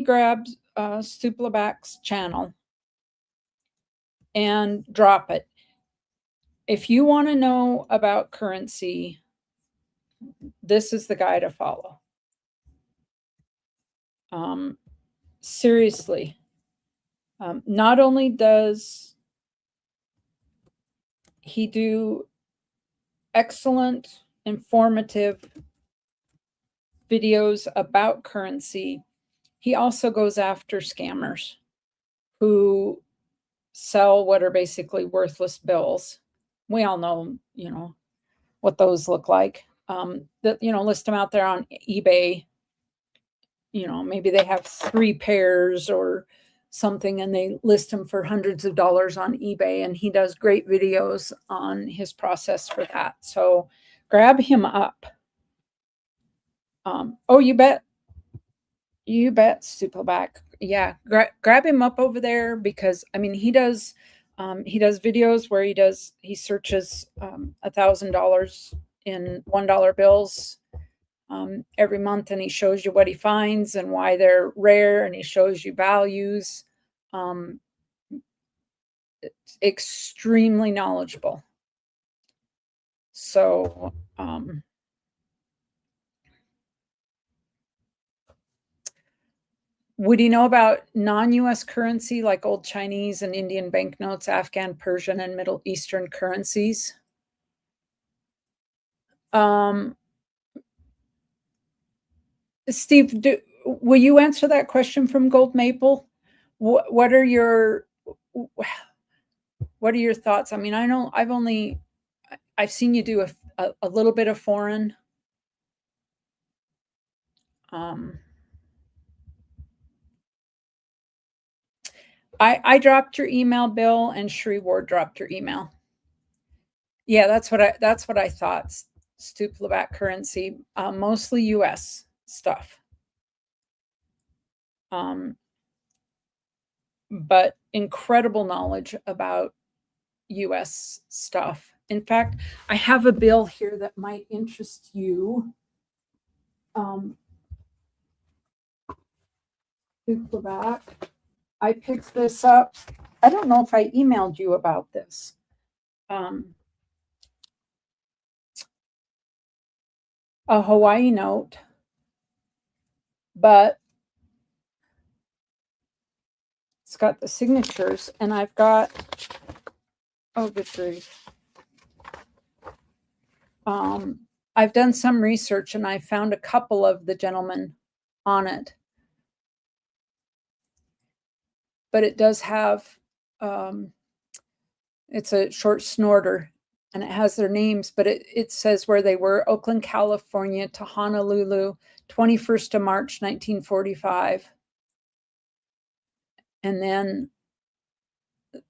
grab Stuplaback's channel and drop it. If you want to know about currency, this is the guy to follow. Seriously. Not only does he do excellent, informative videos about currency, he also goes after scammers who sell what are basically worthless bills. We all know, what those look like. That list them out there on eBay. Maybe they have 3 pairs or something, and they list them for hundreds of dollars on eBay. And he does great videos on his process for that. So grab him up. Oh, you bet. You bet, Stippleback. Yeah, grab him up over there because he does videos where he searches $1,000 in $1 bills every month, and he shows you what he finds and why they're rare, and he shows you values. It's extremely knowledgeable. So would you know about non-US currency like old Chinese and Indian banknotes, Afghan, Persian, and Middle Eastern currencies? Steve, will you answer that question from Gold Maple? What are your thoughts? I know I've seen you do a little bit of foreign. I dropped your email, Bill, and Shree Ward dropped your email. Yeah, that's what I thought. Stuplaback currency, mostly U.S. stuff. But incredible knowledge about U.S. stuff. In fact, I have a bill here that might interest you. Stuplaback. I picked this up. I don't know if I emailed you about this. A Hawaii note, but it's got the signatures, and I've got, oh, good grief. I've done some research, and I found a couple of the gentlemen on it. But it does have, it's a short snorter, and it has their names, but it says where they were: Oakland, California to Honolulu, 21st of March, 1945. And then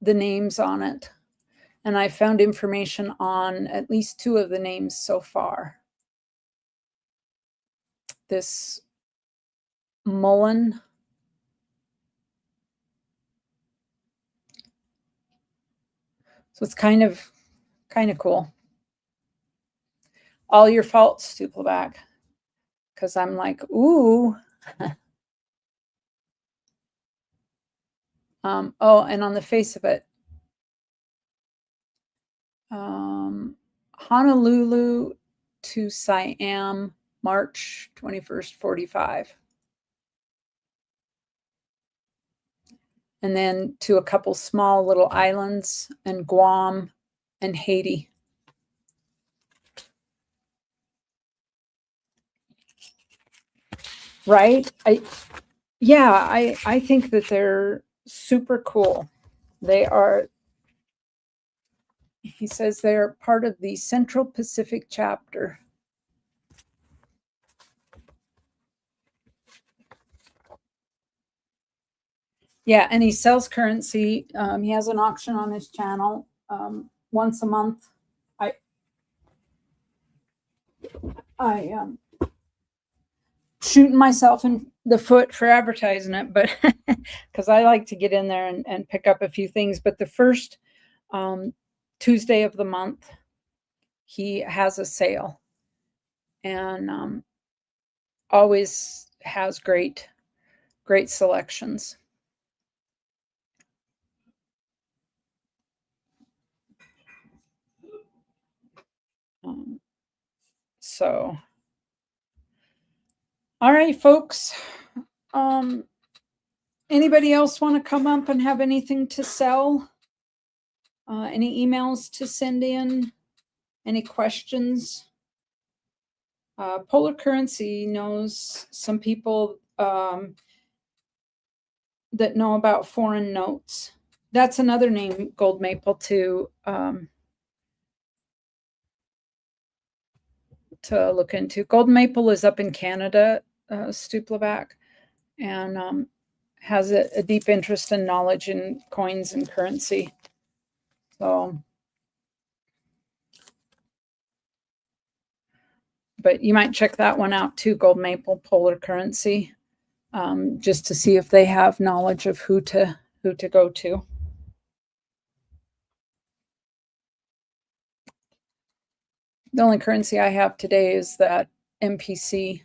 the names on it. And I found information on at least 2 of the names so far. This Mullen. So it's kind of cool. All your fault, Stuplaback. Because I'm like, ooh. Oh, and on the face of it, Honolulu to Siam, March 21st, 45. And then to a couple small little islands, and Guam and Haiti. Right? I think that they're super cool. They are, he says they're part of the Central Pacific chapter. Yeah, and he sells currency. He has an auction on his channel once a month. I shooting myself in the foot for advertising it, but because I like to get in there and pick up a few things. But the first Tuesday of the month, he has a sale, and always has great selections. So, all right, folks. Anybody else want to come up and have anything to sell? Any emails to send in? Any questions? Polar Currency knows some people that know about foreign notes. That's another name, Gold Maple, to look into. Gold Maple is up in Canada, Stuplaback, and has a deep interest and knowledge in coins and currency. So, but you might check that one out too, Gold Maple Polar Currency, just to see if they have knowledge of who to go to. The only currency I have today is that MPC.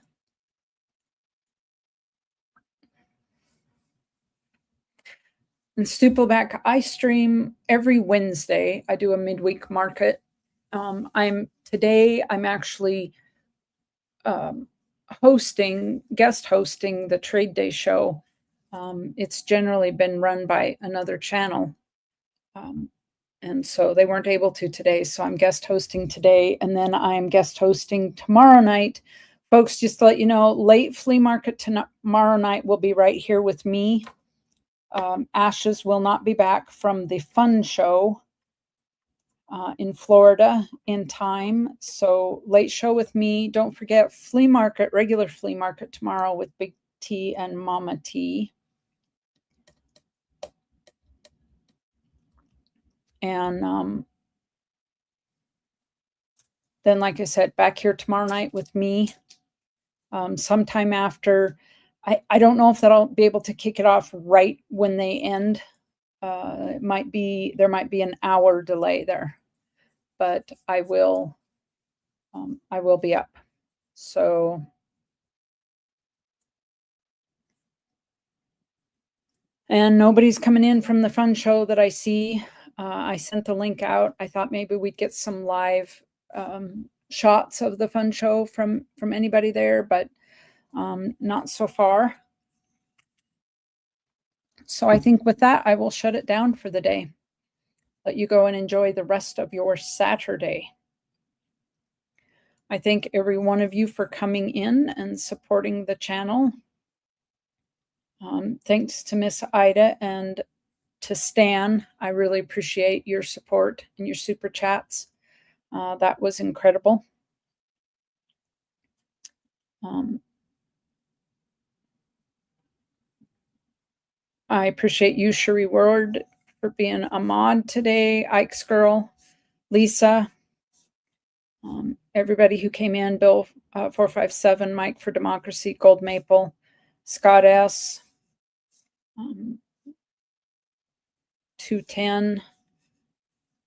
And Stuplaback, I stream every Wednesday. I do a midweek market. I'm actually guest hosting the Trade Day show. It's generally been run by another channel. And so they weren't able to today. So I'm guest hosting today. And then I'm guest hosting tomorrow night. Folks, just to let you know, late flea market tomorrow night will be right here with me. Ashes will not be back from the fun show in Florida in time. So late show with me. Don't forget regular flea market tomorrow with Big T and Mama T. And then, like I said, back here tomorrow night with me. Sometime after, I don't know if that I'll be able to kick it off right when they end. There might be an hour delay there, but I will be up. So, and nobody's coming in from the fun show that I see. I sent the link out. I thought maybe we'd get some live shots of the fun show from anybody there, but not so far. So I think with that, I will shut it down for the day. Let you go and enjoy the rest of your Saturday. I thank every one of you for coming in and supporting the channel. Thanks to Miss Ida and to Stan. I really appreciate your support and your super chats. That was incredible. I appreciate you, Cherie Ward, for being a mod today. Ike's Girl, Lisa, everybody who came in, Bill 457, Mike for Democracy, Gold Maple, Scott S, 210,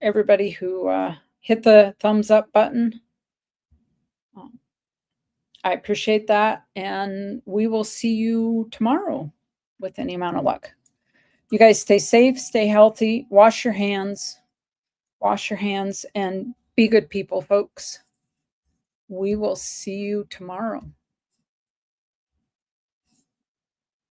everybody who hit the thumbs up button. I appreciate that, and we will see you tomorrow with any amount of luck. You guys stay safe, stay healthy, wash your hands, and be good people, folks. We will see you tomorrow.